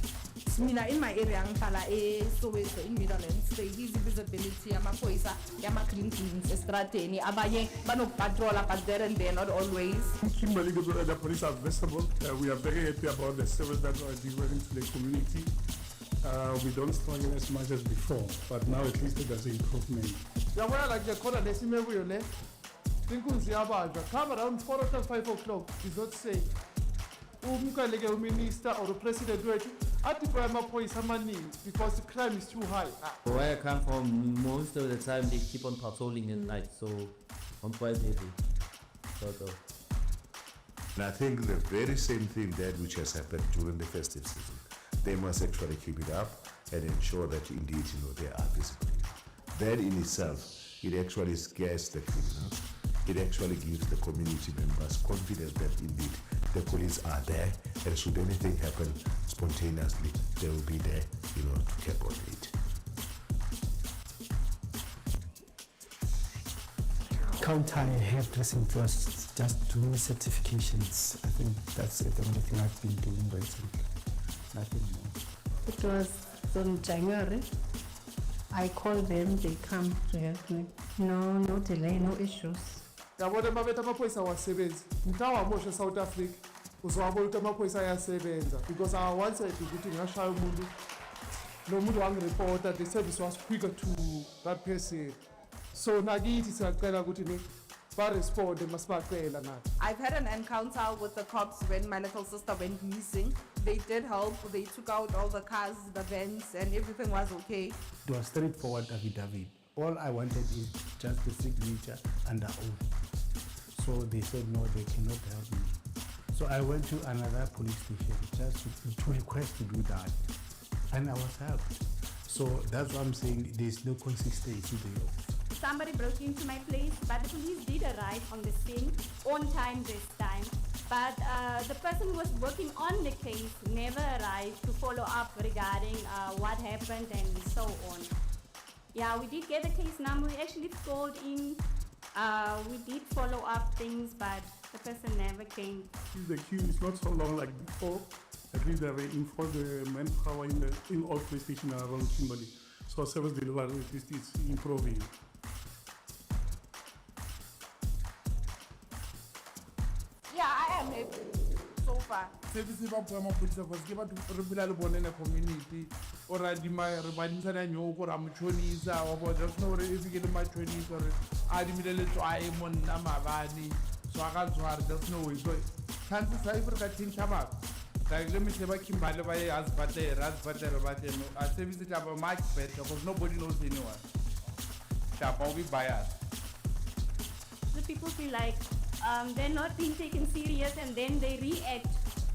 Mina in my area ngihlala eSoweto in Midlands, there is visibility yamaphoyisa yama-green beans estradeni, abanye banokupatrola but there and there, not always. Kimberly, the police are visible. We are very happy about the service that we are delivering to the community. We don't struggle as much as before, but now at least there's an improvement. Yabona like the corner lesimebuyo le inkunzi yabanjwa come around 4 o'clock 5 o'clock is not safe. Umkaleke uminister or the president wethu athi kwa amaphoyisa amaningi because the crime is too high. Where I come from, most of the time they keep on patrolling at night, so I'm quite happy. And I think the very same thing that which has happened during the festive season, they must actually keep it up and ensure that indeed, they are visible. That in itself, it actually scares the criminals. It actually gives the community members confidence that indeed the police are there, and should anything happen spontaneously, they will be there, to care about it. Counter hairdressing was just doing certifications. I think that's the only thing I've been doing recently. Nothing more. It was on January. I called them, they come to help me. No delay, no issues. Yabona mabethu amaphoyisa awasebenzi. Mhlawa moshe South Africa. Uzwabona ukuthi amaphoyisa ayasebenza because I once said ukuthi ngashaya umuntu. No muntu wangireporta, the service was quicker to that person. So nakithi siyacela ukuthi ba-respond masibacela nathi. I've had an encounter with the cops when my little sister went missing. They did help, they took out all the cars, the vans, and everything was okay. It was straightforward affidavit. All I wanted is just the signature under oath. So they said no, they cannot help me. So I went to another police station just to request to do that. And I was helped. So that's what I'm saying, there's no consistency there. Somebody broke into my place, but the police did arrive on the scene on time this time. But the person who was working on the case never arrived to follow up regarding what happened and so on. Yeah, we did get the case number. We actually called in. We did follow up things, but the person never came. The queue is not so long like before. At least they have informed the manpower in all police stations around Kimberley. So service delivery at least is improving. Yeah, I am happy so far. Service ba bua maphodisa because ke batho re phela le bone in the community or re badintshana nyoko ra motšhonisa wa bo just no re e ke le matšhonisa re a dimile le tswae monna mabane so ga tsware just no way so chances are if re ka thinka ba like let me say ba Kimberley ba as battle ba teno a service tla ba much better because nobody knows anyone hlapa o be biased. The people feel like they're not being taken serious and then they react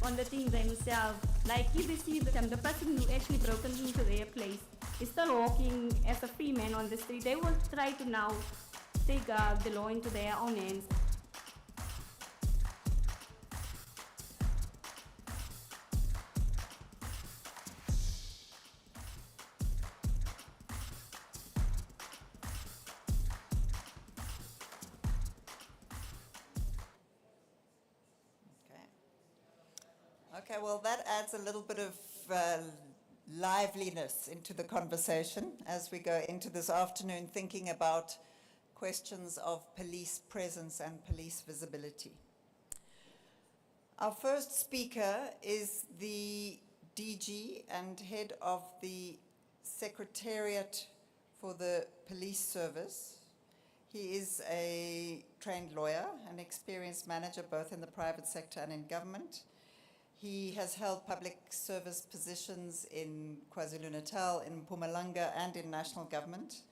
on the thing themselves. Like if they see the person who actually broken into their place is still walking as a free man on the street, they will try to now take the law into their own hands. Okay, well, that adds a little bit of liveliness into the conversation as we go into this afternoon thinking about questions of police presence and police visibility. Our first speaker is the DG and head of the Secretariat for the Police Service. He is a trained lawyer, an experienced manager both in the private sector and in government. He has held public service positions in KwaZulu-Natal, in Mpumalanga, and in national government,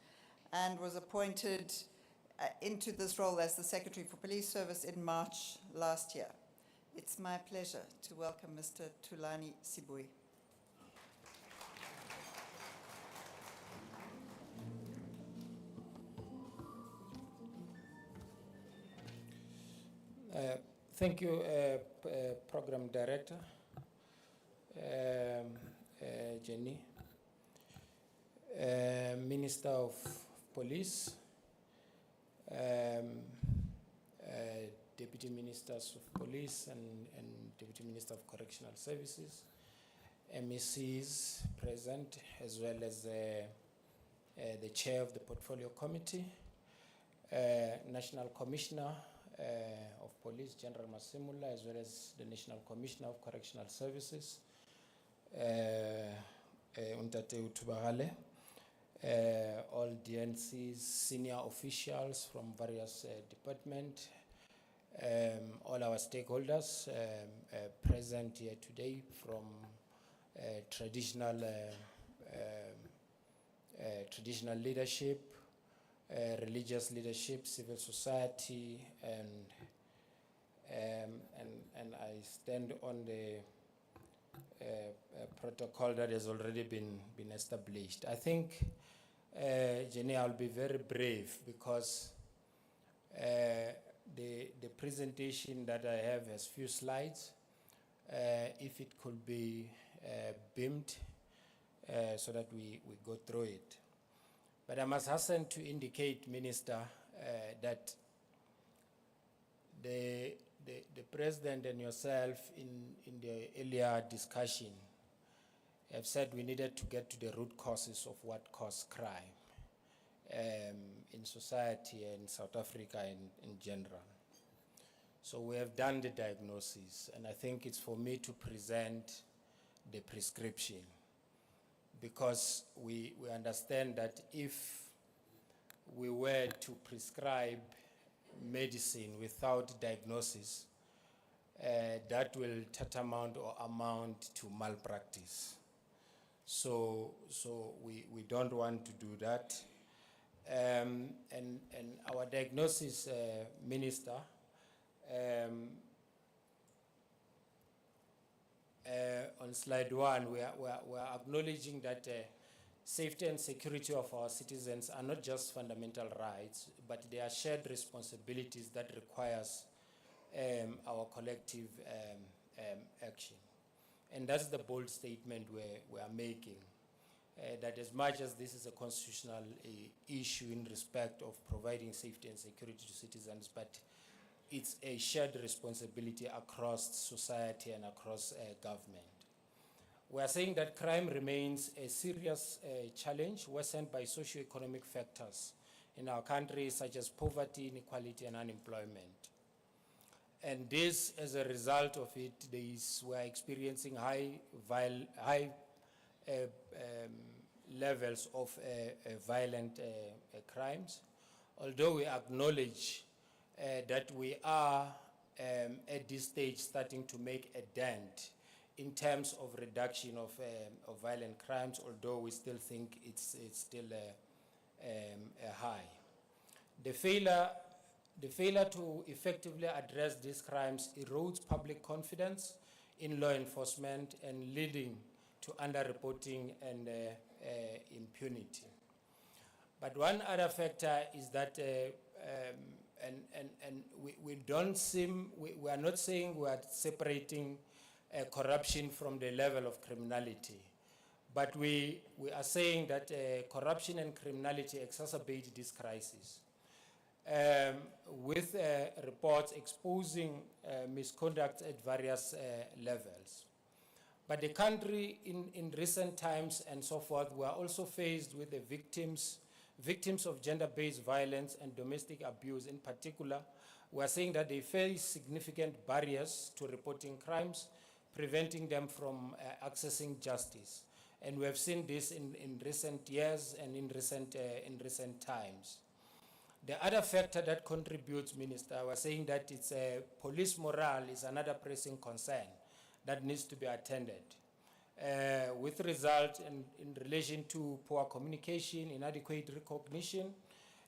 and was appointed into this role as the Secretary for Police Service in March last year. It's my pleasure to welcome Mr. Thulani Sibui. Thank you, Program Director, Jenny, Minister of Police, Deputy Ministers of Police and Deputy Minister of Correctional Services, MECs present, as well as the Chair of the Portfolio Committee, National Commissioner of Police, General Masemula, as well as the National Commissioner of Correctional Services, Untate Utubagale, all DNC's senior officials from various departments, all our stakeholders present here today from traditional leadership, religious leadership, civil society, and I stand on the protocol that has already been established. I think, Jenny, I'll be very brave because the presentation that I have has few slides. If it could be beamed so that we go through it. But I must hasten to indicate, Minister, that the President and yourself in the earlier discussion have said we needed to get to the root causes of what caused crime in society and South Africa in general. So we have done the diagnosis, and I think it's for me to present the prescription, because we understand that if we were to prescribe medicine without diagnosis, that will tantamount or amount to malpractice. So we don't want to do that. And our diagnosis, Minister, on slide 1, we are acknowledging that safety and security of our citizens are not just fundamental rights, but they are shared responsibilities that requires our collective action. And that's the bold statement we are making, that as much as this is a constitutional issue in respect of providing safety and security to citizens, but it's a shared responsibility across society and across government. We are saying that crime remains a serious challenge worsened by socio-economic factors in our country, such as poverty, inequality, and unemployment. And this, as a result of it, we are experiencing high levels of violent crimes, although we acknowledge that we are at this stage starting to make a dent in terms of reduction of violent crimes, although we still think it's still high. The failure to effectively address these crimes erodes public confidence in law enforcement and leading to underreporting and impunity. But one other factor is that, we don't seem, we are not saying we are separating corruption from the level of criminality, but we are saying that corruption and criminality exacerbate this crisis. With reports exposing misconduct at various levels. But the country in recent times and so forth, we are also faced with the victims of gender-based violence and domestic abuse in particular. We are saying that they face significant barriers to reporting crimes, preventing them from accessing justice. And we have seen this in recent years and in recent times. The other factor that contributes, Minister, was saying that it's police morale is another pressing concern that needs to be attended. With result in relation to poor communication, inadequate recognition,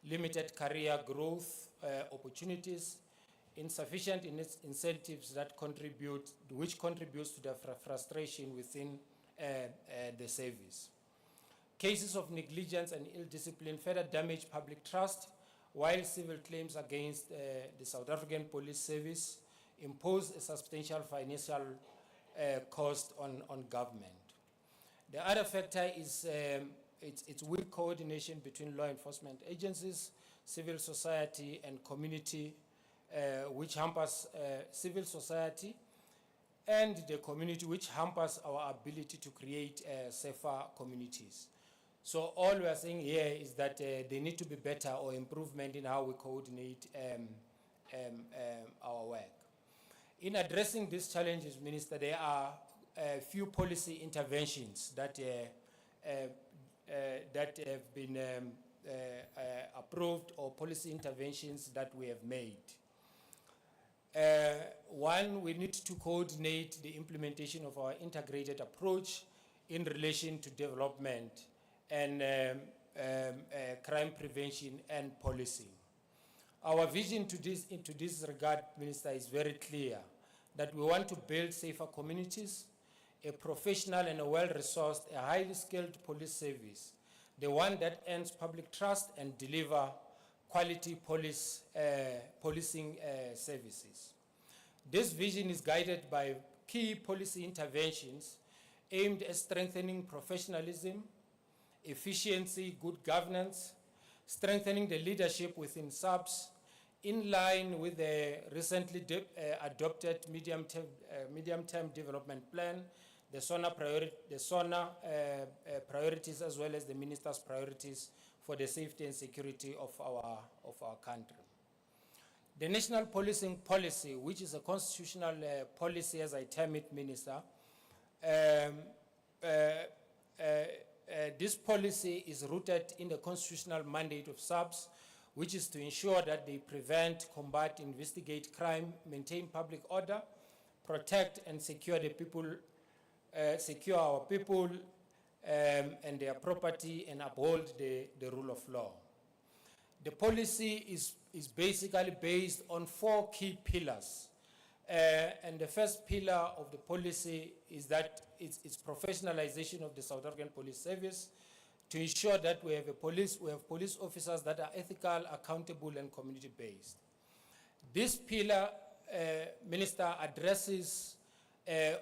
limited career growth opportunities, insufficient incentives which contributes to the frustration within the service. Cases of negligence and ill discipline further damage public trust, while civil claims against the South African Police Service impose a substantial financial cost on government. The other factor is it's weak coordination between law enforcement agencies, civil society, and community, which hampers civil society and the community, which hampers our ability to create safer communities. So all we are saying here is that there need to be better or improvement in how we coordinate our work. In addressing these challenges, Minister, there are a few policy interventions that have been approved, or policy interventions that we have made. One, we need to coordinate the implementation of our integrated approach in relation to development and crime prevention and policing. Our vision into this regard, Minister, is very clear, that we want to build safer communities, a professional and a well-resourced, a highly skilled police service, the one that earns public trust and deliver quality policing services. This vision is guided by key policy interventions aimed at strengthening professionalism, efficiency, good governance, strengthening the leadership within SAPS, in line with the recently adopted medium-term development plan, the SONA priorities, as well as the minister's priorities for the safety and security of our country. The national policing policy, which is a constitutional policy, as I term it, Minister, this policy is rooted in the constitutional mandate of SAPS, which is to ensure that they prevent, combat, investigate crime, maintain public order, protect and secure the people, secure our people and their property, and uphold the rule of law. The policy is basically based on 4 key pillars. And the first pillar of the policy is that it's professionalization of the South African Police Service, to ensure that we have police officers that are ethical, accountable, and community-based. This pillar, Minister, addresses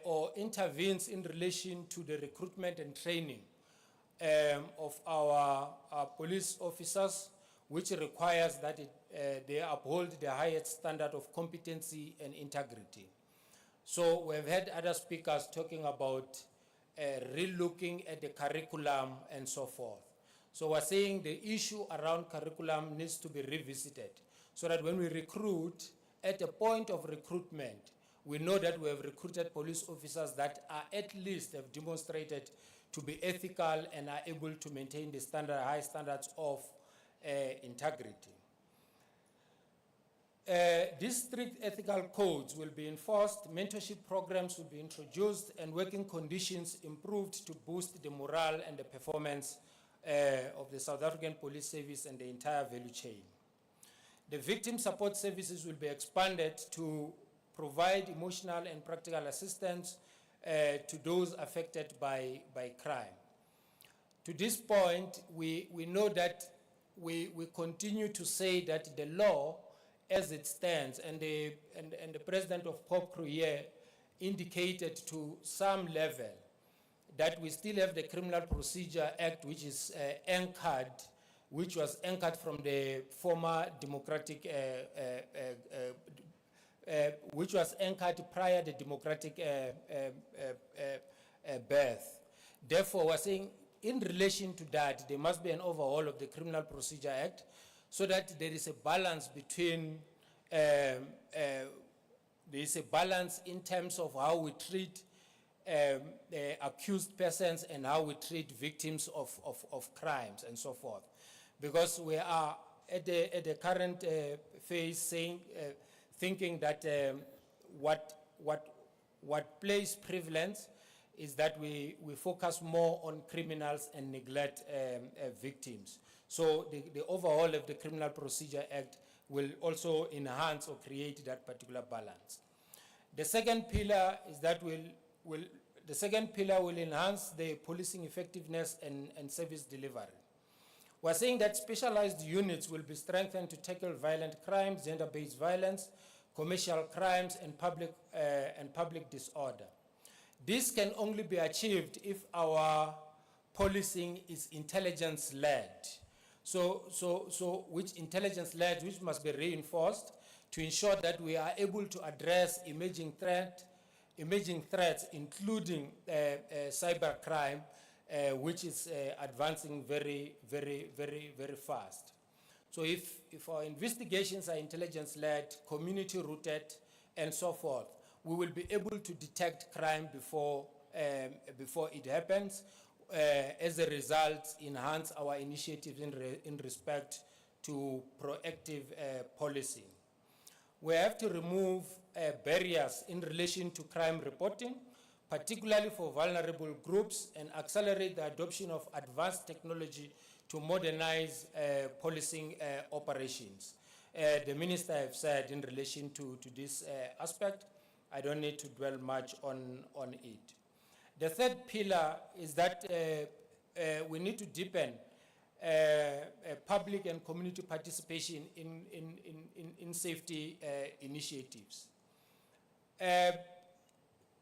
or intervenes in relation to the recruitment and training of our police officers, which requires that they uphold the highest standard of competency and integrity. So we've had other speakers talking about relooking at the curriculum and so forth. So we're saying the issue around curriculum needs to be revisited, so that when we recruit, at the point of recruitment, we know that we have recruited police officers that are at least have demonstrated to be ethical and are able to maintain the high standards of integrity. These strict ethical codes will be enforced, mentorship programs will be introduced, and working conditions improved to boost the morale and the performance of the South African Police Service and the entire value chain. The victim support services will be expanded to provide emotional and practical assistance to those affected by crime. To this point, we know that we continue to say that the law as it stands, and the president of POP Cruyer indicated to some level that we still have the Criminal Procedure Act, which is which was anchored from the former democratic, which was anchored prior to democratic birth. Therefore, we're saying in relation to that, there must be an overhaul of the Criminal Procedure Act so that there is a balance between, there is a balance in terms of how we treat accused persons and how we treat victims of crimes and so forth. Because we are at the current phase saying, thinking that what plays prevalence is that we focus more on criminals and neglect victims. So the overhaul of the Criminal Procedure Act will also enhance or create that particular balance. The second pillar is that the second pillar will enhance the policing effectiveness and service delivery. We're saying that specialized units will be strengthened to tackle violent crimes, gender-based violence, commercial crimes, and public disorder. This can only be achieved if our policing is intelligence-led. Which intelligence-led, which must be reinforced to ensure that we are able to address emerging threats, including cybercrime, which is advancing very, very, very, very fast. So if our investigations are intelligence-led, community-rooted, and so forth, we will be able to detect crime before it happens. As a result, enhance our initiatives in respect to proactive policing. We have to remove barriers in relation to crime reporting, particularly for vulnerable groups, and accelerate the adoption of advanced technology to modernize policing operations. The minister has said in relation to this aspect, I don't need to dwell much on it. The third pillar is that we need to deepen public and community participation in safety initiatives.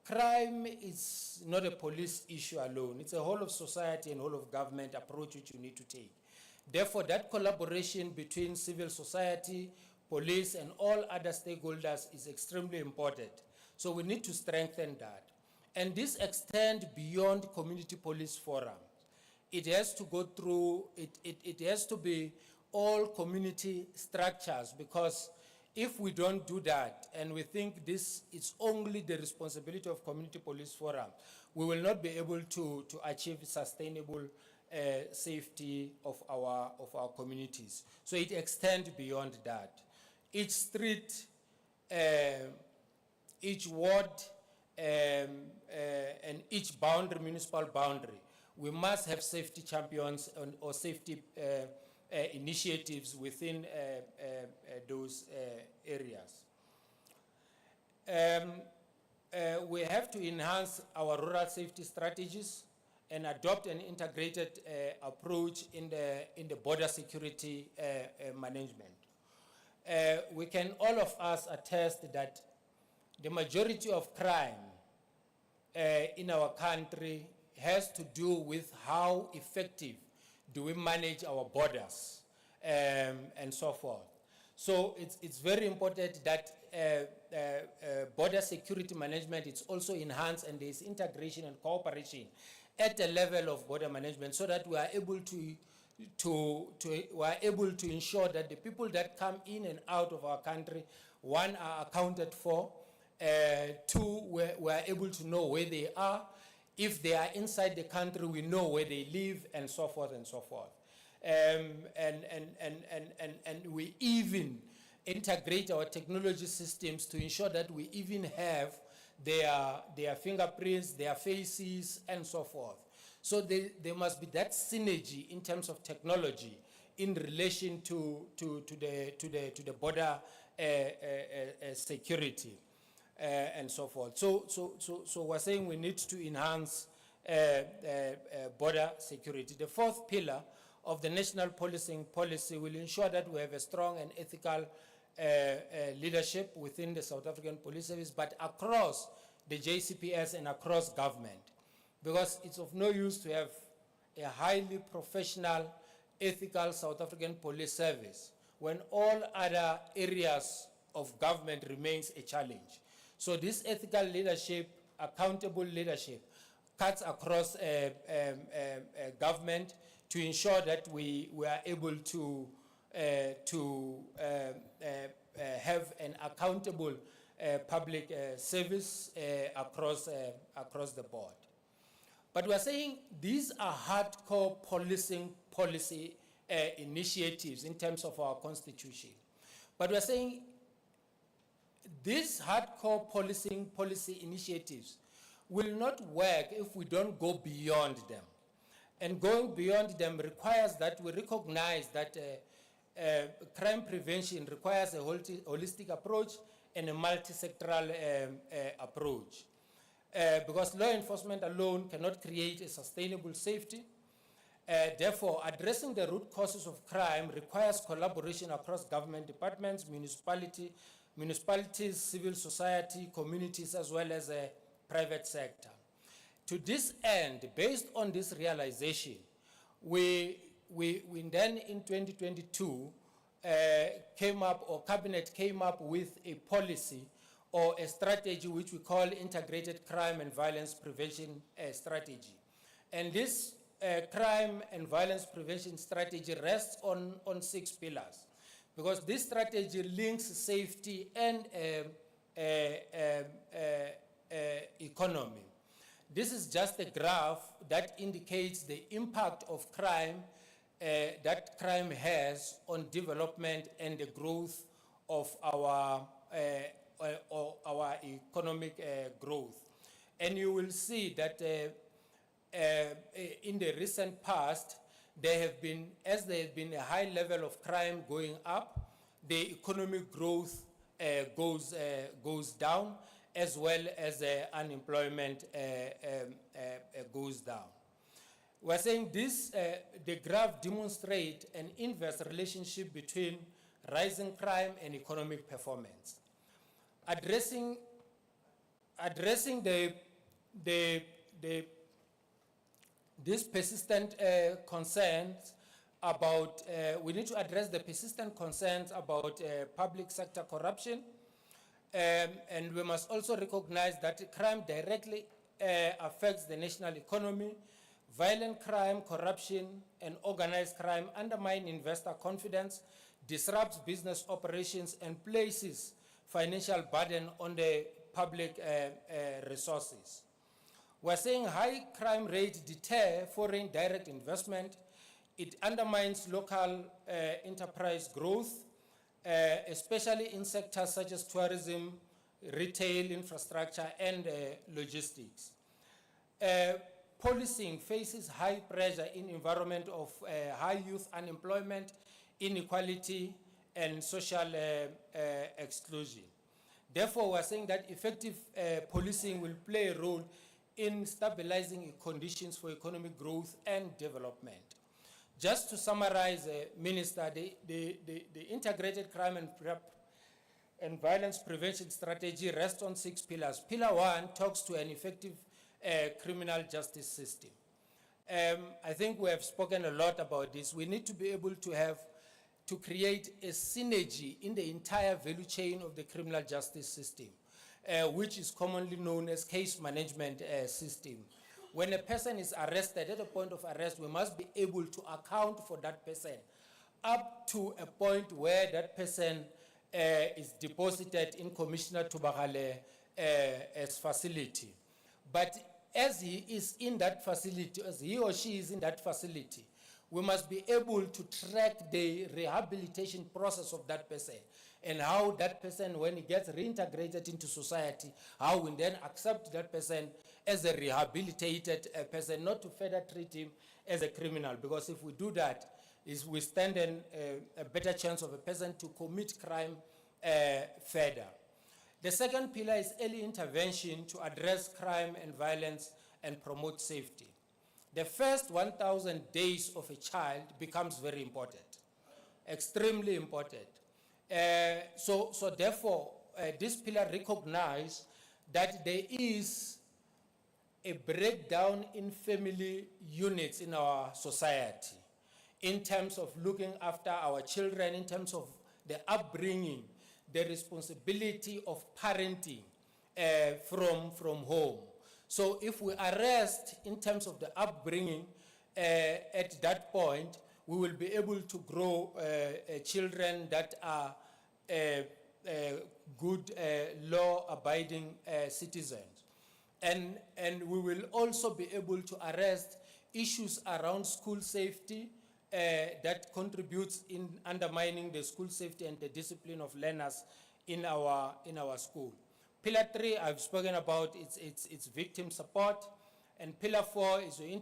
Crime is not a police issue alone. It's a whole of society and whole of government approach which you need to take. Therefore, that collaboration between civil society, police, and all other stakeholders is extremely important. So we need to strengthen that. And this extends beyond community police forums. It has to go through, it has to be all community structures, because if we don't do that and we think this is only the responsibility of community police forum, we will not be able to achieve sustainable safety of our communities. So it extends beyond that. Each street, each ward, and each boundary, municipal boundary, we must have safety champions or safety initiatives within those areas. We have to enhance our rural safety strategies and adopt an integrated approach in the border security management. We can, all of us, attest that the majority of crime in our country has to do with how effective do we manage our borders and so forth. So it's very important that border security management is also enhanced, and there is integration and cooperation at the level of border management, so that we are able to ensure that the people that come in and out of our country, one, are accounted for, two, we are able to know where they are. If they are inside the country, we know where they live, and so forth and so forth. And we even integrate our technology systems to ensure that we even have their fingerprints, their faces, and so forth. So there must be that synergy in terms of technology in relation to the border security and so forth. So we're saying we need to enhance border security. The fourth pillar of the national policing policy will ensure that we have a strong and ethical leadership within the South African Police Service, but across the JCPS and across government. Because it's of no use to have a highly professional, ethical South African Police Service when all other areas of government remains a challenge. So this ethical leadership, accountable leadership, cuts across government to ensure that we are able to have an accountable public service across the board. But we're saying these are hardcore policing policy initiatives in terms of our constitution. But we're saying these hardcore policing policy initiatives will not work if we don't go beyond them. And going beyond them requires that we recognize that crime prevention requires a holistic approach and a multi-sectoral approach. Because law enforcement alone cannot create a sustainable safety. Therefore, addressing the root causes of crime requires collaboration across government departments, municipalities, civil society, communities, as well as a private sector. To this end, based on this realization, we then in 2022 Cabinet came up with a policy or a strategy which we call Integrated Crime and Violence Prevention Strategy. And this crime and violence prevention strategy rests on 6 pillars, because this strategy links safety and economy. This is just a graph that indicates the impact of crime that crime has on development and the growth of our economic growth. And you will see that in the recent past, there have been a high level of crime going up, the economic growth goes down, as well as unemployment goes down. We're saying this, the graph demonstrates an inverse relationship between rising crime and economic performance. Addressing these persistent concerns about, we need to address the persistent concerns about public sector corruption, and we must also recognize that crime directly affects the national economy. Violent crime, corruption, and organized crime undermine investor confidence, disrupts business operations, and places financial burden on the public resources. We're saying high crime rates deter foreign direct investment. It undermines local enterprise growth, especially in sectors such as tourism, retail, infrastructure, and logistics. Policing faces high pressure in environment of high youth unemployment, inequality, and social exclusion. Therefore, we're saying that effective policing will play a role in stabilizing conditions for economic growth and development. Just to summarize, Minister, the integrated crime and violence prevention strategy rests on 6 pillars. Pillar 1 talks to an effective criminal justice system. I think we have spoken a lot about this. We need to be able to create a synergy in the entire value chain of the criminal justice system, which is commonly known as case management system. When a person is arrested, at a point of arrest, we must be able to account for that person up to a point where that person is deposited in Commissioner Tubagale's facility. But as he is in that facility, as he or she is in that facility, we must be able to track the rehabilitation process of that person and how that person, when he gets reintegrated into society, how we then accept that person as a rehabilitated person, not to further treat him as a criminal. Because if we do that, is we stand a better chance of a person to commit crime further. The second pillar is early intervention to address crime and violence and promote safety. The first 1,000 days of a child becomes very important, extremely important. So therefore, this pillar recognizes that there is a breakdown in family units in our society in terms of looking after our children, in terms of the upbringing, the responsibility of parenting from home. So if we arrest in terms of the upbringing at that point, we will be able to grow children that are good law-abiding citizens. And we will also be able to arrest issues around school safety that contributes in undermining the school safety and the discipline of learners in our school. Pillar 3, I've spoken about, it's victim support. And Pillar 4 is the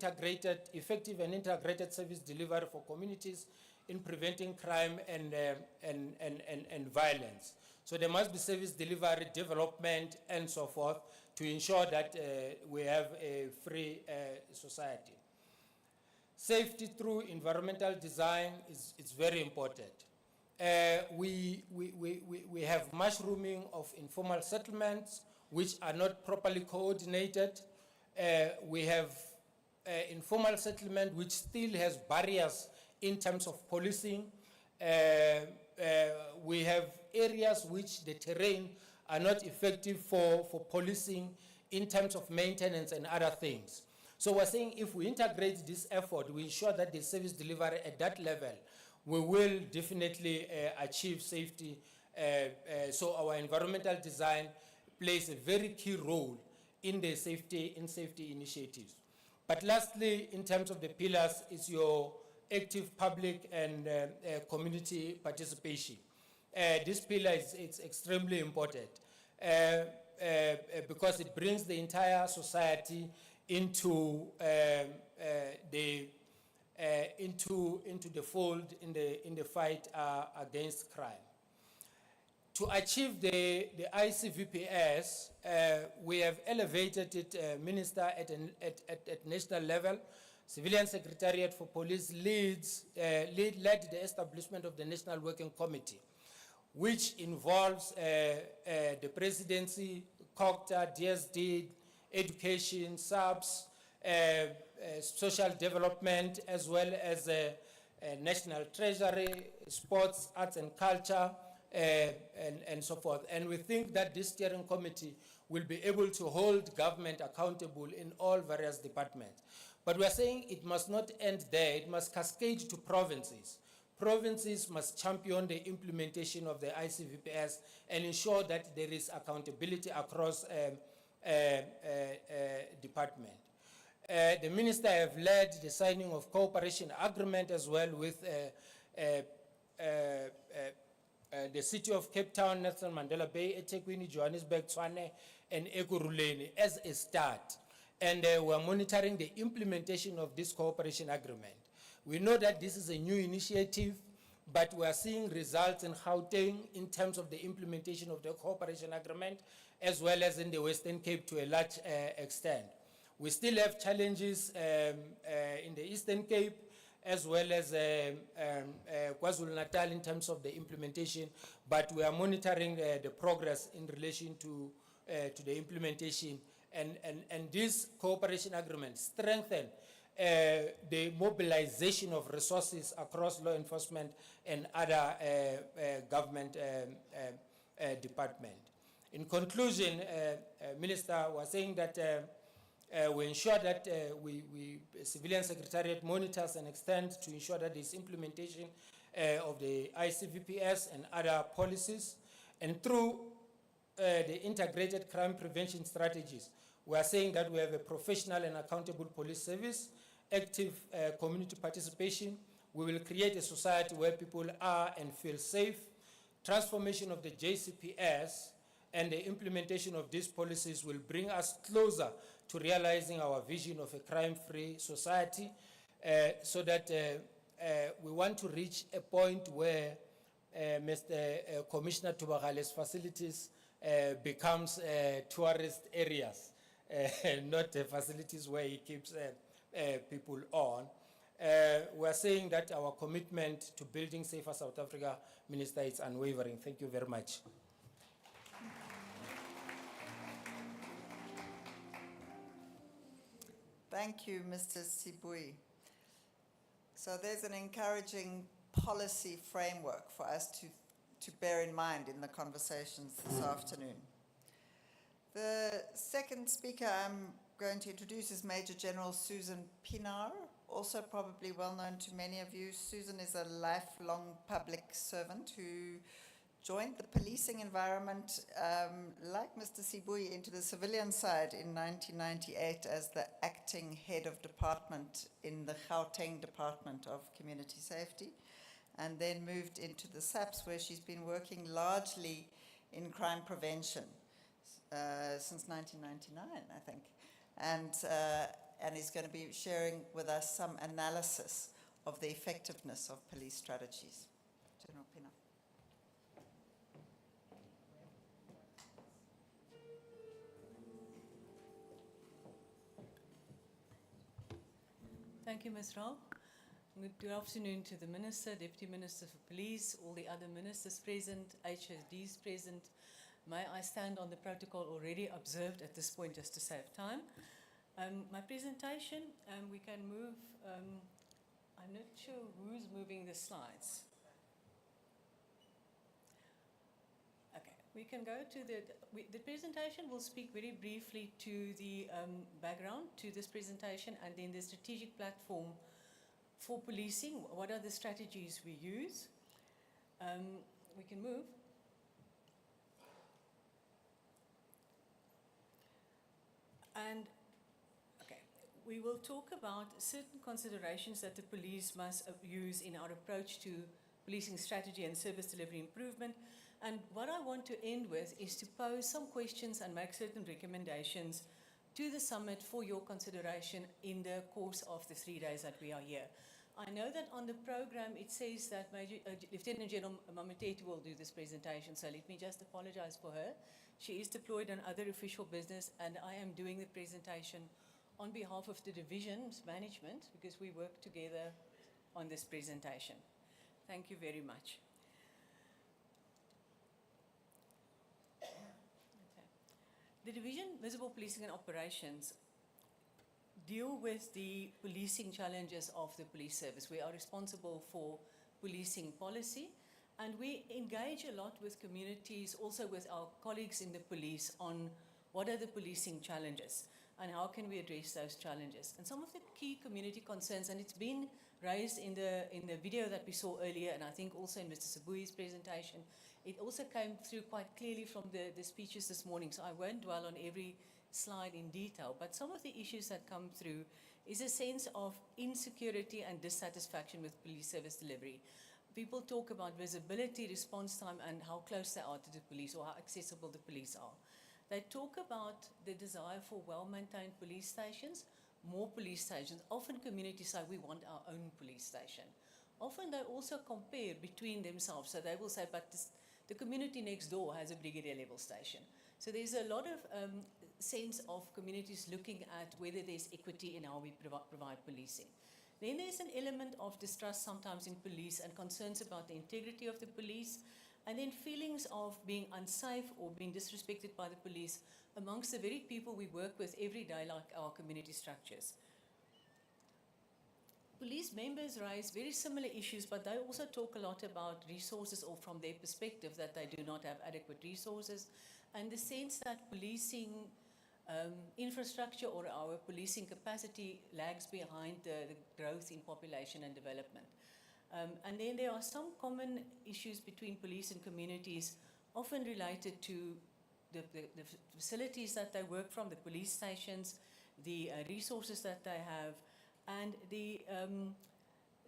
effective and integrated service delivery for communities in preventing crime and violence. So there must be service delivery, development, and so forth to ensure that we have a free society. Safety through environmental design is very important. We have mushrooming of informal settlements which are not properly coordinated. We have informal settlement which still has barriers in terms of policing. We have areas which the terrain are not effective for policing in terms of maintenance and other things. So we're saying if we integrate this effort, we ensure that the service delivery at that level, we will definitely achieve safety. So our environmental design plays a very key role in the safety initiatives. But lastly, in terms of the pillars, is your active public and community participation. This pillar is extremely important because it brings the entire society into the fold in the fight against crime. To achieve the ICVPS, we have elevated it, Minister, at national level. Civilian Secretariat for Police led the establishment of the National Working Committee, which involves the Presidency, COCTA, DSD, Education, SAPS, Social Development, as well as National Treasury, Sports, Arts and Culture, and so forth. And we think that this steering committee will be able to hold government accountable in all various departments. But we are saying it must not end there. It must cascade to provinces. Provinces must champion the implementation of the ICVPS and ensure that there is accountability across department. The minister have led the signing of cooperation agreement as well with the city of Cape Town, Nelson Mandela Bay, eThekwini, Johannesburg, Tshwane, and Ekurhuleni as a start. And we're monitoring the implementation of this cooperation agreement. We know that this is a new initiative, but we are seeing results in Gauteng in terms of the implementation of the cooperation agreement, as well as in the Western Cape to a large extent. We still have challenges in the Eastern Cape, as well as KwaZulu-Natal in terms of the implementation, but we are monitoring the progress in relation to the implementation. And this cooperation agreement strengthen the mobilization of resources across law enforcement and other government departments. In conclusion, Minister was saying that we ensure that Civilian Secretariat monitors and extends to ensure that there is implementation of the ICVPS and other policies. And through the integrated crime prevention strategies, we are saying that we have a professional and accountable police service, active community participation. We will create a society where people are and feel safe. Transformation of the JCPS and the implementation of these policies will bring us closer to realizing our vision of a crime-free society so that we want to reach a point where Mr. Commissioner Tubagale's facilities becomes tourist areas, not facilities where he keeps people on. We're saying that our commitment to building safer South Africa, Minister, is unwavering. Thank you very much. Thank you, Mr. Sibui. So there's an encouraging policy framework for us to bear in mind in the conversations this afternoon. The second speaker I'm going to introduce is Major General Susan Pinar, also probably well known to many of you. Susan is a lifelong public servant who joined the policing environment, like Mr. Sibui, into the civilian side in 1998 as the acting head of department in the Gauteng Department of Community Safety, and then moved into the SAPS, where she's been working largely in crime prevention since 1999, I think, and is going to be sharing with us some analysis of the effectiveness of police strategies. General Pina. Thank you, Ms. Rao. Good afternoon to the Minister, Deputy Minister for Police, all the other ministers present, HSDs present. May I stand on the protocol already observed at this point just to save time. My presentation, we can move, I'm not sure who's moving the slides. Okay, we can go to the presentation will speak very briefly to the background to this presentation and then the strategic platform for policing. What are the strategies we use? We can move. And we will talk about certain considerations that the police must use in our approach to policing strategy and service delivery improvement. And what I want to end with is to pose some questions and make certain recommendations to the summit for your consideration in the course of the 3 days that we are here. I know that on the program it says that Lieutenant General Mamateti will do this presentation, so let me just apologize for her. She is deployed on other official business, and I am doing the presentation on behalf of the division's management because we work together on this presentation. Thank you very much. The Division Visible Policing and Operations deal with the policing challenges of the police service. We are responsible for policing policy, and we engage a lot with communities, also with our colleagues in the police, on what are the policing challenges and how can we address those challenges. And some of the key community concerns, and it's been raised in the video that we saw earlier, and I think also in Mr. Sibui's presentation, it also came through quite clearly from the speeches this morning, so I won't dwell on every slide in detail, but some of the issues that come through is a sense of insecurity and dissatisfaction with police service delivery. People talk about visibility, response time, and how close they are to the police or how accessible the police are. They talk about the desire for well-maintained police stations, more police stations. Often communities say, we want our own police station. Often they also compare between themselves, so they will say, but the community next door has a brigadier level station. So there's a lot of sense of communities looking at whether there's equity in how we provide policing. Then there's an element of distrust sometimes in police and concerns about the integrity of the police, and then feelings of being unsafe or being disrespected by the police amongst the very people we work with every day, like our community structures. Police members raise very similar issues, but they also talk a lot about resources, or from their perspective that they do not have adequate resources, and the sense that policing infrastructure or our policing capacity lags behind the growth in population and development. And then there are some common issues between police and communities, often related to the facilities that they work from, the police stations, the resources that they have, and the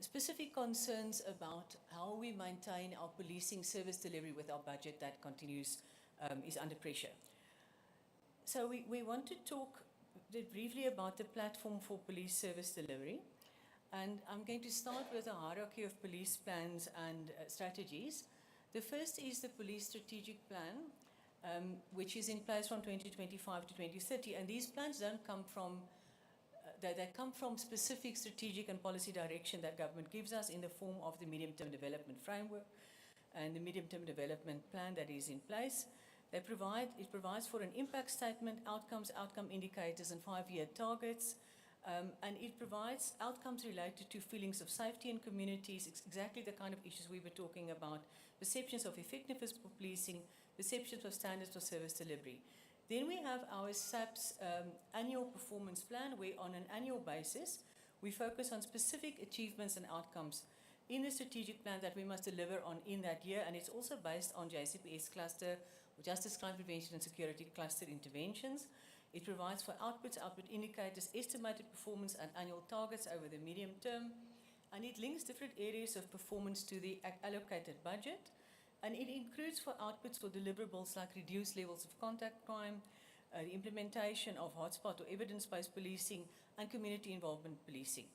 specific concerns about how we maintain our policing service delivery with our budget that continues, is under pressure. So we want to talk briefly about the platform for police service delivery. And I'm going to start with a hierarchy of police plans and strategies. The first is the police strategic plan, which is in place from 2025 to 2030. And these plans don't come from, they come from specific strategic and policy direction that government gives us in the form of the medium-term development framework and the medium-term development plan that is in place. It provides for an impact statement, outcomes, outcome indicators, and 5-year targets. And it provides outcomes related to feelings of safety in communities, exactly the kind of issues we were talking about, perceptions of effectiveness for policing, perceptions of standards of service delivery. Then we have our SAPS annual performance plan, where on an annual basis, we focus on specific achievements and outcomes in the strategic plan that we must deliver on in that year. And it's also based on JCPS cluster, Justice, Crime Prevention and Security cluster interventions. It provides for outputs, output indicators, estimated performance and annual targets over the medium term. And it links different areas of performance to the allocated budget. And it includes for outputs for deliverables like reduced levels of contact crime, the implementation of hotspot or evidence-based policing, and community involvement policing.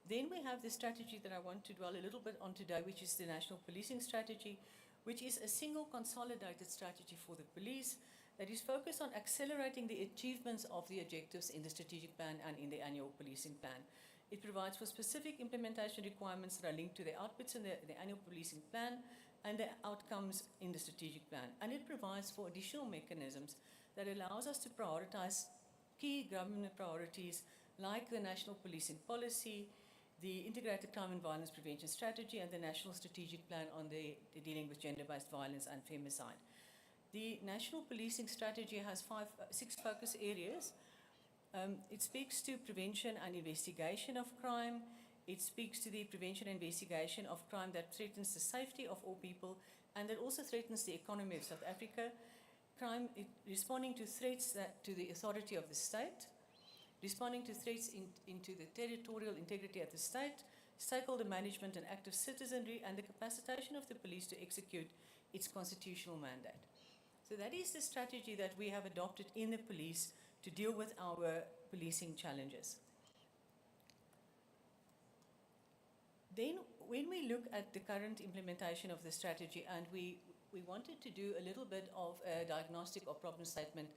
Then we have the strategy that I want to dwell a little bit on today, which is the National Policing Strategy, which is a single consolidated strategy for the police that is focused on accelerating the achievements of the objectives in the strategic plan and in the annual policing plan. It provides for specific implementation requirements that are linked to the outputs in the annual policing plan and the outcomes in the strategic plan. And it provides for additional mechanisms that allows us to prioritize key government priorities like the National Policing Policy, the Integrated Crime and Violence Prevention Strategy, and the National Strategic Plan on the dealing with gender-based violence and femicide. The National Policing Strategy has 6 focus areas. It speaks to prevention and investigation of crime. It speaks to the prevention and investigation of crime that threatens the safety of all people and that also threatens the economy of South Africa. Crime, responding to threats to the authority of the state, responding to threats into the territorial integrity of the state, stakeholder management and active citizenry, and the capacitation of the police to execute its constitutional mandate. So that is the strategy that we have adopted in the police to deal with our policing challenges. Then when we look at the current implementation of the strategy, and we wanted to do a little bit of a diagnostic or problem statement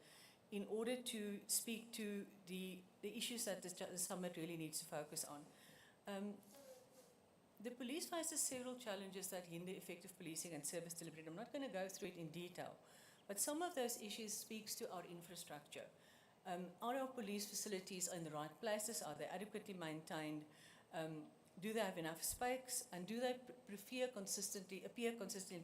in order to speak to the issues that the summit really needs to focus on. The police faces several challenges that hinder effective policing and service delivery. I'm not going to go through it in detail, but some of those issues speaks to our infrastructure. Are our police facilities in the right places? Are they adequately maintained? Do they have enough space? And do they appear consistently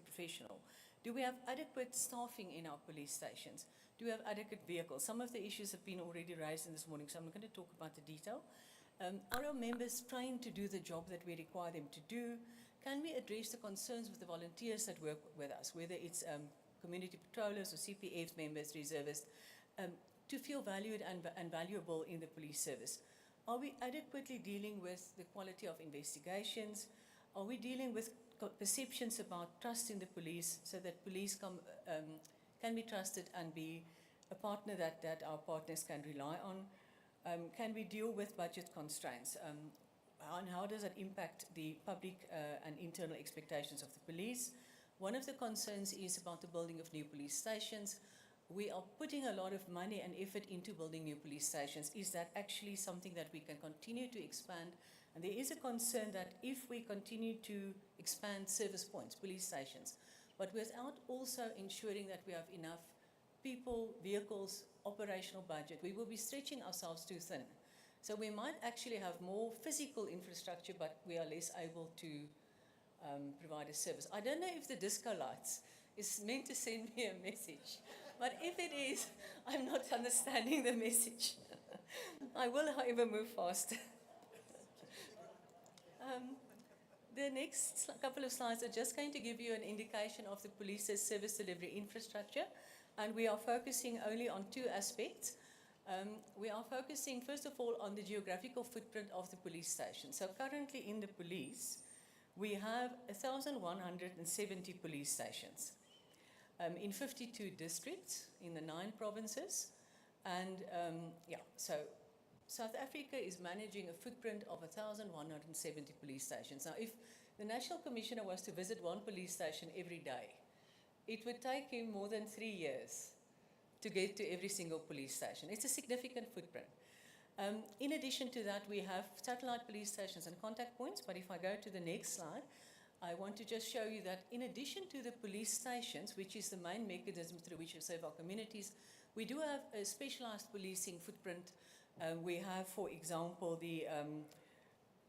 professional? Do we have adequate staffing in our police stations? Do we have adequate vehicles? Some of the issues have been already raised in this morning, so I'm not going to talk about the detail. Are our members trained to do the job that we require them to do? Can we address the concerns of the volunteers that work with us, whether it's community patrollers or CPF members, reservists, to feel valued and valuable in the police service? Are we adequately dealing with the quality of investigations? Are we dealing with perceptions about trust in the police so that police can be trusted and be a partner that our partners can rely on? Can we deal with budget constraints? And how does that impact the public and internal expectations of the police? One of the concerns is about the building of new police stations. We are putting a lot of money and effort into building new police stations. Is that actually something that we can continue to expand? And there is a concern that if we continue to expand service points, police stations, but without also ensuring that we have enough people, vehicles, operational budget, we will be stretching ourselves too thin. So we might actually have more physical infrastructure, but we are less able to provide a service. I don't know if the disco lights is meant to send me a message, but if it is, I'm not understanding the message. I will, however, move fast. The next couple of slides are just going to give you an indication of the police's service delivery infrastructure, and we are focusing only on 2 aspects. We are focusing, first of all, on the geographical footprint of the police station. So currently in the police, we have 1,170 police stations in 52 districts in the 9 provinces. And South Africa is managing a footprint of 1,170 police stations. Now, if the National Commissioner was to visit one police station every day, it would take him more than 3 years to get to every single police station. It's a significant footprint. In addition to that, we have satellite police stations and contact points, but if I go to the next slide, I want to just show you that in addition to the police stations, which is the main mechanism through which we serve our communities, we do have a specialized policing footprint. We have, for example, the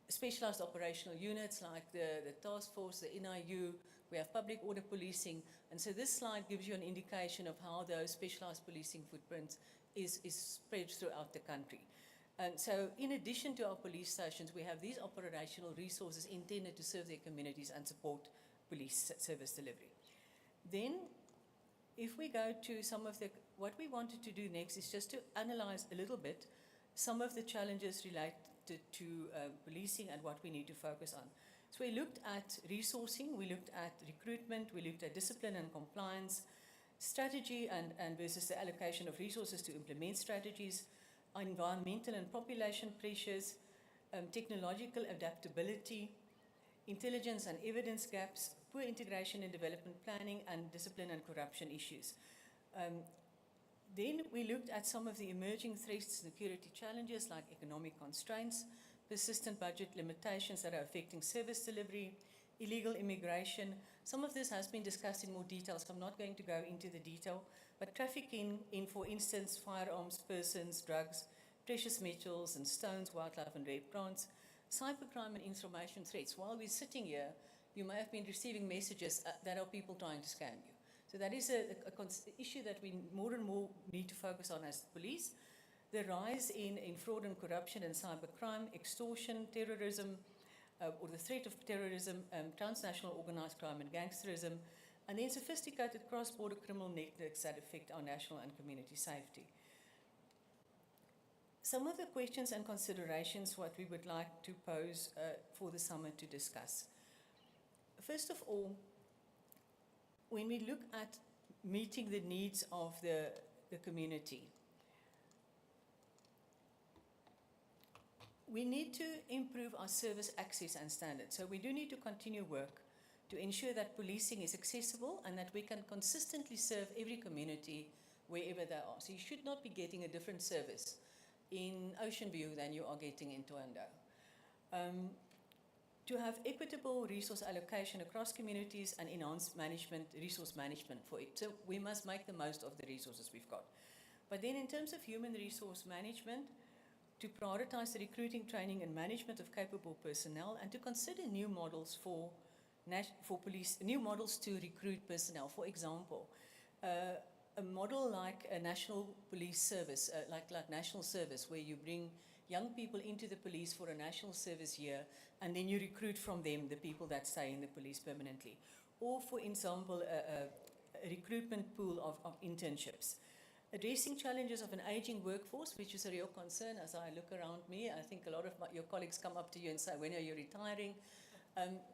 specialized operational units like the task force, the NIU, we have public order policing, and so this slide gives you an indication of how those specialized policing footprints is spread throughout the country. And so in addition to our police stations, we have these operational resources intended to serve their communities and support police service delivery. Then, if we go to some of what we wanted to do next is just to analyze a little bit some of the challenges related to policing and what we need to focus on. So we looked at resourcing, we looked at recruitment, we looked at discipline and compliance, strategy and versus the allocation of resources to implement strategies, environmental and population pressures, technological adaptability, intelligence and evidence gaps, poor integration in development planning, and discipline and corruption issues. Then we looked at some of the emerging threats and security challenges like economic constraints, persistent budget limitations that are affecting service delivery, illegal immigration. Some of this has been discussed in more detail, so I'm not going to go into the detail. But trafficking in, for instance, firearms, persons, drugs, precious metals and stones, wildlife and rare plants, cybercrime and information threats. While we're sitting here, you may have been receiving messages that are people trying to scam you. So that is an issue that we more and more need to focus on as the police. The rise in fraud and corruption and cybercrime, extortion, terrorism, or the threat of terrorism, transnational organized crime and gangsterism, and then sophisticated cross-border criminal networks that affect our national and community safety. Some of the questions and considerations what we would like to pose for the summit to discuss. First of all, when we look at meeting the needs of the community, we need to improve our service access and standards. So we do need to continue work to ensure that policing is accessible and that we can consistently serve every community wherever they are. So you should not be getting a different service in Ocean View than you are getting in Toando. To have equitable resource allocation across communities and enhanced resource management for it. So we must make the most of the resources we've got. But then in terms of human resource management, to prioritize the recruiting, training and management of capable personnel and to consider new models for police, new models to recruit personnel. For example, a model like a national police service, like national service, where you bring young people into the police for a national service year and then you recruit from them the people that stay in the police permanently. Or, for example, a recruitment pool of internships. Addressing challenges of an aging workforce, which is a real concern as I look around me. I think a lot of your colleagues come up to you and say, when are you retiring?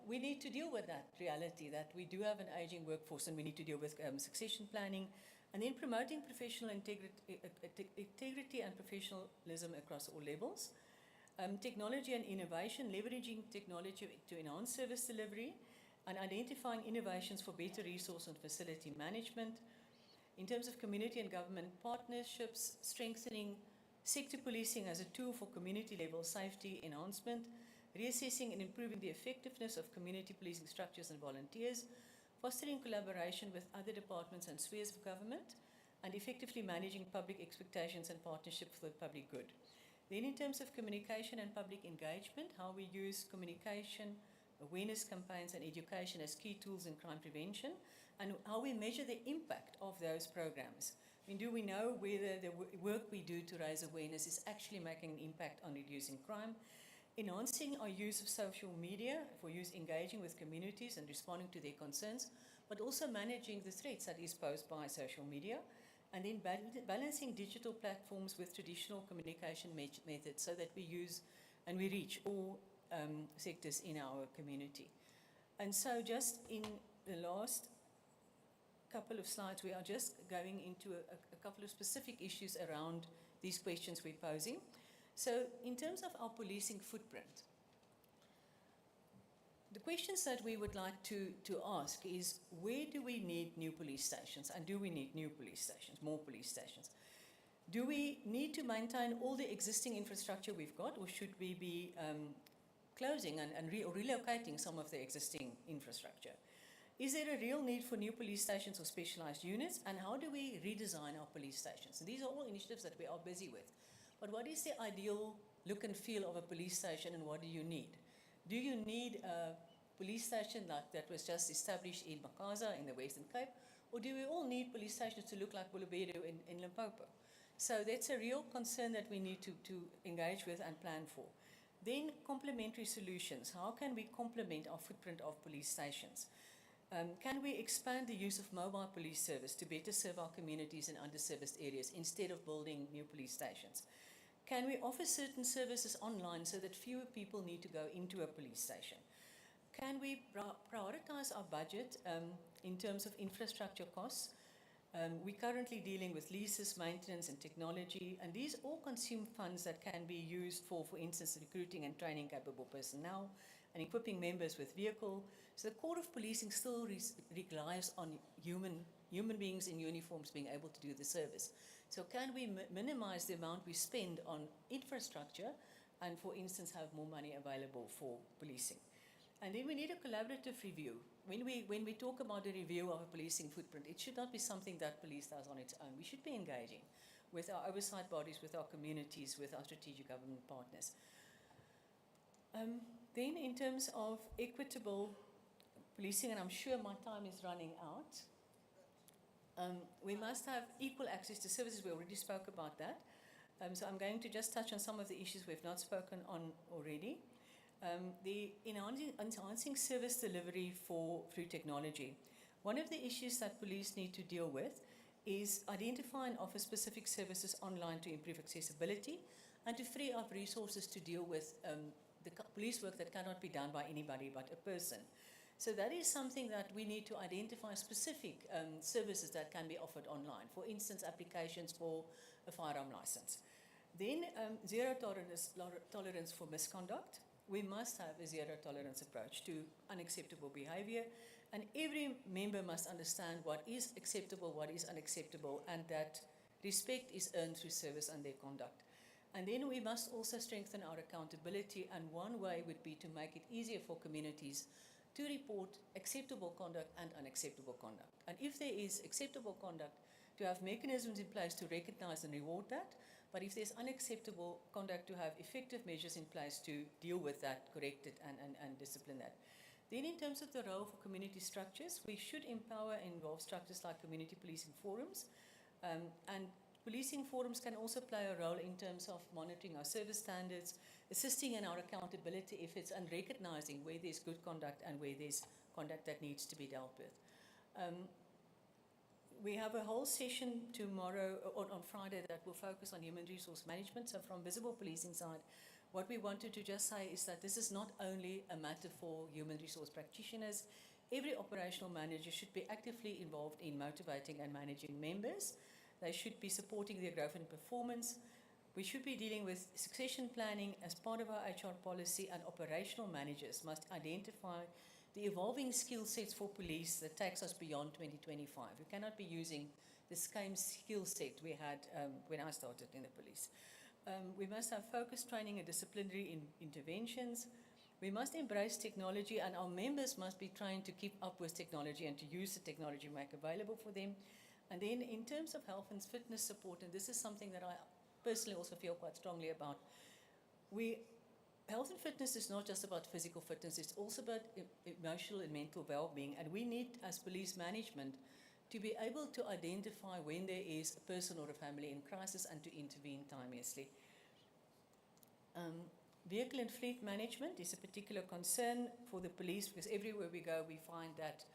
We need to deal with that reality that we do have an aging workforce and we need to deal with succession planning and then promoting professional integrity and professionalism across all levels. Technology and innovation, leveraging technology to enhance service delivery and identifying innovations for better resource and facility management. In terms of community and government partnerships, strengthening sector policing as a tool for community-level safety enhancement, reassessing and improving the effectiveness of community policing structures and volunteers, fostering collaboration with other departments and spheres of government, and effectively managing public expectations and partnership for the public good. Then in terms of communication and public engagement, how we use communication, awareness campaigns and education as key tools in crime prevention, and how we measure the impact of those programs. I mean, do we know whether the work we do to raise awareness is actually making an impact on reducing crime? Enhancing our use of social media for use engaging with communities and responding to their concerns, but also managing the threats that is posed by social media, and then balancing digital platforms with traditional communication methods so that we use and we reach all sectors in our community. And so just in the last couple of slides, we are just going into a couple of specific issues around these questions we're posing. So in terms of our policing footprint, the questions that we would like to ask is, where do we need new police stations? And do we need new police stations, more police stations? Do we need to maintain all the existing infrastructure we've got, or should we be closing and or relocating some of the existing infrastructure? Is there a real need for new police stations or specialized units? And how do we redesign our police stations? And these are all initiatives that we are busy with. But what is the ideal look and feel of a police station, and what do you need? Do you need a police station like that was just established in Makaza in the Western Cape? Or do we all need police stations to look like Bulabedu in Limpopo? So that's a real concern that we need to engage with and plan for. Then complementary solutions. How can we complement our footprint of police stations? Can we expand the use of mobile police service to better serve our communities in underserviced areas instead of building new police stations? Can we offer certain services online so that fewer people need to go into a police station? Can we prioritize our budget in terms of infrastructure costs? We're currently dealing with leases, maintenance, and technology, and these all consume funds that can be used for instance, recruiting and training capable personnel and equipping members with vehicle. So the core of policing still relies on human beings in uniforms being able to do the service. So can we minimize the amount we spend on infrastructure and, for instance, have more money available for policing? And then we need a collaborative review. When we talk about a review of a policing footprint, it should not be something that police does on its own. We should be engaging with our oversight bodies, with our communities, with our strategic government partners. Then in terms of equitable policing, and I'm sure my time is running out, we must have equal access to services. We already spoke about that. So I'm going to just touch on some of the issues we've not spoken on already. The enhancing service delivery through technology. One of the issues that police need to deal with is identify and offer specific services online to improve accessibility and to free up resources to deal with the police work that cannot be done by anybody but a person. So that is something that we need to identify specific services that can be offered online. For instance, applications for a firearm license. Then zero tolerance for misconduct. We must have a zero tolerance approach to unacceptable behavior, and every member must understand what is acceptable, what is unacceptable, and that respect is earned through service and their conduct. And then we must also strengthen our accountability, and one way would be to make it easier for communities to report acceptable conduct and unacceptable conduct. And if there is acceptable conduct, to have mechanisms in place to recognize and reward that. But if there's unacceptable conduct, to have effective measures in place to deal with that, correct it, and discipline that. Then in terms of the role for community structures, we should empower and involve structures like community policing forums. And policing forums can also play a role in terms of monitoring our service standards, assisting in our accountability efforts, and recognizing where there's good conduct and where there's conduct that needs to be dealt with. We have a whole session tomorrow, on Friday, that will focus on human resource management. So from visible policing side, what we wanted to just say is that this is not only a matter for human resource practitioners. Every operational manager should be actively involved in motivating and managing members. They should be supporting their growth and performance. We should be dealing with succession planning as part of our HR policy, and operational managers must identify the evolving skill sets for police that takes us beyond 2025. We cannot be using the same skill set we had when I started in the police. We must have focused training and disciplinary interventions. We must embrace technology, and our members must be trained to keep up with technology and to use the technology we make available for them. And then in terms of health and fitness support, and this is something that I personally also feel quite strongly about, health and fitness is not just about physical fitness, it's also about emotional and mental well-being. And we need, as police management, to be able to identify when there is a person or a family in crisis and to intervene timeously. Vehicle and fleet management is a particular concern for the police, because everywhere we go we find that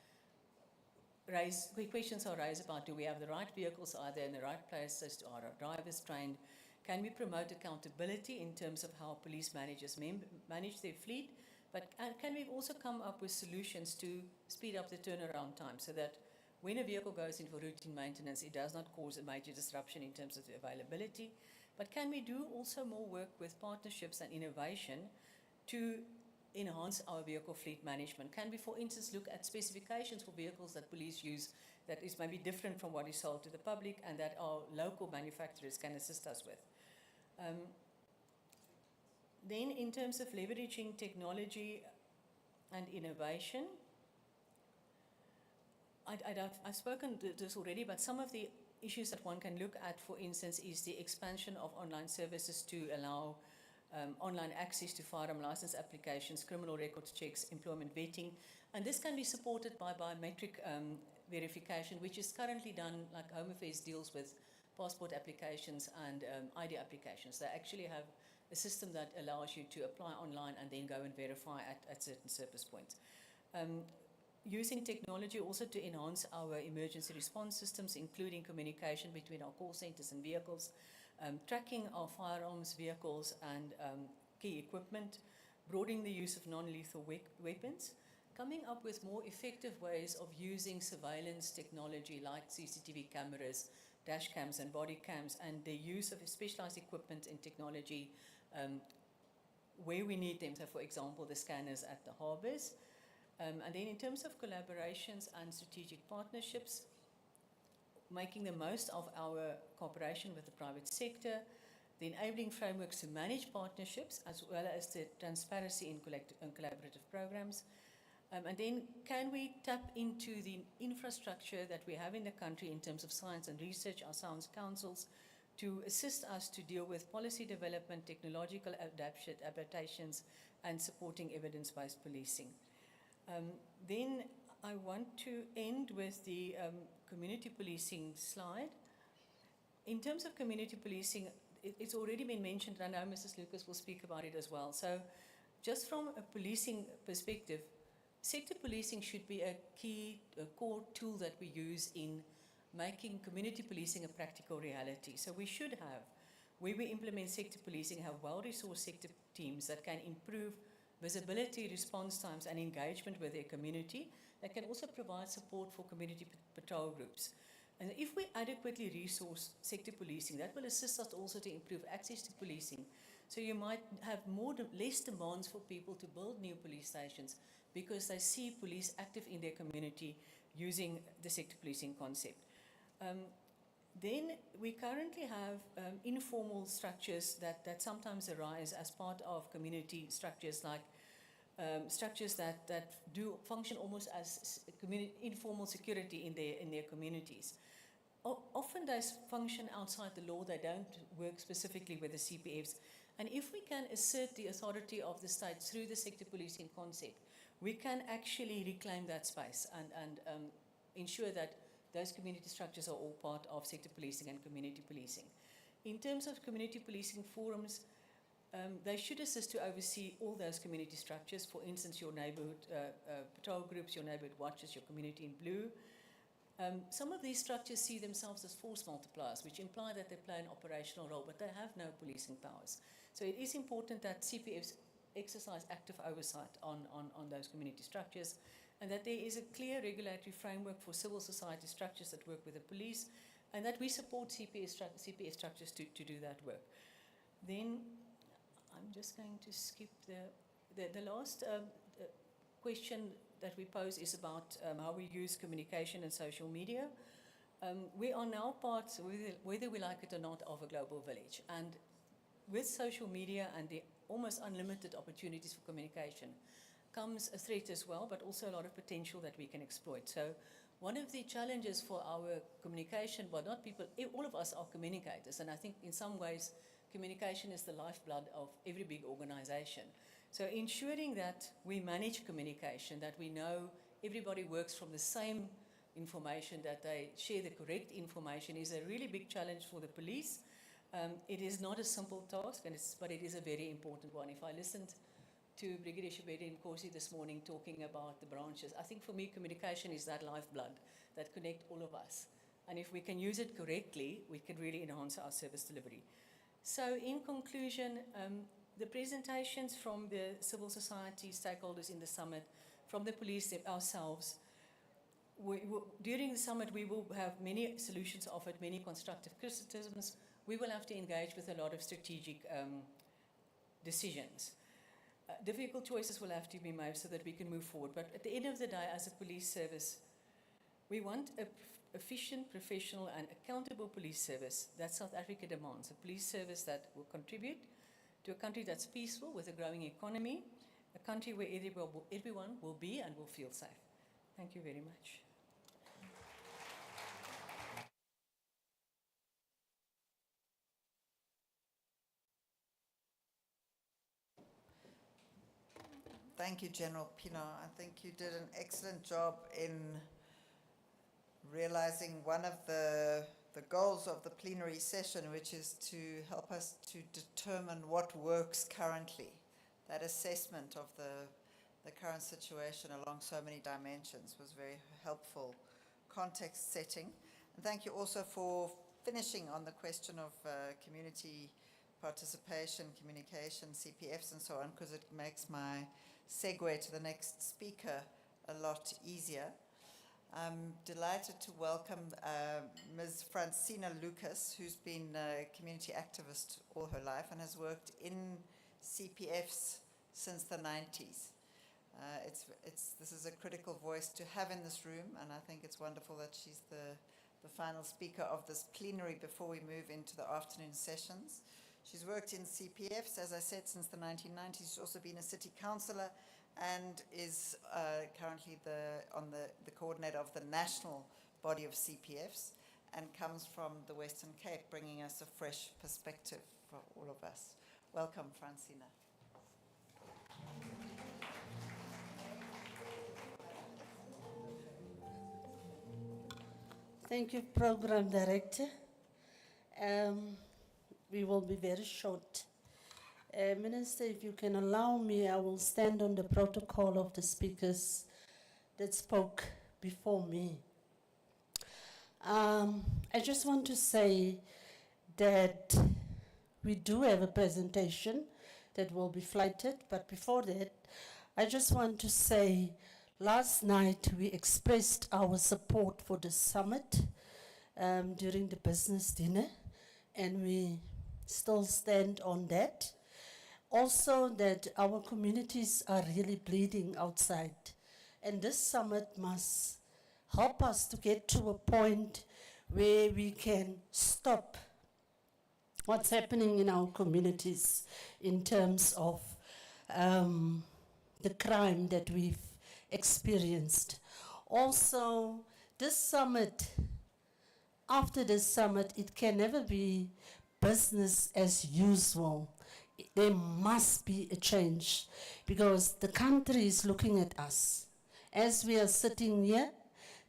questions are raised about, do we have the right vehicles, are they in the right places, are our drivers trained? Can we promote accountability in terms of how police managers manage their fleet? But can we also come up with solutions to speed up the turnaround time so that when a vehicle goes in for routine maintenance, it does not cause a major disruption in terms of the availability? But can we do also more work with partnerships and innovation to enhance our vehicle fleet management? Can we, for instance, look at specifications for vehicles that police use that is maybe different from what is sold to the public and that our local manufacturers can assist us with? Then in terms of leveraging technology and innovation, I've spoken to this already, but some of the issues that one can look at, for instance, is the expansion of online services to allow online access to firearm license applications, criminal records checks, employment vetting, and this can be supported by biometric verification, which is currently done, like Home Affairs deals with passport applications and ID applications. They actually have a system that allows you to apply online and then go and verify at certain service points. Using technology also to enhance our emergency response systems, including communication between our call centers and vehicles, tracking our firearms, vehicles, and key equipment, broadening the use of non-lethal weapons, coming up with more effective ways of using surveillance technology like CCTV cameras, dash cams and body cams, and the use of specialized equipment and technology where we need them. So, for example, the scanners at the harbours. And then in terms of collaborations and strategic partnerships, making the most of our cooperation with the private sector, the enabling frameworks to manage partnerships, as well as the transparency in collaborative programs. And then can we tap into the infrastructure that we have in the country in terms of science and research, our science councils, to assist us to deal with policy development, technological adaptations, and supporting evidence-based policing. Then I want to end with the community policing slide. In terms of community policing, it's already been mentioned, and I know Mrs. Lucas will speak about it as well. So just from a policing perspective, sector policing should be a key, a core tool that we use in making community policing a practical reality. So we should have, where we implement sector policing, have well-resourced sector teams that can improve visibility, response times, and engagement with their community, that can also provide support for community patrol groups. And if we adequately resource sector policing, that will assist us also to improve access to policing. So you might have less demands for people to build new police stations because they see police active in their community using the sector policing concept. Then we currently have informal structures that sometimes arise as part of community structures, like structures that do function almost as informal security in their communities. Often they function outside the law, they don't work specifically with the CPFs. And if we can assert the authority of the state through the sector policing concept, we can actually reclaim that space and ensure that those community structures are all part of sector policing and community policing. In terms of community policing forums, they should assist to oversee all those community structures. For instance, your neighbourhood patrol groups, your neighbourhood watches, your community in blue. Some of these structures see themselves as force multipliers, which imply that they play an operational role, but they have no policing powers. So it is important that CPFs exercise active oversight on those community structures, and that there is a clear regulatory framework for civil society structures that work with the police, and that we support CPF structures to do that work. Then I'm just going to skip the last question that we pose is about how we use communication and social media. We are now part, whether we like it or not, of a global village. And with social media and the almost unlimited opportunities for communication comes a threat as well, but also a lot of potential that we can exploit. So one of the challenges for our communication, well, not people, all of us are communicators, and I think in some ways communication is the lifeblood of every big organization. So ensuring that we manage communication, that we know everybody works from the same information, that they share the correct information, is a really big challenge for the police. It is not a simple task, but it is a very important one. If I listened to Brigadier Shebede and Corsi this morning talking about the branches, I think for me communication is that lifeblood that connects all of us. And if we can use it correctly, we can really enhance our service delivery. So in conclusion, the presentations from the civil society stakeholders in the summit, from the police ourselves, during the summit we will have many solutions offered, many constructive criticisms, we will have to engage with a lot of strategic decisions. Difficult choices will have to be made so that we can move forward. But at the end of the day, as a police service, we want an efficient, professional and accountable police service that South Africa demands. A police service that will contribute to a country that's peaceful with a growing economy, a country where everyone will be and will feel safe. Thank you very much. Thank you, General Pino. I think you did an excellent job in realizing one of the goals of the plenary session, which is to help us to determine what works currently. That assessment of the current situation along so many dimensions was very helpful context setting. And thank you also for finishing on the question of community participation, communication, CPFs and so on, because it makes my segue to the next speaker a lot easier. I'm delighted to welcome Ms. Francina Lucas, who's been a community activist all her life and has worked in CPFs since the 90s. This is a critical voice to have in this room, and I think it's wonderful that she's the final speaker of this plenary before we move into the afternoon sessions. She's worked in CPFs, as I said, since the 1990s. She's also been a city councillor and is currently the coordinator of the national body of CPFs and comes from the Western Cape, bringing us a fresh perspective for all of us. Welcome, Francina. Thank you, Program Director. We will be very short. Minister, if you can allow me, I will stand on the protocol of the speakers that spoke before me. I just want to say that we do have a presentation that will be flighted, but before that, I just want to say last night we expressed our support for the summit during the business dinner, and we still stand on that. Also that our communities are really bleeding outside, and this summit must help us to get to a point where we can stop what's happening in our communities in terms of the crime that we've experienced. Also, this summit, after this summit, it can never be business as usual. There must be a change because the country is looking at us. As we are sitting here,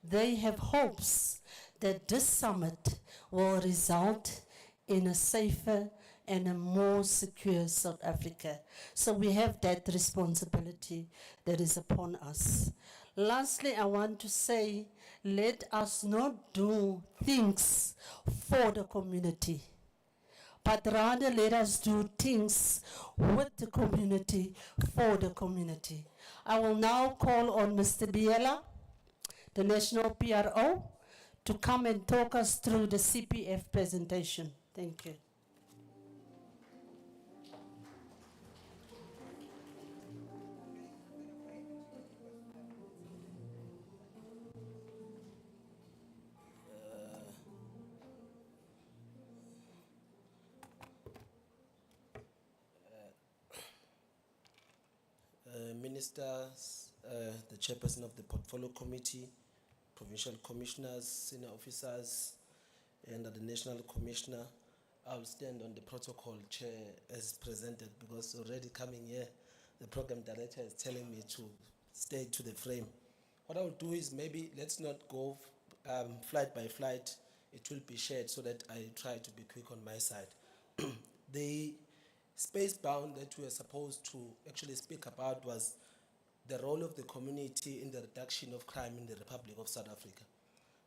they have hopes that this summit will result in a safer and a more secure South Africa. So we have that responsibility that is upon us. Lastly, I want to say, let us not do things for the community, but rather let us do things with the community, for the community. I will now call on Mr. Biela, the National PRO, to come and talk us through the CPF presentation. Thank you. Ministers, the chairperson of the portfolio committee, provincial commissioners, senior officers, and the national commissioner. I'll stand on the protocol, chair, as presented, because already coming here, the program director is telling me to stay to the frame. What I'll do is maybe let's not go flight by flight. It will be shared so that I try to be quick on my side. The space bound that we were supposed to actually speak about was the role of the community in the reduction of crime in the Republic of South Africa.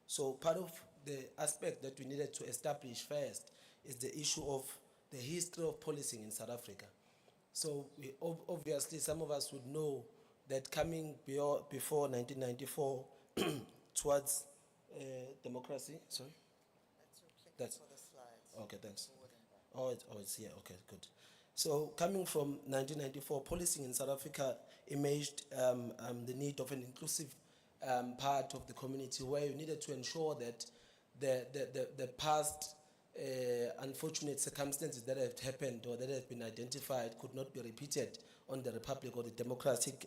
So part of the aspect that we needed to establish first is the issue of the history of policing in South Africa. So we obviously some of us would know that coming before 1994 towards democracy, sorry? That's your clicker for the Okay, thanks. Oh, it's here. Okay, good. So coming from 1994, policing in South Africa emerged the need of an inclusive part of the community where you needed to ensure that the past unfortunate circumstances that have happened or that have been identified could not be repeated on the republic or the democratic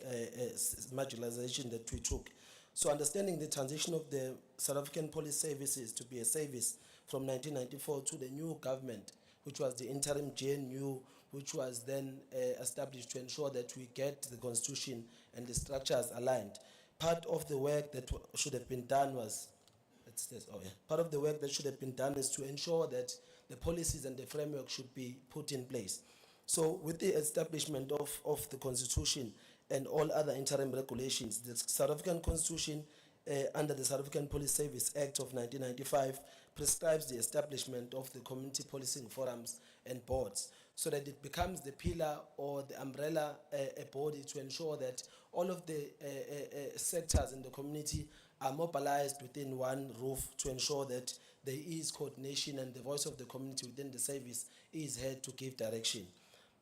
marginalization that we took. So understanding the transition of the South African Police Services to be a service from 1994 to the new government, which was the interim GNU, which was then established to ensure that we get the constitution and the structures aligned. Part of the work that should have been done was, part of the work that should have been done is to ensure that the policies and the framework should be put in place. So with the establishment of the constitution and all other interim regulations, the South African Constitution under the South African Police Service Act of 1995 prescribes the establishment of the community policing forums and boards so that it becomes the pillar or the umbrella body to ensure that all of the sectors in the community are mobilized within one roof to ensure that there is coordination and the voice of the community within the service is heard to give direction.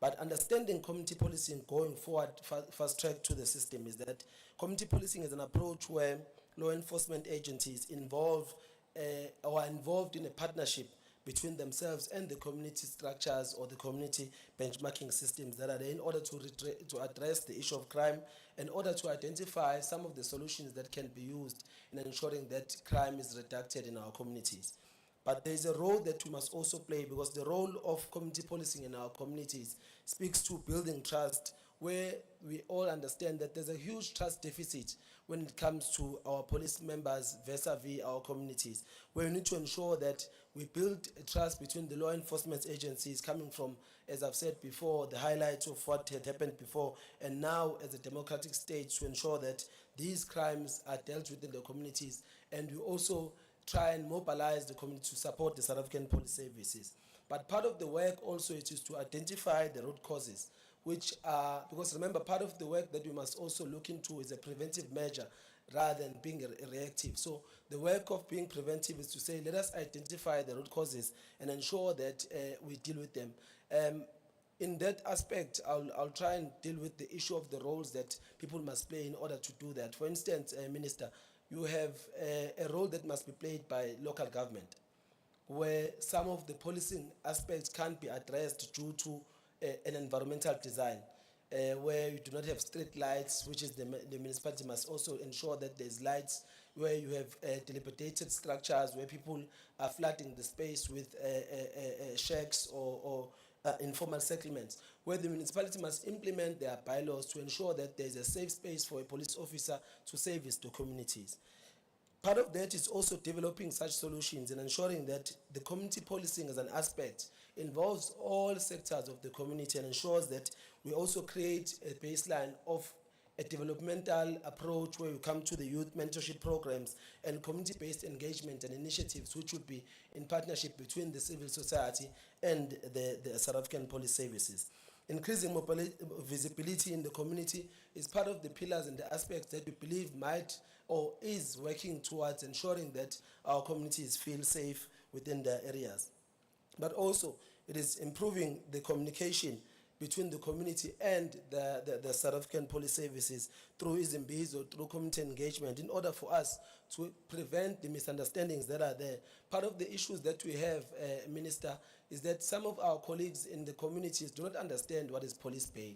But understanding community policing going forward, fast track to the system, is that community policing is an approach where law enforcement agencies are involved in a partnership between themselves and the community structures or the community benchmarking systems that are there in order to address the issue of crime, in order to identify some of the solutions that can be used in ensuring that crime is reduced in our communities. But there's a role that we must also play, because the role of community policing in our communities speaks to building trust, where we all understand that there's a huge trust deficit when it comes to our police members vis-a-vis our communities, where we need to ensure that we build a trust between the law enforcement agencies coming from, as I've said before, the highlights of what had happened before, and now as a democratic state to ensure that these crimes are dealt with in the communities, and we also try and mobilize the community to support the South African Police Services. But part of the work also it is to identify the root causes, which are, because remember, part of the work that we must also look into is a preventive measure rather than being reactive. So the work of being preventive is to say, let us identify the root causes and ensure that we deal with them. In that aspect, I'll try and deal with the issue of the roles that people must play in order to do that. For instance, Minister, you have a role that must be played by local government, where some of the policing aspects can't be addressed due to an environmental design, where you do not have street lights, which is the municipality must also ensure that there's lights, where you have dilapidated structures, where people are flooding the space with shacks or informal settlements, where the municipality must implement their bylaws to ensure that there's a safe space for a police officer to service the communities. Part of that is also developing such solutions and ensuring that the community policing as an aspect involves all sectors of the community and ensures that we also create a baseline of a developmental approach where we come to the youth mentorship programs and community-based engagement and initiatives which would be in partnership between the civil society and the South African Police Services. Increasing visibility in the community is part of the pillars and the aspects that we believe might or is working towards ensuring that our communities feel safe within their areas. But also, it is improving the communication between the community and the South African Police Services through Izimbizo, through community engagement, in order for us to prevent the misunderstandings that are there. Part of the issues that we have, Minister, is that some of our colleagues in the communities do not understand what is police bail.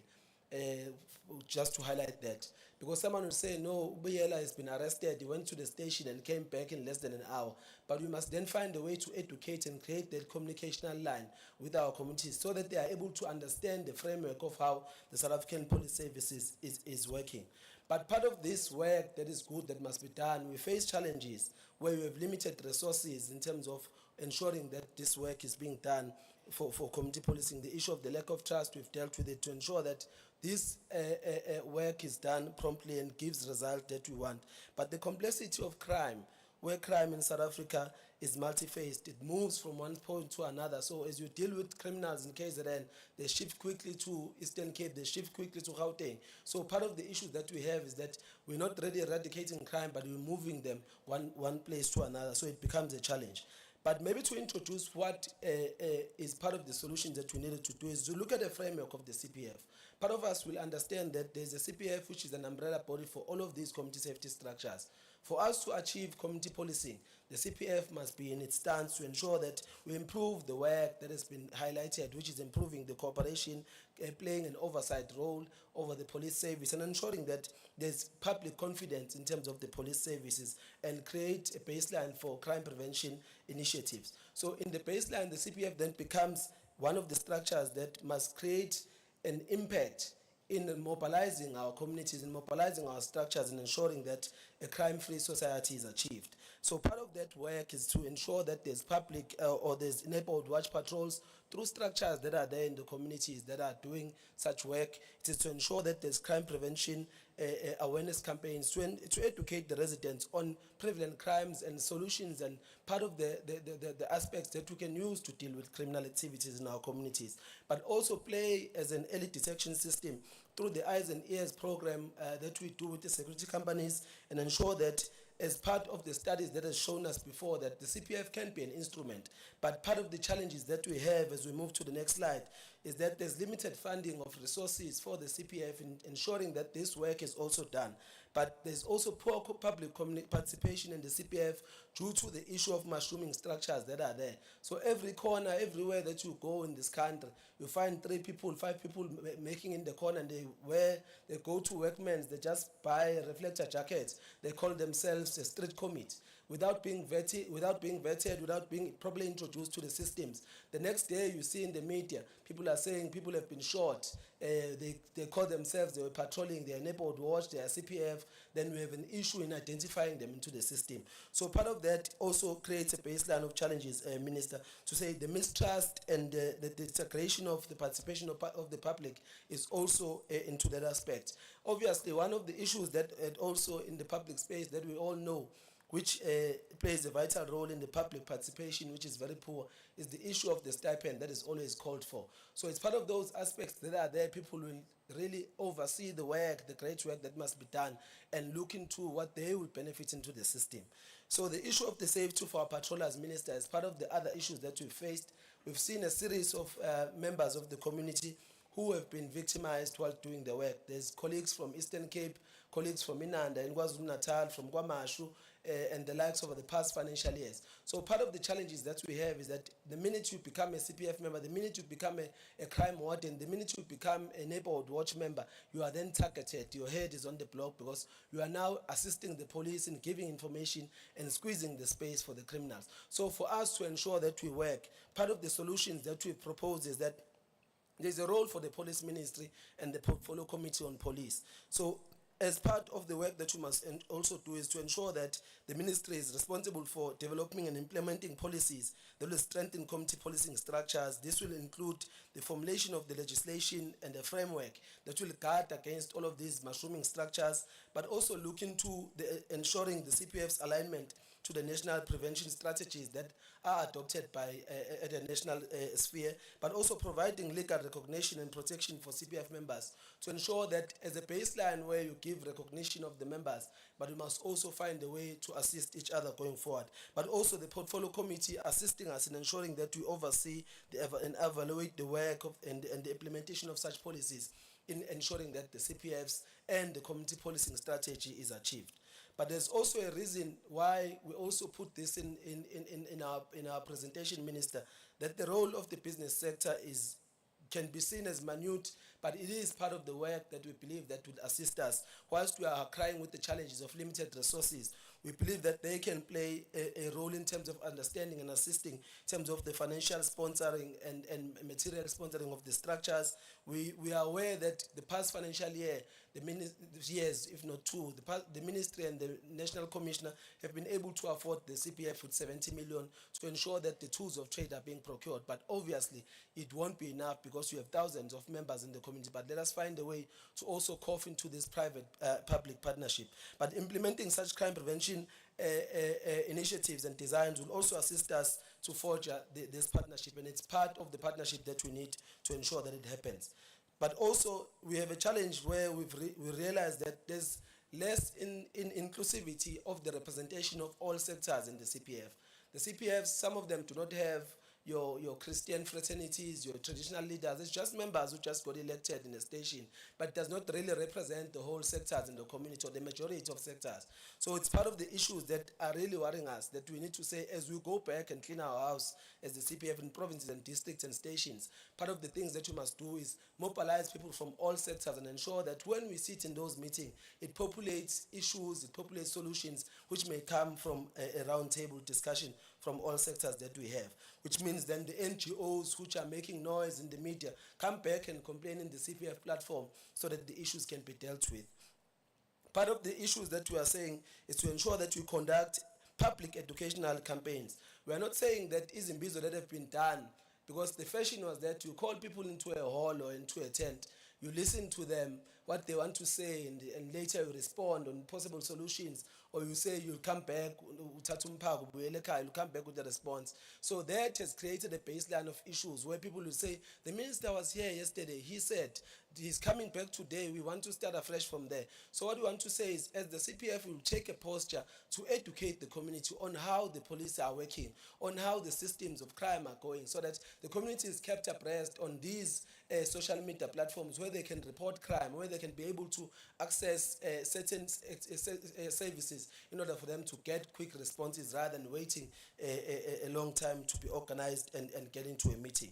Just to highlight that, because someone will say, no, Ubuyela has been arrested, he went to the station and came back in less than an hour. But we must then find a way to educate and create that communicational line with our communities so that they are able to understand the framework of how the South African Police Services is working. But part of this work that is good, that must be done, we face challenges where we have limited resources in terms of ensuring that this work is being done for community policing. The issue of the lack of trust, we've dealt with it to ensure that this work is done promptly and gives results that we want. But the complexity of crime, where crime in South Africa is multi-faced, it moves from one point to another. So as you deal with criminals in KZN, they shift quickly to Eastern Cape, they shift quickly to Gauteng. So part of the issue that we have is that we're not really eradicating crime, but we're moving them one place to another. So it becomes a challenge. But maybe to introduce what is part of the solutions that we needed to do is to look at the framework of the CPF. Part of us will understand that there's a CPF, which is an umbrella body for all of these community safety structures. For us to achieve community policing, the CPF must be in its stance to ensure that we improve the work that has been highlighted, which is improving the cooperation, playing an oversight role over the police service, and ensuring that there's public confidence in terms of the police services, and create a baseline for crime prevention initiatives. So in the baseline, the CPF then becomes one of the structures that must create an impact in mobilizing our communities, in mobilizing our structures, and ensuring that a crime-free society is achieved. So part of that work is to ensure that there's public or there's enabled watch patrols through structures that are there in the communities that are doing such work. It is to ensure that there's crime prevention awareness campaigns to educate the residents on prevalent crimes and solutions, and part of the aspects that we can use to deal with criminal activities in our communities. But also play as an early detection system through the Eyes and Ears program that we do with the security companies, and ensure that as part of the studies that has shown us before that the CPF can be an instrument. But part of the challenges that we have as we move to the next slide is that there's limited funding of resources for the CPF in ensuring that this work is also done. But there's also poor public participation in the CPF due to the issue of mushrooming structures that are there. So every corner, everywhere that you go in this country, you find 3 people, 5 people making in the corner, and they go to workmen's, they just buy reflector jackets. They call themselves a street commit. Without being vetted, without being properly introduced to the systems. The next day you see in the media, people are saying people have been shot. They call themselves, they were patrolling, they are enabled to watch, they are CPF. Then we have an issue in identifying them into the system. So part of that also creates a baseline of challenges, Minister, to say the mistrust and the desecration of the participation of the public is also into that aspect. Obviously, one of the issues that also in the public space that we all know, which plays a vital role in the public participation, which is very poor, is the issue of the stipend that is always called for. So it's part of those aspects that are there. People will really oversee the work, the great work that must be done, and look into what they will benefit into the system. So the issue of the safety for our patrollers, Minister, is part of the other issues that we faced. We've seen a series of members of the community who have been victimized while doing the work. There's colleagues from Eastern Cape, colleagues from Inanda and KwaZulu-Natal, from KwaMashu, and the likes over the past financial years. So part of the challenges that we have is that the minute you become a CPF member, the minute you become a crime warden, the minute you become a neighborhood watch member, you are then targeted. Your head is on the block because you are now assisting the police in giving information and squeezing the space for the criminals. So for us to ensure that we work, part of the solutions that we propose is that there's a role for the police ministry and the portfolio committee on police. So as part of the work that you must also do is to ensure that the ministry is responsible for developing and implementing policies that will strengthen community policing structures. This will include the formulation of the legislation and the framework that will guard against all of these mushrooming structures, but also look into ensuring the CPF's alignment to the national prevention strategies that are adopted by at a national sphere, but also providing legal recognition and protection for CPF members to ensure that as a baseline where you give recognition of the members, but we must also find a way to assist each other going forward. But also the portfolio committee assisting us in ensuring that we oversee and evaluate the work of and the implementation of such policies in ensuring that the CPFs and the community policing strategy is achieved. But there's also a reason why we also put this in our presentation, Minister, that the role of the business sector can be seen as minute, but it is part of the work that we believe that would assist us. Whilst we are crying with the challenges of limited resources, we believe that they can play a role in terms of understanding and assisting in terms of the financial sponsoring and material sponsoring of the structures. We are aware that the past financial year, years, if not two, the ministry and the national commissioner have been able to afford the CPF with 70 million to ensure that the tools of trade are being procured. But obviously, it won't be enough because you have thousands of members in the community. But let us find a way to also cough into this private-public partnership. But implementing such crime prevention initiatives and designs will also assist us to forge this partnership, and it's part of the partnership that we need to ensure that it happens. But also, we have a challenge where we realize that there's less inclusivity of the representation of all sectors in the CPF. The CPFs, some of them do not have your Christian fraternities, your traditional leaders. It's just members who just got elected in a station, but it does not really represent the whole sectors in the community or the majority of sectors. So it's part of the issues that are really worrying us, that we need to say as we go back and clean our house as the CPF in provinces and districts and stations, part of the things that we must do is mobilize people from all sectors and ensure that when we sit in those meetings, it populates issues, it populates solutions which may come from a roundtable discussion from all sectors that we have, which means then the NGOs which are making noise in the media come back and complain in the CPF platform so that the issues can be dealt with. Part of the issues that we are saying is to ensure that we conduct public educational campaigns. We are not saying that izimbizo that have been done, because the fashion was that you call people into a hall or into a tent, you listen to them, what they want to say, and later you respond on possible solutions, or you say you'll come back, you'll come back with a response. So that has created a baseline of issues where people will say, the minister was here yesterday, he said, he's coming back today, we want to start afresh from there. So what we want to say is, as the CPF will take a posture to educate the community on how the police are working, on how the systems of crime are going, so that the community is kept abreast on these social media platforms where they can report crime, where they can be able to access certain services in order for them to get quick responses rather than waiting a long time to be organized and get into a meeting.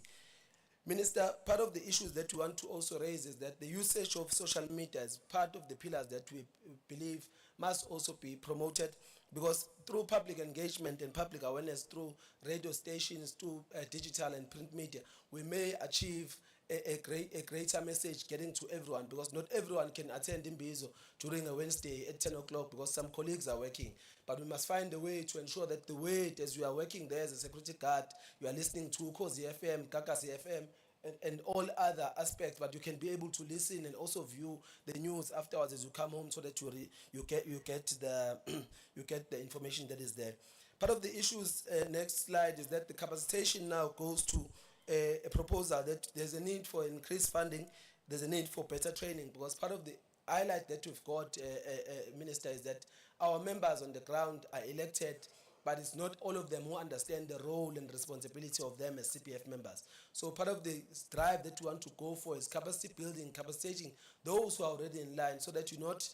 Minister, part of the issues that we want to also raise is that the usage of social media is part of the pillars that we believe must also be promoted, because through public engagement and public awareness, through radio stations, through digital and print media, we may achieve a greater message getting to everyone, because not everyone can attend Imbizo during a Wednesday at 10 o'clock because some colleagues are working. But we must find a way to ensure that the weight, as you are working there as a security guard, you are listening to Kozi FM, Kakasi FM, and all other aspects, but you can be able to listen and also view the news afterwards as you come home, so that you get the information that is there. Part of the issues, next slide, is that the capacitation now goes to a proposal that there's a need for increased funding, there's a need for better training, because part of the highlight that we've got, Minister, is that our members on the ground are elected, but it's not all of them who understand the role and responsibility of them as CPF members. So part of the drive that we want to go for is capacity building, capacitating those who are already in line, so that you not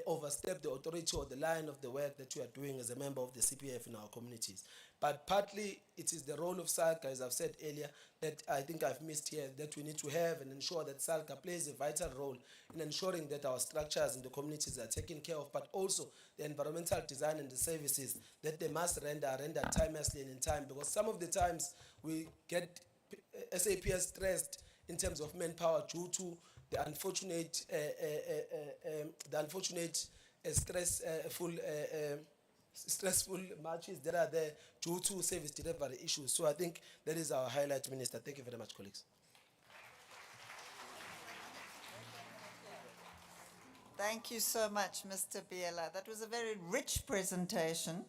overstep the authority or the line of the work that you are doing as a member of the CPF in our communities. But partly it is the role of SALCA, as I've said earlier, that I think I've missed here, that we need to have and ensure that SALCA plays a vital role in ensuring that our structures in the communities are taken care of, but also the environmental design and the services that they must render timelessly and in time, because some of the times we get SAPS stressed in terms of manpower due to the unfortunate stressful marches that are there due to service delivery issues. So I think that is our highlight, Minister. Thank you very much, colleagues. Thank you so much, Mr. Biela. That was a very rich presentation,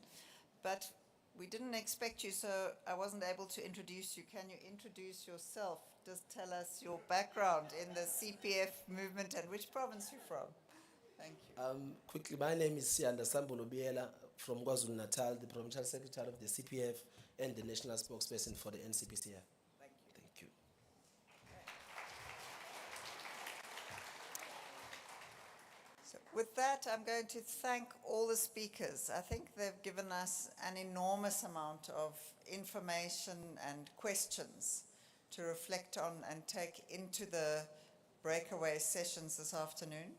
but we didn't expect you, so I wasn't able to introduce you. Can you introduce yourself? Just tell us your background in the CPF movement and which province you're from. Thank you. Quickly, my name is Sianda Sambulo Biela from KwaZulu-Natal, the Provincial Secretary of the CPF and the National Spokesperson for the NCPCF. Thank you. So with that, I'm going to thank all the speakers. I think they've given us an enormous amount of information and questions to reflect on and take into the breakaway sessions this afternoon.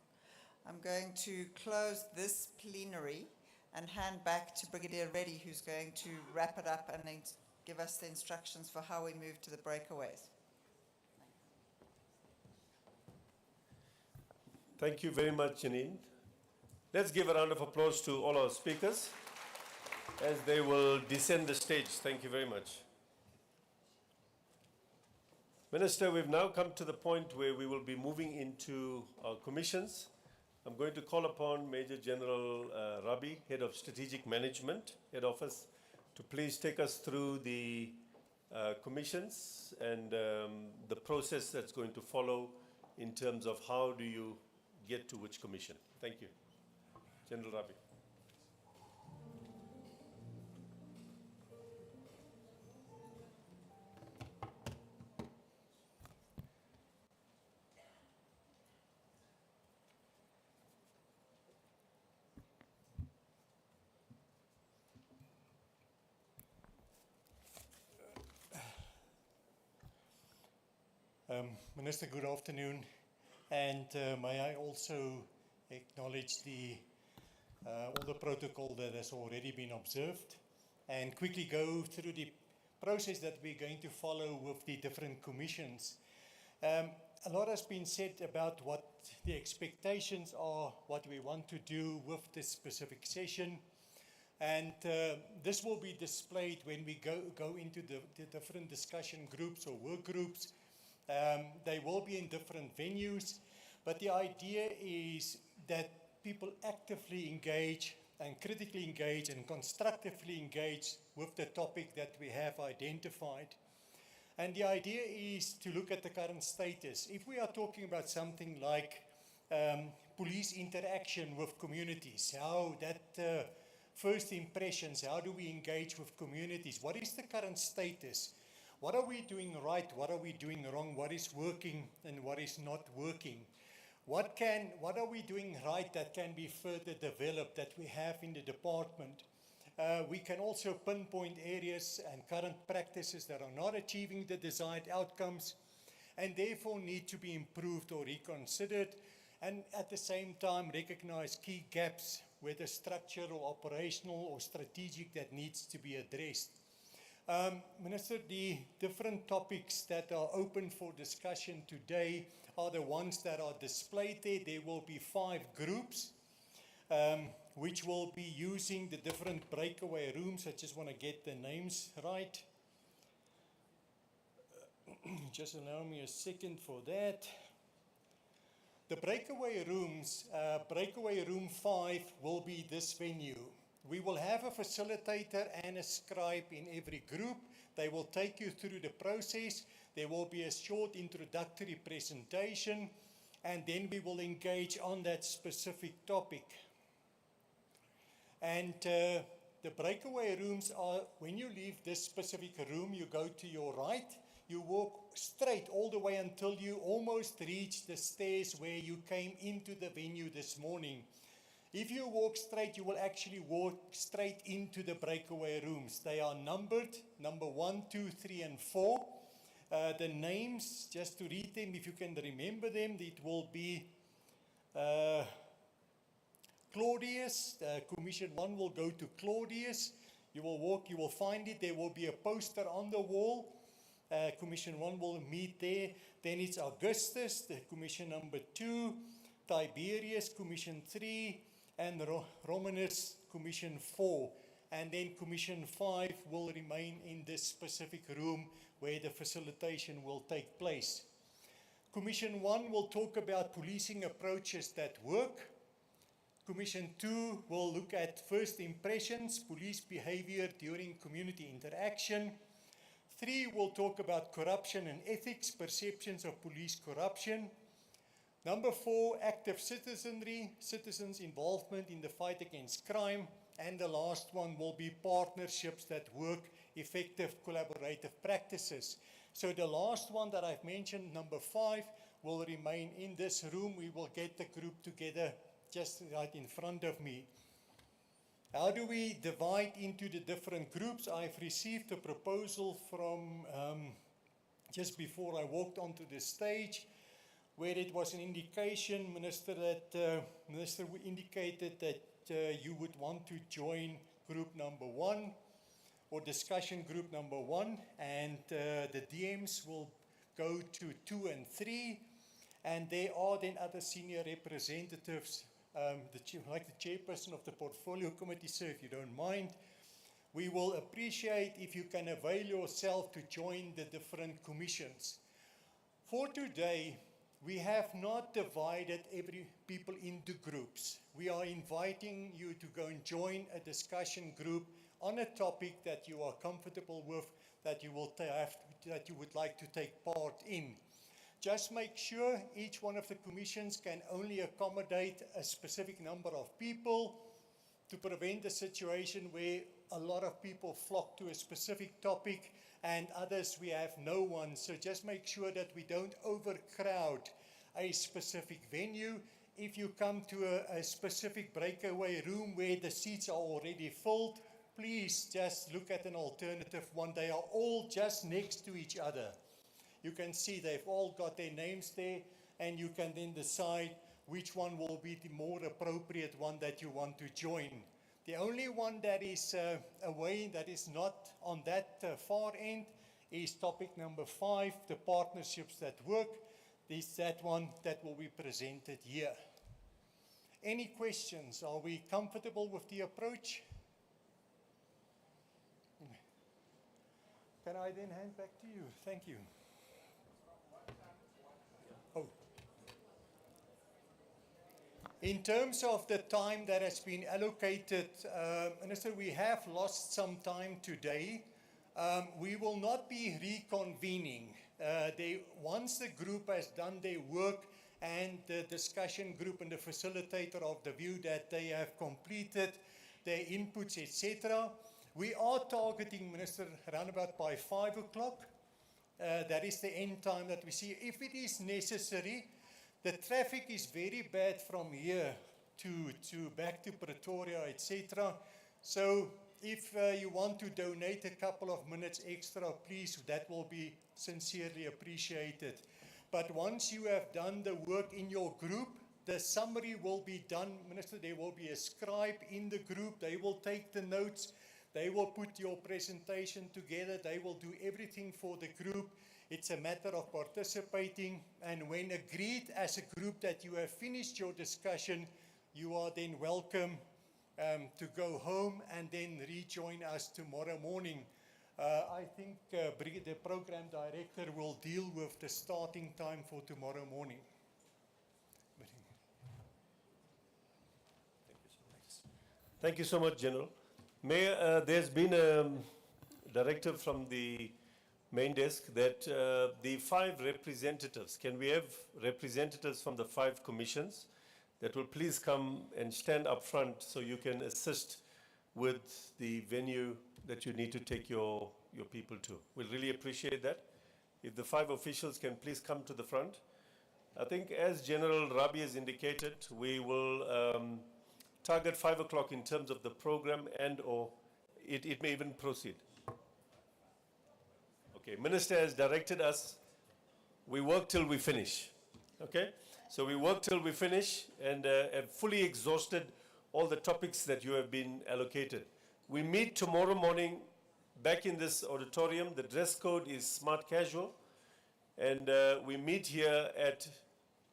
I'm going to close this plenary and hand back to Brigadier Reddy, who's going to wrap it up and then give us the instructions for how we move to the breakaways. Thank you very much, Janine. Let's give a round of applause to all our speakers as they will descend the stage. Thank you very much. Minister, we've now come to the point where we will be moving into our commissions. I'm going to call upon Major General Rabi, Head of Strategic Management, Head Office, to please take us through the commissions and the process that's going to follow in terms of how do you get to which commission. Thank you. General Rabi. Minister, good afternoon. And may I also acknowledge all the protocol that has already been observed and quickly go through the process that we're going to follow with the different commissions. A lot has been said about what the expectations are, what we want to do with this specific session. And this will be displayed when we go into the different discussion groups or work groups. They will be in different venues, but the idea is that people actively engage and critically engage and constructively engage with the topic that we have identified. And the idea is to look at the current status. If we are talking about something like police interaction with communities, how that first impressions, how do we engage with communities? What is the current status? What are we doing right? What are we doing wrong? What is working and what is not working? What are we doing right that can be further developed that we have in the department? We can also pinpoint areas and current practices that are not achieving the desired outcomes and therefore need to be improved or reconsidered, and at the same time recognize key gaps, whether structural, operational or strategic, that needs to be addressed. Minister, the different topics that are open for discussion today are the ones that are displayed there. There will be 5 groups which will be using the different breakaway rooms. I just want to get the names right. Just allow me a second for that. The breakaway rooms, breakaway room 5 will be this venue. We will have a facilitator and a scribe in every group. They will take you through the process. There will be a short introductory presentation, and then we will engage on that specific topic. And the breakaway rooms are, when you leave this specific room, you go to your right, you walk straight all the way until you almost reach the stairs where you came into the venue this morning. If you walk straight, you will actually walk straight into the breakaway rooms. They are numbered, number 1, 2, 3, and 4. The names, just to read them, if you can remember them, it will be Claudius. Commission 1 will go to Claudius. You will walk, you will find it. There will be a poster on the wall. Commission 1 will meet there. Then it's Augustus, the commission number 2, Tiberius, commission 3, and Romanus, commission 4. And then commission 5 will remain in this specific room where the facilitation will take place. Commission 1 will talk about policing approaches that work. Commission 2 will look at first impressions, police behavior during community interaction. 3 will talk about corruption and ethics, perceptions of police corruption. Number 4, active citizenry, citizens' involvement in the fight against crime. And the last one will be partnerships that work, effective collaborative practices. So the last one that I've mentioned, number 5, will remain in this room. We will get the group together just right in front of me. How do we divide into the different groups? I've received a proposal from just before I walked onto the stage, where it was an indication, Minister, that Minister indicated that you would want to join group number 1 or discussion group number 1, and the DMs will go to 2 and 3, and there are then other senior representatives, like the chairperson of the portfolio committee, sir, if you don't mind. We will appreciate if you can avail yourself to join the different commissions. For today, we have not divided every people into groups. We are inviting you to go and join a discussion group on a topic that you are comfortable with, that you would like to take part in. Just make sure each one of the commissions can only accommodate a specific number of people to prevent a situation where a lot of people flock to a specific topic and others we have no one. So just make sure that we don't overcrowd a specific venue. If you come to a specific breakaway room where the seats are already filled, please just look at an alternative one. They are all just next to each other. You can see they've all got their names there, and you can then decide which one will be the more appropriate one that you want to join. The only one that is away, that is not on that far end, is topic number 5, the partnerships that work. This is that one that will be presented here. Any questions? Are we comfortable with the approach? Can I then hand back to you? Thank you. Oh. In terms of the time that has been allocated, Minister, we have lost some time today. We will not be reconvening. Once the group has done their work and the discussion group and the facilitator of the view that they have completed their inputs, etc., we are targeting, Minister, around about by 5 o'clock. That is the end time that we see. If it is necessary, the traffic is very bad from here to back to Pretoria, etc. So if you want to donate a couple of minutes extra, please, that will be sincerely appreciated. But once you have done the work in your group, the summary will be done. Minister, there will be a scribe in the group. They will take the notes. They will put your presentation together. They will do everything for the group. It's a matter of participating. And when agreed as a group that you have finished your discussion, you are then welcome to go home and then rejoin us tomorrow morning. I think the program director will deal with the starting time for tomorrow morning. Thank you so much, General. Mayor, there's been a directive from the main desk that the 5 representatives, can we have representatives from the 5 commissions that will please come and stand up front so you can assist with the venue that you need to take your people to. We'll really appreciate that. If the 5 officials can please come to the front. I think as General Rabi has indicated, we will target 5 o'clock in terms of the program and or it may even proceed. Okay, Minister has directed us, we work till we finish. Okay, so we work till we finish and have fully exhausted all the topics that you have been allocated. We meet tomorrow morning back in this auditorium. The dress code is smart casual and we meet here at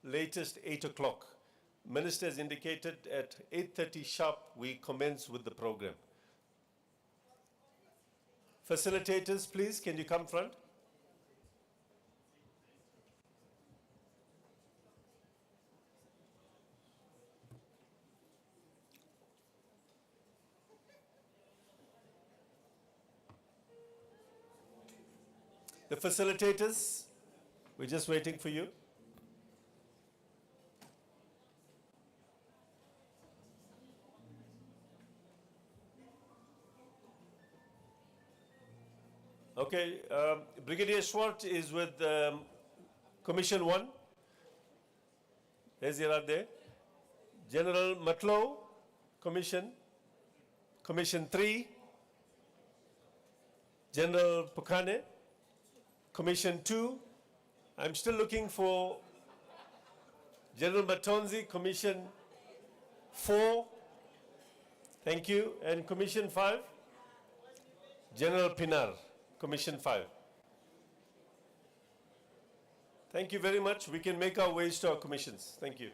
latest 8 o'clock. Minister has indicated at 8:30 sharp, we commence with the program. Facilitators, please, can you come front? The facilitators, we're just waiting for you. Okay, Brigadier Schwartz is with Commission 1. There's Gerard there. General Matlow, Commission 3. General Pukane, Commission 2. I'm still looking for General Matonzi, Commission 4. Thank you. And Commission 5, General Pinar, Commission 5. Thank you very much. We can make our ways to our commissions. Thank you.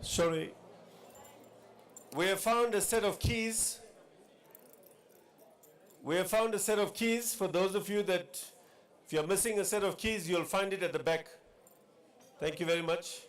Sorry. We have found a set of keys. We have found a set of keys. For those of you that, if you're missing a set of keys, you'll find it at the back. Thank you very much.